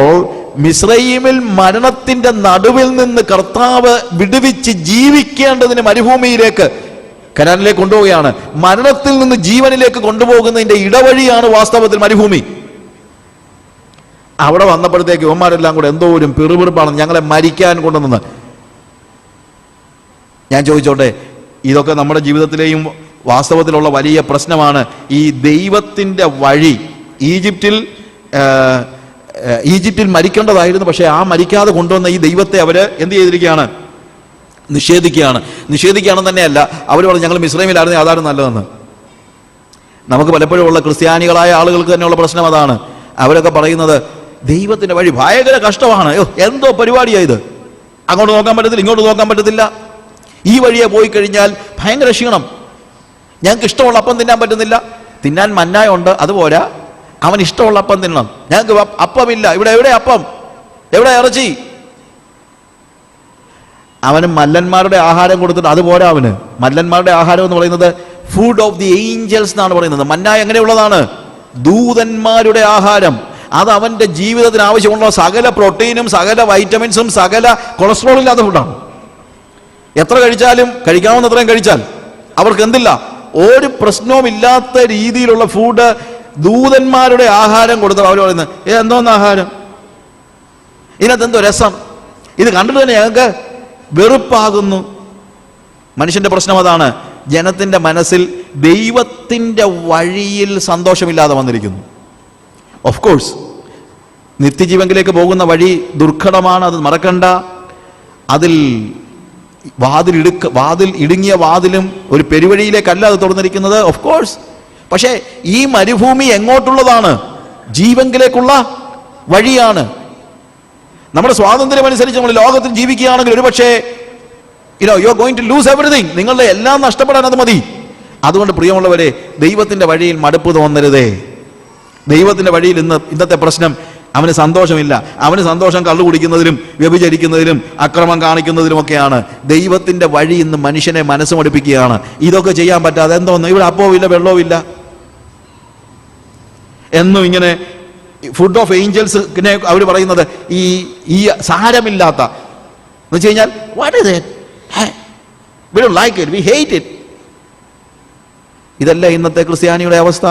A: മിസ്രയീമിൽ മരണത്തിന്റെ നടുവിൽ നിന്ന് കർത്താവ് വിടുവിച്ച് ജീവിക്കേണ്ടതിന് മരുഭൂമിയിലേക്ക്, കനാനിലേക്ക് കൊണ്ടുപോവുകയാണ്. മരണത്തിൽ നിന്ന് ജീവനിലേക്ക് കൊണ്ടുപോകുന്നതിന്റെ ഇടവഴിയാണ് വാസ്തവത്തിൽ മരുഭൂമി. അവിടെ വന്നപ്പോഴത്തേക്ക് ഇവന്മാരെല്ലാം കൂടെ എന്തോ ഒരു പിറുപിറുപ്പാണ്, ഞങ്ങളെ മരിക്കാൻ കൊണ്ടുവന്നത്. ഞാൻ ചോദിച്ചോട്ടെ, ഇതൊക്കെ നമ്മുടെ ജീവിതത്തിലെയും വാസ്തവത്തിലുള്ള വലിയ പ്രശ്നമാണ്. ഈ ദൈവത്തിന്റെ വഴി ഈജിപ്തിൽ മരിക്കേണ്ടതായിരുന്നു. പക്ഷെ ആ മരിക്കാതെ കൊണ്ടുവന്ന ഈ ദൈവത്തെ അവര് എന്ത് ചെയ്തിരിക്കുകയാണ്? നിഷേധിക്കുകയാണെന്ന് തന്നെയല്ല, അവർ പറഞ്ഞു ഞങ്ങൾ മിസ്രൈമിലായിരുന്നു, അതായിരുന്നു നല്ലതെന്ന്. നമുക്ക് പലപ്പോഴും ഉള്ള ക്രിസ്ത്യാനികളായ ആളുകൾക്ക് തന്നെയുള്ള പ്രശ്നം അതാണ്. അവരൊക്കെ പറയുന്നത് ദൈവത്തിന്റെ വഴി ഭയങ്കര കഷ്ടമാണ്, എന്തോ പരിപാടിയായത്, അങ്ങോട്ട് നോക്കാൻ പറ്റത്തില്ല, ഇങ്ങോട്ട് നോക്കാൻ പറ്റത്തില്ല, ഈ വഴിയെ പോയി കഴിഞ്ഞാൽ ഭയങ്കര ക്ഷീണം, ഞങ്ങൾക്ക് ഇഷ്ടമുള്ള അപ്പം തിന്നാൻ പറ്റുന്നില്ല. തിന്നാൻ മന്നായുണ്ട്, അതുപോലെ അവൻ ഇഷ്ടമുള്ള അപ്പം തിന്നണം. ഞങ്ങൾക്ക് അപ്പമില്ല, എവിടെ അപ്പം, എവിടെ ഇറച്ചി? അവന് മല്ലന്മാരുടെ ആഹാരം കൊടുത്തിട്ട് അതുപോലെ അവന് മല്ലന്മാരുടെ ആഹാരം എന്ന് പറയുന്നത് ഫുഡ് ഓഫ് ദി ഏഞ്ചൽസ് എന്നാണ് പറയുന്നത്. മന്ന എങ്ങനെയുള്ളതാണ്? ദൂതന്മാരുടെ ആഹാരം. അത് അവന്റെ ജീവിതത്തിന് ആവശ്യമുള്ള സകല പ്രോട്ടീനും സകല വൈറ്റമിൻസും സകല കൊളസ്ട്രോളും ഇല്ലാത്ത ഫുഡാണ്. എത്ര കഴിച്ചാലും, കഴിക്കാവുന്നത്രയും കഴിച്ചാൽ അവർക്ക് എന്തില്ല, ഒരു പ്രശ്നവും ഇല്ലാത്ത രീതിയിലുള്ള ഫുഡ് ദൂതന്മാരുടെ ആഹാരം കൊടുത്താൽ അവർ പറയുന്നത് എന്തോന്ന് ആഹാരം, ഇതിനകത്ത് എന്തോ രസം, ഇത് കണ്ടിട്ട് തന്നെ ഞങ്ങൾക്ക് വെറുപ്പാകുന്നു. മനുഷ്യന്റെ പ്രശ്നം അതാണ്. ജനത്തിന്റെ മനസ്സിൽ ദൈവത്തിന്റെ വഴിയിൽ സന്തോഷമില്ലാതെ വന്നിരിക്കുന്നു. ഓഫ് കോഴ്സ് നിത്യജീവനിലേക്ക് പോകുന്ന വഴി ദുർഘടമാണ്, അത് മറക്കണ്ട. അതിൽ ഇടുങ്ങിയ വാതിലും ഒരു പെരുവഴിയിലേക്കല്ല അത് തുറന്നിരിക്കുന്നത്, ഓഫ് കോഴ്സ്. പക്ഷേ ഈ മരുഭൂമി എങ്ങോട്ടുള്ളതാണ്? ജീവങ്കിലേക്കുള്ള വഴിയാണ്. നമ്മുടെ സ്വാതന്ത്ര്യം അനുസരിച്ച് നമ്മൾ ലോകത്തിൽ ജീവിക്കുകയാണെങ്കിൽ ഒരുപക്ഷേ you are going to lose everything. നിങ്ങളുടെ എല്ലാം നഷ്ടപ്പെടാൻ അത് മതി. അതുകൊണ്ട് പ്രിയമുള്ളവരെ, ദൈവത്തിന്റെ വഴിയിൽ മടുപ്പ് തോന്നരുതേ. ദൈവത്തിന്റെ വഴിയിൽ ഇന്നത്തെ പ്രശ്നം അവന് സന്തോഷമില്ല. അവന് സന്തോഷം കള്ളു കുടിക്കുന്നതിലും വ്യഭിചരിക്കുന്നതിലും അക്രമം കാണിക്കുന്നതിലുമൊക്കെയാണ്. ദൈവത്തിന്റെ വഴി ഇന്ന് മനുഷ്യനെ മനസ്സ് മടുപ്പിക്കുകയാണ്. ഇതൊക്കെ ചെയ്യാൻ പറ്റാതെ എന്തോന്ന്, ഇവിടെ അപ്പവുമില്ല വെള്ളവുമില്ല, എന്നും ഇങ്ങനെ ഫുഡ് ഓഫ് ഏഞ്ചൽസിനെ അവർ പറയുന്നത് ഈ സാരമില്ലാത്ത എന്ന് വെച്ച് കഴിഞ്ഞാൽ what is it, we don't like it, V hate it. ഇതല്ലേ ഇന്നത്തെ ക്രിസ്ത്യാനിയുടെ അവസ്ഥ?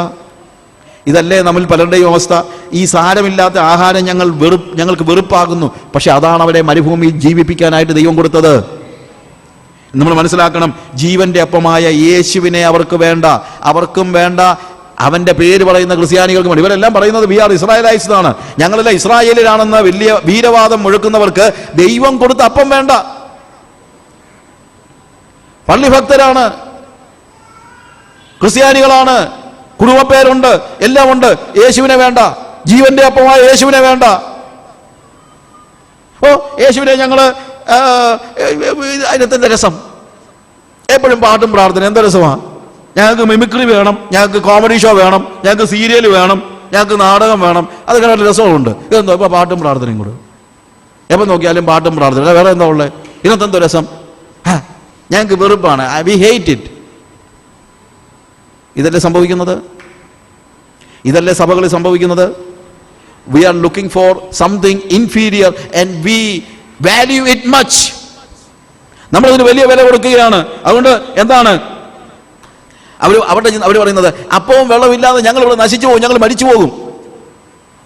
A: ഇതല്ലേ നമ്മിൽ പലരുടെയും അവസ്ഥ? ഈ സാരമില്ലാത്ത ആഹാരം ഞങ്ങൾക്ക് വെറുപ്പാകുന്നു. പക്ഷെ അതാണ് അവരെ മരുഭൂമിയിൽ ജീവിപ്പിക്കാനായിട്ട് ദൈവം കൊടുത്തത്. നമ്മൾ മനസ്സിലാക്കണം, ജീവന്റെ അപ്പമായ യേശുവിനെ അവർക്ക് വേണ്ട, അവർക്കും വേണ്ട. അവന്റെ പേര് പറയുന്ന ക്രിസ്ത്യാനികൾക്കും വേണ്ടി. ഇവരെല്ലാം പറയുന്നത് വി ആർ ഇസ്രായേലൈറ്റ്സ് എന്നാണ്. ഞങ്ങളെല്ലാം ഇസ്രായേലിലാണെന്ന് വലിയ വീരവാദം മുഴക്കുന്നവർക്ക് ദൈവം കൊടുത്ത അപ്പം വേണ്ട. പള്ളിഭക്തരാണ്, ക്രിസ്ത്യാനികളാണ്, കുടുംബപ്പേരുണ്ട്, എല്ലാം ഉണ്ട്. യേശുവിനെ വേണ്ട, ജീവന്റെ അപ്പമായ യേശുവിനെ വേണ്ട. യേശുവിനെ ഞങ്ങള് അതിനകത്തെ രസം, എപ്പോഴും പാട്ടും പ്രാർത്ഥന, എന്താ രസമാണ്. ഞങ്ങൾക്ക് മിമിക്രി വേണം, ഞങ്ങൾക്ക് കോമഡി ഷോ വേണം, ഞങ്ങൾക്ക് സീരിയൽ വേണം, ഞങ്ങൾക്ക് നാടകം വേണം. അതൊക്കെ നല്ല രസമുണ്ട്. ഇതെന്തോ ഇപ്പൊ പാട്ടും പ്രാർത്ഥനയും കൂടെ, എപ്പോൾ നോക്കിയാലും പാട്ടും പ്രാർത്ഥന, വേറെ എന്താ ഉള്ളത്? ഇതിനകത്ത് എന്തോ രസം? ഞങ്ങൾക്ക് വെറുപ്പാണ്, വി ഹേറ്റ് ഇറ്റ്. ഇതല്ലേ സംഭവിക്കുന്നത്? ഇതല്ലേ സഭകളിൽ സംഭവിക്കുന്നത്? We are looking for something inferior and we value it much. നമ്മളതിന് വലിയ വില കൊടുക്കുകയാണ്. അതുകൊണ്ട് എന്താണ് അവർ പറയുന്നത്? അപ്പവും വെള്ളമില്ലാതെ ഞങ്ങൾ ഇവിടെ നശിച്ചു പോകും, ഞങ്ങൾ മരിച്ചു പോകും.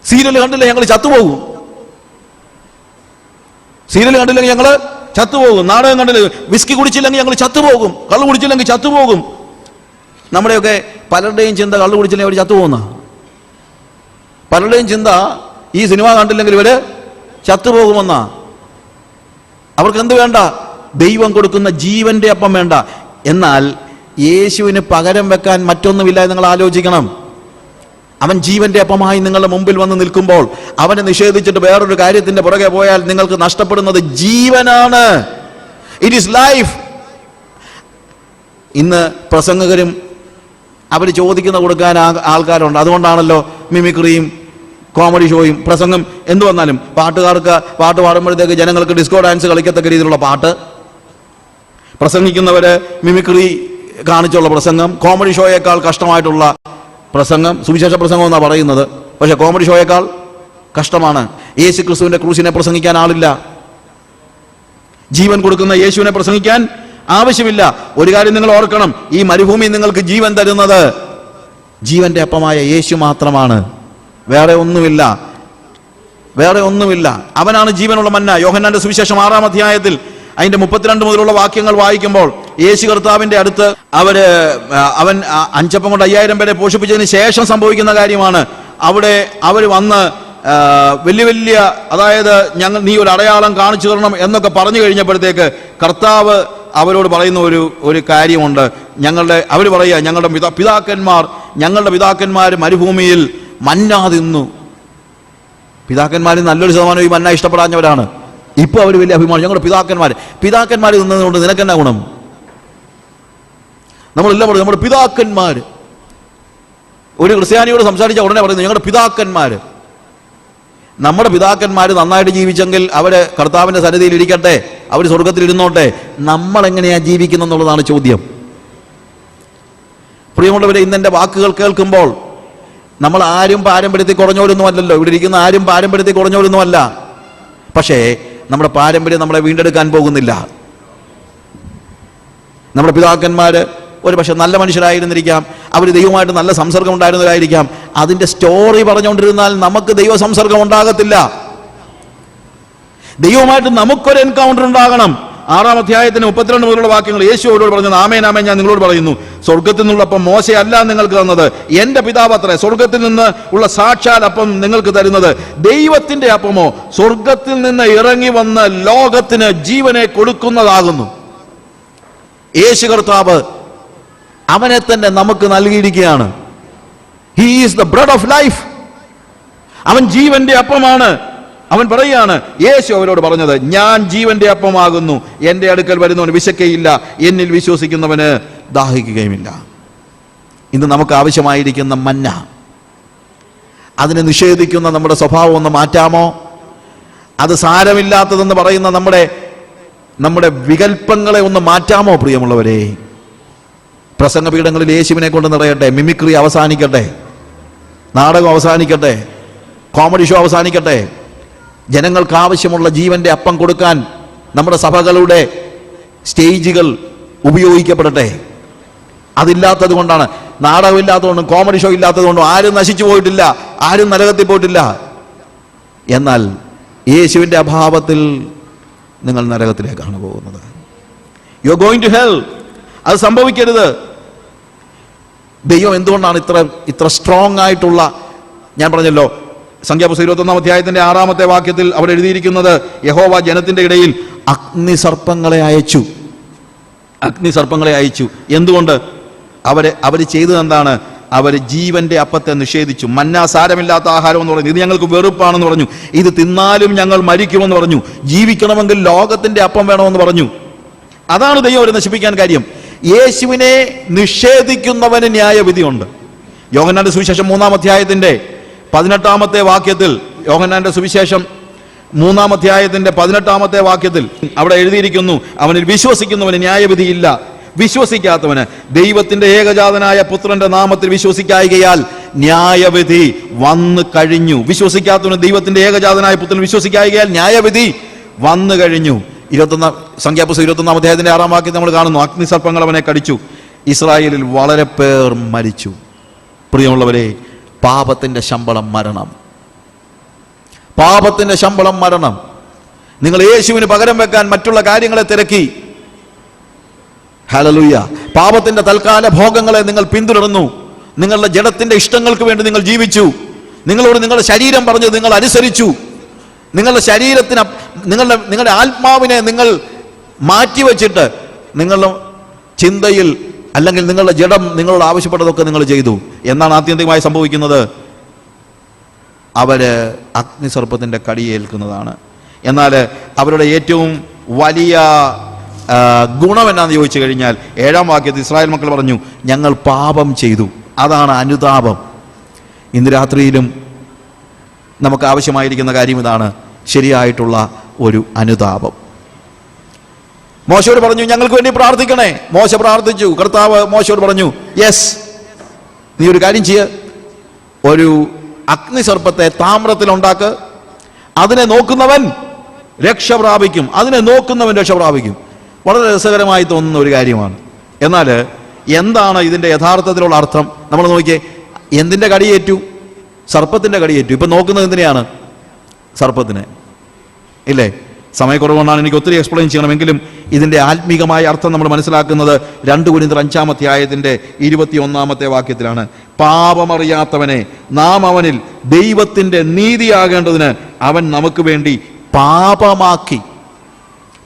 A: സീരിയൽ കണ്ടില്ല, ഞങ്ങൾ ചത്തുപോകും. സീരിയൽ കണ്ടില്ലെങ്കിൽ ഞങ്ങൾ ചത്തുപോകും. നാടകം കണ്ടില്ല, വിസ്കി കുടിച്ചില്ലെങ്കിൽ ഞങ്ങൾ ചത്തുപോകും, കള്ളു കുടിച്ചില്ലെങ്കിൽ ചത്തുപോകും. നമ്മുടെയൊക്കെ പലരുടെയും ചിന്ത കള്ളു കുടിച്ചില്ലെങ്കിൽ അവർ ചത്തുപോകുന്ന. പലരുടെയും ചിന്ത ഈ സിനിമ കണ്ടില്ലെങ്കിൽ ഇവര് ചത്തുപോകുമെന്നാ. അവർക്ക് എന്ത് വേണ്ട? ദൈവം കൊടുക്കുന്ന ജീവന്റെ അപ്പം വേണ്ട. എന്നാൽ യേശുവിന് പകരം വെക്കാൻ മറ്റൊന്നുമില്ല. നിങ്ങൾ ആലോചിക്കണം. അവൻ ജീവന്റെ അപ്പമായി നിങ്ങളുടെ മുമ്പിൽ വന്ന് നിൽക്കുമ്പോൾ അവനെ നിഷേധിച്ചിട്ട് വേറൊരു കാര്യത്തിന്റെ പുറകെ പോയാൽ നിങ്ങൾക്ക് നഷ്ടപ്പെടുന്നത് ജീവനാണ്. It is life. ഇന്ന് പ്രസംഗകരും അവർ ചോദിക്കുന്ന കൊടുക്കാൻ ആൾക്കാരുണ്ട്. അതുകൊണ്ടാണല്ലോ മിമിക്രിയും കോമഡി ഷോയും പ്രസംഗം എന്തു വന്നാലും പാട്ടുകാർക്ക് പാട്ട് പാടുമ്പോഴത്തേക്ക് ജനങ്ങൾക്ക് ഡിസ്കോ ഡാൻസ് കളിക്കത്തക്ക രീതിയിലുള്ള പാട്ട്, പ്രസംഗിക്കുന്നവര് മിമിക്രി കാണിച്ചുള്ള പ്രസംഗം, കോമഡി ഷോയേക്കാൾ കഷ്ടമായിട്ടുള്ള പ്രസംഗം. സുവിശേഷ പ്രസംഗം എന്നാണ് പറയുന്നത്, പക്ഷെ കോമഡി ഷോയേക്കാൾ കഷ്ടമാണ്. യേശു ക്രിസ്തുവിന്റെ ക്രൂശിനെ പ്രസംഗിക്കാൻ ആളില്ല. ജീവൻ കൊടുക്കുന്ന യേശുവിനെ പ്രസംഗിക്കാൻ ആവശ്യമില്ല. ഒരു കാര്യം നിങ്ങൾ ഓർക്കണം, ഈ മരുഭൂമി നിങ്ങൾക്ക് ജീവൻ തരുന്നത് ജീവന്റെ അപ്പമായ യേശു മാത്രമാണ്. വേറെ ഒന്നുമില്ല, വേറെ ഒന്നുമില്ല. അവനാണ് ജീവനുള്ള മന്ന. യോഹന്നാന്റെ സുവിശേഷം 6-ാം അധ്യായത്തിൽ അതിന്റെ 32 മുതലുള്ള വാക്യങ്ങൾ വായിക്കുമ്പോൾ യേശു കർത്താവിന്റെ അടുത്ത് അവൻ 5 അപ്പം കൊണ്ട് 5000 പേരെ പോഷിപ്പിച്ചതിന് ശേഷം സംഭവിക്കുന്ന കാര്യമാണ്. അവിടെ അവർ വന്ന് വലിയ വലിയ, അതായത് നീ ഒരു അടയാളം കാണിച്ചു തരണം എന്നൊക്കെ പറഞ്ഞു കഴിഞ്ഞപ്പോഴത്തേക്ക് കർത്താവ് അവരോട് പറയുന്ന ഒരു കാര്യമുണ്ട്. അവർ പറയുക, ഞങ്ങളുടെ പിതാക്കന്മാർ മരുഭൂമിയിൽ മന്ന തിന്നു. പിതാക്കന്മാരിൽ നല്ലൊരു ശതമാനം ഈ മന്ന ഇഷ്ടപ്പെടാഞ്ഞവരാണ്. ഇപ്പൊ അവർ വലിയ അഭിമാനം, ഞങ്ങളുടെ പിതാക്കന്മാർ തിന്നതുകൊണ്ട് നിനക്കെന്നാ ഗുണം? നമ്മളെല്ലാം പറയും നമ്മുടെ പിതാക്കന്മാർ. ഒരു ക്രിസ്ത്യാനിയോട് സംസാരിച്ച ഉടനെ പറയുന്നത് ഞങ്ങളുടെ പിതാക്കന്മാർ. നമ്മുടെ പിതാക്കന്മാർ നന്നായിട്ട് ജീവിച്ചെങ്കിൽ അവര് കർത്താവിന്റെ സന്നിധിയിൽ ഇരിക്കട്ടെ, അവർ സ്വർഗത്തിൽ ഇരുന്നോട്ടെ. നമ്മൾ എങ്ങനെയാ ജീവിക്കുന്നെന്നുള്ളതാണ് ചോദ്യം. പ്രിയമുള്ളവരെ, ഇന്നെന്റെ വാക്കുകൾ കേൾക്കുമ്പോൾ നമ്മൾ ആരും പാരമ്പര്യത്തിൽ കുറഞ്ഞവരൊന്നുമല്ലല്ലോ. ഇവിടെ ഇരിക്കുന്ന ആരും പാരമ്പര്യത്തിൽ കുറഞ്ഞവരൊന്നുമല്ല. പക്ഷേ നമ്മുടെ പാരമ്പര്യം നമ്മളെ വീണ്ടെടുക്കാൻ പോകുന്നില്ല. നമ്മുടെ പിതാക്കന്മാര് ഒരു പക്ഷെ നല്ല മനുഷ്യരായിരുന്നിരിക്കാം, അവർ ദൈവമായിട്ട് നല്ല സംസർഗം ഉണ്ടായിരുന്നവരായിരിക്കാം. അതിന്റെ സ്റ്റോറി പറഞ്ഞുകൊണ്ടിരുന്നാൽ നമുക്ക് ദൈവ സംസർഗം ഉണ്ടാകത്തില്ല. ദൈവമായിട്ട് നമുക്കൊരു എൻകൗണ്ടർ ഉണ്ടാകണം. 6-ാം അധ്യായത്തിന് 32 മുതലുള്ള വാക്യങ്ങൾ യേശു അവരോട് പറഞ്ഞത്, ആമേൻ ആമേൻ ഞാൻ നിങ്ങളോട് പറയുന്നു, സ്വർഗത്തിൽ നിന്നുള്ള അപ്പം മോശയല്ല നിങ്ങൾക്ക് തന്നത്, എന്റെ പിതാവ് അത്രേ സ്വർഗത്തിൽ നിന്ന് ഉള്ള സാക്ഷാൽ അപ്പം നിങ്ങൾക്ക് തരുന്നത്. ദൈവത്തിന്റെ അപ്പമോ സ്വർഗത്തിൽ നിന്ന് ഇറങ്ങി വന്ന് ലോകത്തിന് ജീവനെ കൊടുക്കുന്നതാകുന്നു. യേശു കർത്താവ് അവനെ തന്നെ നമുക്ക് നൽകിയിരിക്കുകയാണ്. He is the bread of life. അവൻ ജീവന്റെ അപ്പമാണ്. അവൻ പറയുകയാണ്, യേശു അവരോട് പറഞ്ഞത്, ഞാൻ ജീവന്റെ അപ്പമാകുന്നു, എന്റെ അടുക്കൽ വരുന്നവന് വിശക്കയില്ല, എന്നിൽ വിശ്വസിക്കുന്നവന് ദാഹിക്കുകയുമില്ല. ഇന്ന് നമുക്ക് ആവശ്യമായിരിക്കുന്ന മന്ന, അതിനെ നിഷേധിക്കുന്ന നമ്മുടെ സ്വഭാവം ഒന്ന് മാറ്റാമോ? അത് സാരമില്ലാത്തതെന്ന് പറയുന്ന നമ്മുടെ വികല്പങ്ങളെ ഒന്ന് മാറ്റാമോ? പ്രിയമുള്ളവരെ, പ്രസംഗപീഠങ്ങളിൽ യേശുവിനെ കൊണ്ട് നിറയട്ടെ, മിമിക്രി അവസാനിക്കട്ടെ, നാടകം അവസാനിക്കട്ടെ, കോമഡി ഷോ അവസാനിക്കട്ടെ. ജനങ്ങൾക്ക് ആവശ്യമുള്ള ജീവന്റെ അപ്പം കൊടുക്കാൻ നമ്മുടെ സഭകളുടെ സ്റ്റേജുകൾ ഉപയോഗിക്കപ്പെടട്ടെ. അതില്ലാത്തത് കൊണ്ടാണ്, നാടകമില്ലാത്തതുകൊണ്ടും കോമഡി ഷോ ഇല്ലാത്തതുകൊണ്ടും ആരും നശിച്ചു പോയിട്ടില്ല, ആരും നരകത്തിൽ പോയിട്ടില്ല. എന്നാൽ യേശുവിന്റെ അഭാവത്തിൽ നിങ്ങൾ നരകത്തിലേക്കാണ് പോകുന്നത്. You are going to hell. അത് സംഭവിക്കരുത്. ദൈവം എന്തുകൊണ്ടാണ് ഇത്ര സ്ട്രോങ് ആയിട്ടുള്ള, ഞാൻ പറഞ്ഞല്ലോ സംഖ്യാപുസ്തകം 21-ാം അധ്യായത്തിന്റെ 6-ാമത്തെ വാക്യത്തിൽ അവിടെ എഴുതിയിരിക്കുന്നത്, യഹോവ ജനത്തിന്റെ ഇടയിൽ അഗ്നിസർപ്പങ്ങളെ അയച്ചു. എന്തുകൊണ്ട്? അവർ ചെയ്തത് എന്താണ്? അവർ ജീവന്റെ അപ്പത്തെ നിഷേധിച്ചു. മന്ന സാരമില്ലാത്ത ആഹാരം എന്ന് പറഞ്ഞു, ഇത് ഞങ്ങൾക്ക് വെറുപ്പാണെന്ന് പറഞ്ഞു, ഇത് തിന്നാലും ഞങ്ങൾ മരിക്കുമെന്ന് പറഞ്ഞു, ജീവിക്കണമെങ്കിൽ ലോകത്തിന്റെ അപ്പം വേണമെന്ന് പറഞ്ഞു. അതാണ് ദൈവം അവരെ നശിപ്പിക്കാൻ കാര്യം. യേശുവിനെ നിഷേധിക്കുന്നവന് ന്യായവിധിയുണ്ട്. യോഹന്നാന്റെ സുവിശേഷം 3-ാം അധ്യായത്തിന്റെ 18-ാമത്തെ വാക്യത്തിൽ, യോഹന്നാന്റെ സുവിശേഷം 3-ാം അധ്യായത്തിന്റെ 18-ാമത്തെ വാക്യത്തിൽ അവിടെ എഴുതിയിരിക്കുന്നു, അവനിൽ വിശ്വസിക്കുന്നവന് ന്യായവിധിയില്ല, വിശ്വസിക്കാത്തവന് ദൈവത്തിന്റെ ഏകജാതനായ പുത്രന്റെ നാമത്തിൽ വിശ്വസിക്കായികയാൽ ന്യായവിധി വന്നു കഴിഞ്ഞു. വിശ്വസിക്കാത്തവന് ദൈവത്തിന്റെ ഏകജാതനായ പുത്രൻ വിശ്വസിക്കായികയാൽ ന്യായവിധി വന്നു കഴിഞ്ഞു. സംഖ്യാപുസ്തകം 21 അധ്യായത്തിന്റെ 6 വാക്യം നമ്മൾ കാണുന്നു, അഗ്നിസർപ്പങ്ങൾ അവനെ കടിച്ചു, ഇസ്രായേലിൽ വളരെ പേർ മരിച്ചു. പ്രിയമുള്ളവരെ, പാപത്തിന്റെ ശമ്പളം മരണം. പാപത്തിന്റെ ശമ്പളം മരണം. നിങ്ങൾ യേശുവിന് പകരം വെക്കാൻ മറ്റുള്ള കാര്യങ്ങളെ തിരക്കി. ഹല്ലേലൂയ. പാപത്തിന്റെ തൽക്കാല ഭോഗങ്ങളെ നിങ്ങൾ പിന്തുടർന്നു. നിങ്ങളുടെ ജഡത്തിന്റെ ഇഷ്ടങ്ങൾക്ക് വേണ്ടി നിങ്ങൾ ജീവിച്ചു. നിങ്ങളോട് നിങ്ങളുടെ ശരീരം പറഞ്ഞത് നിങ്ങൾ അനുസരിച്ചു. നിങ്ങളുടെ ശരീരത്തിന് നിങ്ങളുടെ ആത്മാവിനെ നിങ്ങൾ മാറ്റിവെച്ചിട്ട് നിങ്ങളുടെ ചിന്തയിൽ അല്ലെങ്കിൽ നിങ്ങളുടെ ജഡം നിങ്ങളോട് ആവശ്യപ്പെട്ടതൊക്കെ നിങ്ങൾ ചെയ്തു. എന്നാണ് ആത്യന്തികമായി സംഭവിക്കുന്നത്? അവര് അഗ്നിസർപ്പത്തിന്റെ കടിയേൽക്കുന്നതാണ്. എന്നാൽ അവരുടെ ഏറ്റവും വലിയ ഗുണം എന്നാന്ന് ചോദിച്ചു കഴിഞ്ഞാൽ 7-ാം വാക്യത്തിൽ ഇസ്രായേൽ മക്കൾ പറഞ്ഞു, ഞങ്ങൾ പാപം ചെയ്തു. അതാണ് അനുതാപം. ഇന്ന് രാത്രിയിലും നമുക്ക് ആവശ്യമായിരിക്കുന്ന കാര്യം ഇതാണ്, ശരിയായിട്ടുള്ള ഒരു അനുതാപം. മോശയോട് പറഞ്ഞു, ഞങ്ങൾക്ക് വേണ്ടി പ്രാർത്ഥിക്കണേ. മോശ പ്രാർത്ഥിച്ചു. കർത്താവ് മോശയോട് പറഞ്ഞു, യെസ്, നീ ഒരു കാര്യം ചെയ്യ, ഒരു അഗ്നിസർപ്പത്തെ താമ്രത്തിൽ ഉണ്ടാക്ക്, അതിനെ നോക്കുന്നവൻ രക്ഷ പ്രാപിക്കും. അതിനെ നോക്കുന്നവൻ രക്ഷ പ്രാപിക്കും. വളരെ രസകരമായി തോന്നുന്ന ഒരു കാര്യമാണ്. എന്നാൽ എന്താണ് ഇതിൻ്റെ യഥാർത്ഥത്തിലുള്ള അർത്ഥം? നമ്മൾ നോക്കിയേ, എന്തിൻ്റെ കടിയേറ്റു? സർപ്പത്തിൻ്റെ കടിയേറ്റു. ഇപ്പം നോക്കുന്നത് എന്തിനെയാണ്? സർപ്പത്തിനെ, ഇല്ലേ? സമയക്കുറവുകൊണ്ടാണ് എനിക്ക് ഒത്തിരി എക്സ്പ്ലെയിൻ ചെയ്യണമെങ്കിലും ഇതിൻ്റെ ആത്മീകമായ അർത്ഥം നമ്മൾ മനസ്സിലാക്കുന്നത് 2 കൊരിന്ത്യർ 5-ാം അധ്യായത്തിൻ്റെ 21-ാമത്തെ വാക്യത്തിലാണ്. പാപമറിയാത്തവനെ നാം അവനിൽ ദൈവത്തിൻ്റെ നീതിയാകേണ്ടതിന് അവൻ നമുക്ക് വേണ്ടി പാപമാക്കി.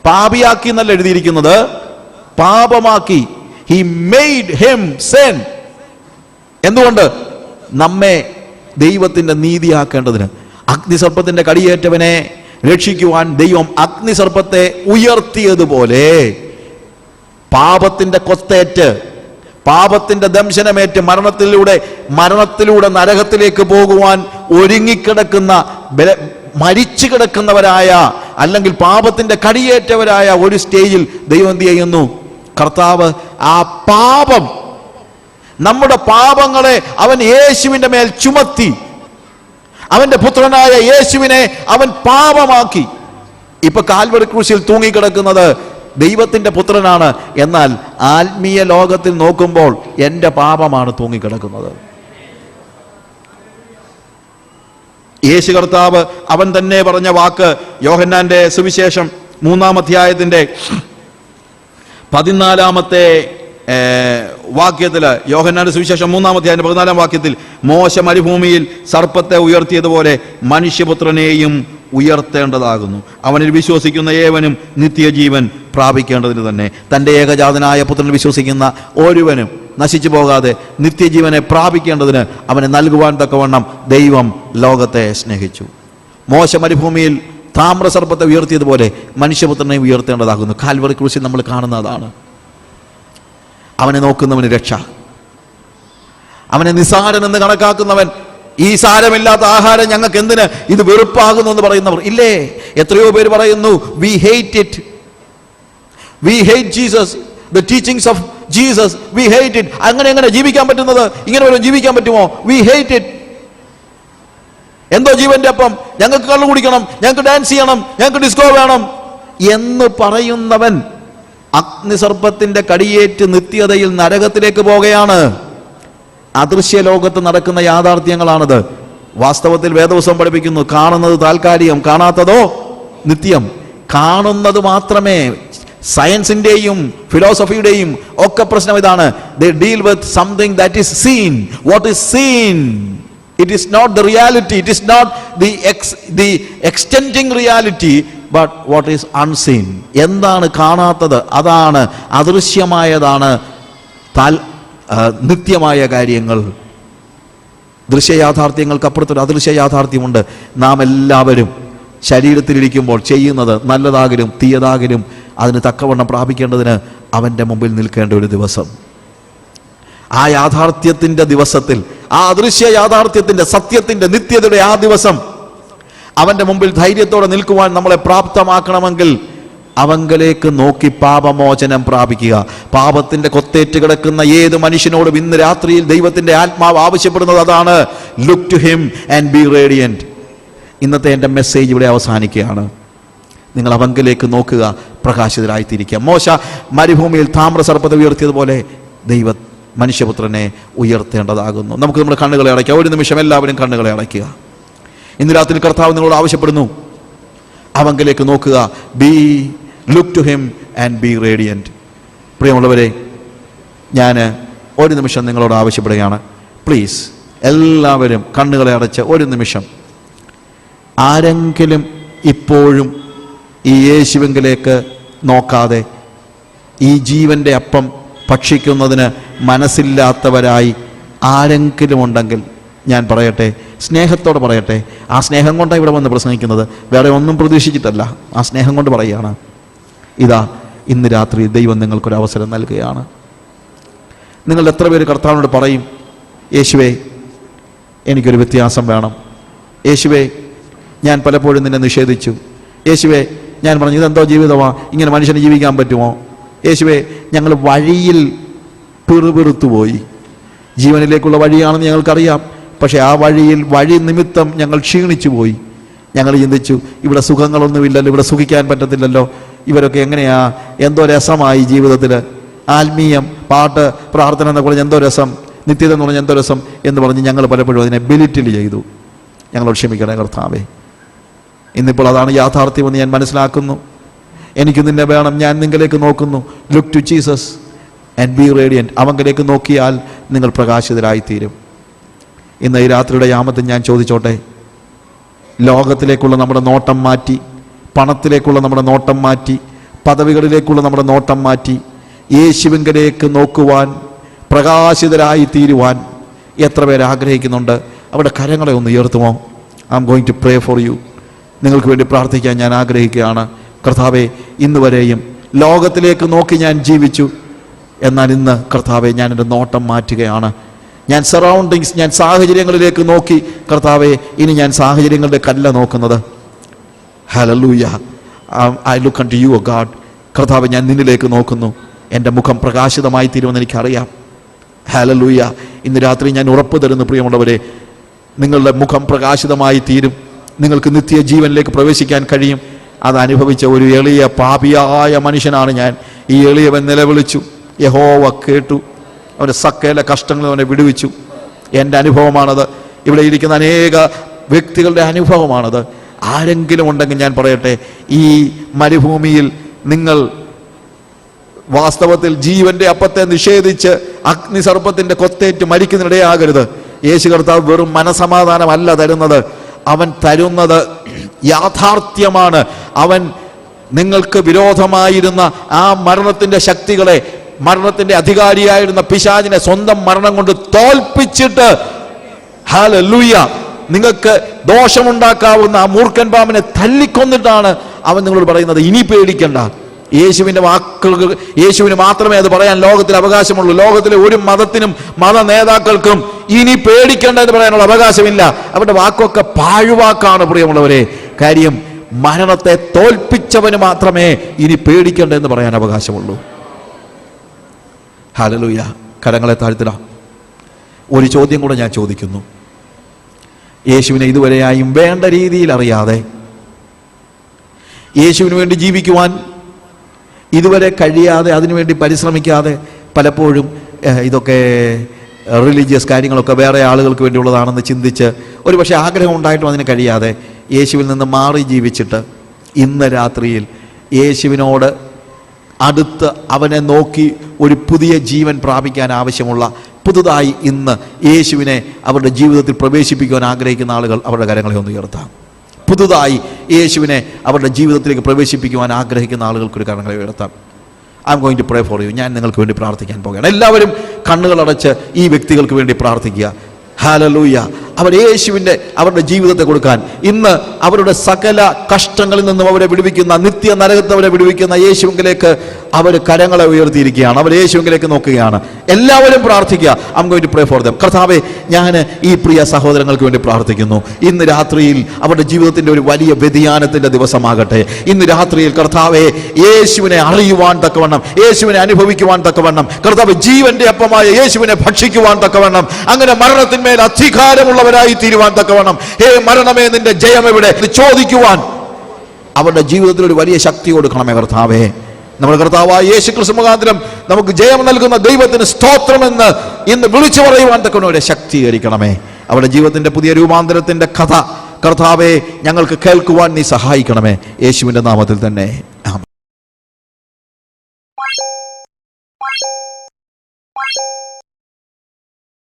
A: പാപിയാക്കി എന്നല്ല എഴുതിയിരിക്കുന്നത്, പാപമാക്കി. He made him sin. എന്തുകൊണ്ട്? നമ്മെ ദൈവത്തിൻ്റെ നീതിയാക്കേണ്ടതിന്. അഗ്നിസർപ്പത്തിന്റെ കടിയേറ്റവനെ രക്ഷിക്കുവാൻ ദൈവം അഗ്നിസർപ്പത്തെ ഉയർത്തിയതുപോലെ പാപത്തിന്റെ കൊത്തേറ്റ്, പാപത്തിന്റെ ദംശനമേറ്റ് മരണത്തിലൂടെ നരകത്തിലേക്ക് പോകുവാൻ ഒരുങ്ങിക്കിടക്കുന്ന, മരിച്ചു കിടക്കുന്നവരായ, അല്ലെങ്കിൽ പാപത്തിന്റെ കടിയേറ്റവരായ ഒരു സ്റ്റേജിൽ ദൈവം എന്ത് ചെയ്യുന്നു? കർത്താവ് ആ പാപം, നമ്മുടെ പാപങ്ങളെ അവൻ യേശുവിന്റെ മേൽ ചുമത്തി. അവന്റെ പുത്രനായ യേശുവിനെ അവൻ പാപമാക്കി. ഇപ്പൊ കാൽവരി ക്രൂശിൽ തൂങ്ങിക്കിടക്കുന്നത് ദൈവത്തിന്റെ പുത്രനാണ്. എന്നാൽ ആത്മീയ ലോകത്തിൽ നോക്കുമ്പോൾ എൻ്റെ പാപമാണ് തൂങ്ങിക്കിടക്കുന്നത്. യേശു കർത്താവ് അവൻ തന്നെ പറഞ്ഞ വാക്ക് യോഹന്നാന്റെ സുവിശേഷം 3-ാം അധ്യായത്തിന്റെ 14-ാമത്തെ വാക്യത്തിൽ, യോഹന്നാന്റെ സുവിശേഷം 3-ാം അധ്യായത്തിന്റെ 14-ാം വാക്യത്തിൽ, മോശ മരുഭൂമിയിൽ സർപ്പത്തെ ഉയർത്തിയതുപോലെ മനുഷ്യപുത്രനെയും ഉയർത്തേണ്ടതാകുന്നു. അവനിൽ വിശ്വസിക്കുന്ന ഏവനും നിത്യജീവൻ പ്രാപിക്കേണ്ടതിന് തന്നെ. തൻ്റെ ഏകജാതനായ പുത്രനിൽ വിശ്വസിക്കുന്ന ഒരുവനും നശിച്ചു പോകാതെ നിത്യജീവനെ പ്രാപിക്കേണ്ടതിന് അവനെ നൽകുവാൻ തക്കവണ്ണം ദൈവം ലോകത്തെ സ്നേഹിച്ചു. മോശ മരുഭൂമിയിൽ താമ്രസർപ്പത്തെ ഉയർത്തിയതുപോലെ മനുഷ്യപുത്രനെ ഉയർത്തേണ്ടതാകുന്നു. കാൽവറി ക്രൂശിൽ നമ്മൾ കാണുന്നതാണ്. അവനെ നോക്കുന്നവന് രക്ഷ. അവനെ നിസ്സാരൻ എന്ന് കണക്കാക്കുന്നവൻ, ഈ സാരമില്ലാത്ത ആഹാരം ഞങ്ങൾക്ക് എന്തിന്, ഇത് വെറുപ്പാകുന്നു എന്ന് പറയുന്നവർ ഇല്ലേ? എത്രയോ പേര് പറയുന്നു, we hate it, we hate Jesus, the teachings of Jesus, we hate it. അങ്ങനെ ജീവിക്കാൻ പറ്റുന്നത്? ഇങ്ങനെ വല്ലതും ജീവിക്കാൻ പറ്റുമോ? we hate it. എന്തോ ജീവന്റെ അപ്പം, ഞങ്ങൾക്ക് കള്ളു കുടിക്കണം, ഞങ്ങൾക്ക് ഡാൻസ് ചെയ്യണം, ഞങ്ങൾക്ക് ഡിസ്കോ വേണം എന്ന് പറയുന്നവൻ അഗ്നിസർപ്പത്തിന്റെ കടിയേറ്റ് നിത്യതയിൽ നരകത്തിലേക്ക് പോകുകയാണ്. അദൃശ്യ ലോകത്ത് നടക്കുന്ന യാഥാർത്ഥ്യങ്ങളാണത്. വാസ്തവത്തിൽ വേദപുസ്തകം പഠിപ്പിക്കുന്നു, കാണുന്നത് താൽക്കാലികം, കാണാത്തതോ നിത്യം. കാണുന്നത് മാത്രമേ, സയൻസിന്റെയും ഫിലോസഫിയുടെയും ഒക്കെ പ്രശ്നം ഇതാണ്. they deal with something that is seen. What is seen, it is not the reality, it is not the extending reality, but what is unseen. എന്താണ് കാണാത്തത്? അതാണ് അദൃശ്യമായതാണ് നിത്യമായ കാര്യങ്ങൾ. ദൃശ്യയാഥാർത്ഥ്യങ്ങൾക്ക് അപ്പുറത്തൊരു അദൃശ്യ യാഥാർത്ഥ്യമുണ്ട്. നാം എല്ലാവരും ശരീരത്തിലിരിക്കുമ്പോൾ ചെയ്യുന്നത് നല്ലതാകലും തീയതാകലും അതിന് തക്കവണ്ണം പ്രാപിക്കേണ്ടതിന് അവൻ്റെ മുമ്പിൽ നിൽക്കേണ്ട ഒരു ദിവസം. ആ യാഥാർത്ഥ്യത്തിൻ്റെ ദിവസത്തിൽ, ആ അദൃശ്യ യാഥാർത്ഥ്യത്തിൻ്റെ, സത്യത്തിൻ്റെ, നിത്യതയുടെ ആ ദിവസം അവൻ്റെ മുമ്പിൽ ധൈര്യത്തോടെ നിൽക്കുവാൻ നമ്മളെ പ്രാപ്തമാക്കണമെങ്കിൽ അവങ്കലേക്ക് നോക്കി പാപമോചനം പ്രാപിക്കുക. പാപത്തിന്റെ കൊത്തേറ്റ് കിടക്കുന്ന ഏത് മനുഷ്യനോടും ഇന്ന് രാത്രിയിൽ ദൈവത്തിന്റെ ആത്മാവ് ആവശ്യപ്പെടുന്നത് അതാണ്. Look to him and be radiant. ഇന്നത്തെ എൻ്റെ മെസ്സേജ് ഇവിടെ അവസാനിക്കുകയാണ്. നിങ്ങൾ അവങ്കലേക്ക് നോക്കുക, പ്രകാശിതരായിത്തീരിക്കുക. മോശ മരുഭൂമിയിൽ താമ്രസർപ്പത്തെ ഉയർത്തിയതുപോലെ മനുഷ്യപുത്രനെ ഉയർത്തേണ്ടതാകുന്നു. നമുക്ക് നമ്മുടെ കണ്ണുകളെ അടയ്ക്കുക. ഒരു നിമിഷം എല്ലാവരും കണ്ണുകളെ അടയ്ക്കുക. ഇന്ന് രാത്രി കർത്താവ് നിങ്ങളോട് ആവശ്യപ്പെടുന്നു, അവങ്കലേക്ക് നോക്കുക. Look to him and be radiant. പ്രിയമുള്ളവരെ, ഞാൻ ഒരു നിമിഷം നിങ്ങളോട് ആവശ്യപ്പെടുകയാണ്. പ്ലീസ് എല്ലാവരും കണ്ണുകളെ അടച്ച് ഒരു നിമിഷം. ആരെങ്കിലും ഇപ്പോഴും ഈ യേശുവിലേക്ക് നോക്കാതെ ഈ ജീവൻ്റെ അപ്പം ഭക്ഷിക്കുന്നതിന് മനസ്സില്ലാത്തവരായി ആരെങ്കിലും ഉണ്ടെങ്കിൽ ഞാൻ പറയട്ടെ, സ്നേഹത്തോടെ പറയട്ടെ. ആ സ്നേഹം കൊണ്ടാണ് ഇവിടെ വന്ന് പ്രസംഗിക്കുന്നത്, വേറെ ഒന്നും പ്രതീക്ഷിച്ചിട്ടല്ല. ആ സ്നേഹം കൊണ്ട് പറയുകയാണ്, ഇതാ ഇന്ന് രാത്രി ദൈവം നിങ്ങൾക്കൊരവസരം നൽകുകയാണ്. നിങ്ങൾ എത്ര പേര് കർത്താവിനോട് പറയും, യേശുവേ എനിക്കൊരു വ്യത്യാസം വേണം, യേശുവേ ഞാൻ പലപ്പോഴും നിന്നെ നിഷേധിച്ചു, യേശുവേ ഞാൻ പറഞ്ഞു ഇതെന്തോ ജീവിതമാണ്, ഇങ്ങനെ മനുഷ്യന് ജീവിക്കാൻ പറ്റുമോ, യേശുവേ ഞങ്ങൾ വഴിയിൽ പിറുപിറുത്തുപോയി, ജീവനിലേക്കുള്ള വഴിയാണെന്ന് ഞങ്ങൾക്കറിയാം, പക്ഷേ ആ വഴി നിമിത്തം ഞങ്ങൾ ക്ഷീണിച്ചു പോയി. ഞങ്ങൾ ചിന്തിച്ചു ഇവിടെ സുഖങ്ങളൊന്നുമില്ലല്ലോ, ഇവിടെ സുഖിക്കാൻ പറ്റത്തില്ലല്ലോ, ഇവരൊക്കെ എങ്ങനെയാ, എന്തോ രസമായി ജീവിതത്തിൽ, ആത്മീയം, പാട്ട്, പ്രാർത്ഥന എന്നൊക്കെ പറഞ്ഞ് എന്തോ രസം, നിത്യത എന്ന് പറഞ്ഞാൽ എന്തോ രസം എന്ന് പറഞ്ഞ് ഞങ്ങൾ പലപ്പോഴും അതിനെ ബെലിറ്റിൽ ചെയ്തു. ഞങ്ങളോട് ക്ഷമിക്കണേ കർത്താവേ. ഇന്നിപ്പോൾ അതാണ് യാഥാർത്ഥ്യമെന്ന് ഞാൻ മനസ്സിലാക്കുന്നു. എനിക്ക് നിന്നെ വേണം, ഞാൻ നിങ്ങളിലേക്ക് നോക്കുന്നു. Look to Jesus and be radiant. അവങ്കിലേക്ക് നോക്കിയാൽ നിങ്ങൾ പ്രകാശിതരായിത്തീരും. ഇന്ന് ഈ രാത്രിയുടെ യാമത്തിൽ ഞാൻ ചോദിച്ചോട്ടെ, ലോകത്തിലേക്കുള്ള നമ്മുടെ നോട്ടം മാറ്റി, പണത്തിലേക്കുള്ള നമ്മുടെ നോട്ടം മാറ്റി, പദവികളിലേക്കുള്ള നമ്മുടെ നോട്ടം മാറ്റി, യേശുവിങ്കലേക്ക് നോക്കുവാൻ, പ്രകാശിതരായി തീരുവാൻ എത്ര പേര് ആഗ്രഹിക്കുന്നുണ്ട്? അവിടെ കരങ്ങളെ ഒന്ന് ഉയർത്തുമോ? I am going to pray for you. നിങ്ങൾക്ക് വേണ്ടി പ്രാർത്ഥിക്കാൻ ഞാൻ ആഗ്രഹിക്കുകയാണ്. കർത്താവെ, ഇന്ന് വരെയും ലോകത്തിലേക്ക് നോക്കി ഞാൻ ജീവിച്ചു, എന്നാൽ ഇന്ന് കർത്താവെ ഞാൻ എൻ്റെ നോട്ടം മാറ്റുകയാണ്. ഞാൻ സറൗണ്ടിങ്സ്, ഞാൻ സാഹചര്യങ്ങളിലേക്ക് നോക്കി കർത്താവെ, ഇനി ഞാൻ സാഹചര്യങ്ങളുടെ കല്ല നോക്കുന്നത്. Hallelujah. I look unto you, O God. കർത്താവെ, ഞാൻ നിന്നിലേക്ക് നോക്കുന്നു. എൻ്റെ മുഖം പ്രകാശിതമായി തീരുമെന്ന് എനിക്കറിയാം. ഹല്ലേലൂയ. ഇന്ന് രാത്രി ഞാൻ ഉറപ്പ് തരുന്നു പ്രിയമുള്ളവരെ, നിങ്ങളുടെ മുഖം പ്രകാശിതമായി തീരും. നിങ്ങൾക്ക് നിത്യജീവനിലേക്ക് പ്രവേശിക്കാൻ കഴിയും. അത് അനുഭവിച്ച ഒരു എളിയ പാപിയായ മനുഷ്യനാണ് ഞാൻ. ഈ എളിയവൻ നിലവിളിച്ചു, യഹോവ കേട്ടു, അവൻ്റെ സകല കഷ്ടങ്ങൾ അവനെ വിടുവിച്ചു. എൻ്റെ അനുഭവമാണത്. ഇവിടെ ഇരിക്കുന്ന അനേക വ്യക്തികളുടെ അനുഭവമാണത്. ആരെങ്കിലും ഉണ്ടെങ്കിൽ ഞാൻ പറയട്ടെ, ഈ മരുഭൂമിയിൽ നിങ്ങൾ വാസ്തവത്തിൽ ജീവന്റെ അപ്പത്തെ നിഷേധിച്ച് അഗ്നിസർപ്പത്തിന്റെ കൊത്തേറ്റ് മരിക്കുന്നതിനിടയാകരുത്. യേശു കർത്താവ് വെറും മനസമാധാനമല്ല തരുന്നത്, അവൻ തരുന്നത് യാഥാർത്ഥ്യമാണ്. അവൻ നിങ്ങൾക്ക് വിരോധമായിരുന്ന ആ മരണത്തിന്റെ ശക്തികളെ, മരണത്തിന്റെ അധികാരിയായിരുന്ന പിശാചിനെ സ്വന്തം മരണം കൊണ്ട് തോൽപ്പിച്ചിട്ട്, ഹല്ലേലൂയ, നിങ്ങൾക്ക് ദോഷമുണ്ടാക്കാവുന്ന ആ മൂർഖൻ പാമ്പിനെ തല്ലിക്കൊന്നിട്ടാണ് അവൻ നിങ്ങളോട് പറയുന്നത്, ഇനി പേടിക്കണ്ട. യേശുവിൻ്റെ വാക്കുകൾ, യേശുവിന് മാത്രമേ അത് പറയാൻ ലോകത്തിൽ അവകാശമുള്ളൂ. ലോകത്തിലെ ഒരു മതത്തിനും മത നേതാക്കൾക്കും ഇനി പേടിക്കേണ്ട എന്ന് പറയാനുള്ള അവകാശമില്ല. അവരുടെ വാക്കൊക്കെ പാഴ്വാക്കാണ് പ്രിയമുള്ളവരെ. കാര്യം മരണത്തെ തോൽപ്പിച്ചവന് മാത്രമേ ഇനി പേടിക്കേണ്ട എന്ന് പറയാൻ അവകാശമുള്ളൂ. ഹല്ലേലൂയ. കരങ്ങളെ താഴ്ത്തിടാം. ഒരു ചോദ്യം കൂടെ ഞാൻ ചോദിക്കുന്നു. യേശുവിനെ ഇതുവരെയായും വേണ്ട രീതിയിൽ അറിയാതെ, യേശുവിന് വേണ്ടി ജീവിക്കുവാൻ ഇതുവരെ കഴിയാതെ, അതിനുവേണ്ടി പരിശ്രമിക്കാതെ, പലപ്പോഴും ഇതൊക്കെ റിലീജിയസ് കാര്യങ്ങളൊക്കെ വേറെ ആളുകൾക്ക് വേണ്ടിയുള്ളതാണെന്ന് ചിന്തിച്ച് ഒരു പക്ഷേ ആഗ്രഹം ഉണ്ടായിട്ടും അതിന് കഴിയാതെ യേശുവിൽ നിന്ന് മാറി ജീവിച്ചിട്ട് ഇന്ന് രാത്രിയിൽ യേശുവിനോട് അടുത്ത് അവനെ നോക്കി ഒരു പുതിയ ജീവൻ പ്രാപിക്കാൻ ആവശ്യമുള്ള, പുതുതായി ഇന്ന് യേശുവിനെ അവരുടെ ജീവിതത്തിൽ പ്രവേശിപ്പിക്കുവാൻ ആഗ്രഹിക്കുന്ന ആളുകൾ അവരുടെ കരങ്ങളെ ഒന്ന് ഉയർത്താം. പുതുതായി യേശുവിനെ അവരുടെ ജീവിതത്തിലേക്ക് പ്രവേശിപ്പിക്കുവാൻ ആഗ്രഹിക്കുന്ന ആളുകൾക്കൊരു കരങ്ങളെ ഉയർത്താം. I am going to pray for you. ഞാൻ നിങ്ങൾക്ക് വേണ്ടി പ്രാർത്ഥിക്കാൻ പോകുകയാണ്. എല്ലാവരും കണ്ണുകളടച്ച് ഈ വ്യക്തികൾക്ക് വേണ്ടി പ്രാർത്ഥിക്കുക. ഹല്ലേലൂയ. അവർ യേശുവിൻ്റെ അവരുടെ ജീവിതത്തെ കൊടുക്കാൻ, ഇന്ന് അവരുടെ സകല കഷ്ടങ്ങളിൽ നിന്നും അവരെ വിടുവിക്കുന്ന, നിത്യ നരകത്തെ അവരെ വിടുവിക്കുന്ന യേശുവിലേക്ക് അവർ കരങ്ങളെ ഉയർത്തിയിരിക്കുകയാണ്. അവർ യേശുവിലേക്ക് നോക്കുകയാണ്. എല്ലാവരും പ്രാർത്ഥിക്കുക. I'm going to pray for them. കർത്താവേ, ഞാൻ ഈ പ്രിയ സഹോദരങ്ങൾക്ക് വേണ്ടി പ്രാർത്ഥിക്കുന്നു. ഇന്ന് രാത്രിയിൽ അവരുടെ ജീവിതത്തിന്റെ ഒരു വലിയ വ്യതിയാനത്തിന്റെ ദിവസമാകട്ടെ. ഇന്ന് രാത്രിയിൽ കർത്താവേ, യേശുവിനെ അറിയുവാൻ തക്കവണ്ണം, യേശുവിനെ അനുഭവിക്കുവാൻ തക്കവണ്ണം, കർത്താവ് ജീവന്റെ അപ്പമായ യേശുവിനെ ഭക്ഷിക്കുവാൻ തക്കവണ്ണം, അങ്ങനെ മരണത്തിന്മേൽ അധികാരമുള്ളവരായി തീരുവാൻ തക്കവണ്ണം, ഹേ മരണമേ നിന്റെ ജയം എവിടെ ചോദിക്കുവാൻ അവരുടെ ജീവിതത്തിൽ ഒരു വലിയ ശക്തി കൊടുക്കണമേ കർത്താവേ. നമ്മുടെ കർത്താവായ യേശു ക്രിസ്തു മുഖാന്തരം നമുക്ക് ജയം നൽകുന്ന ദൈവത്തിന് സ്തോത്രമെന്ന് ഇന്ന് വിളിച്ചു പറയുവാൻ തക്കവണ്ണം ശക്തീകരിക്കണമേ. അവരുടെ ജീവിതത്തിന്റെ പുതിയ രൂപാന്തരത്തിന്റെ കഥ കർത്താവെ ഞങ്ങൾക്ക് കേൾക്കുവാൻ നീ സഹായിക്കണമേ. യേശുവിന്റെ നാമത്തിൽ തന്നെ.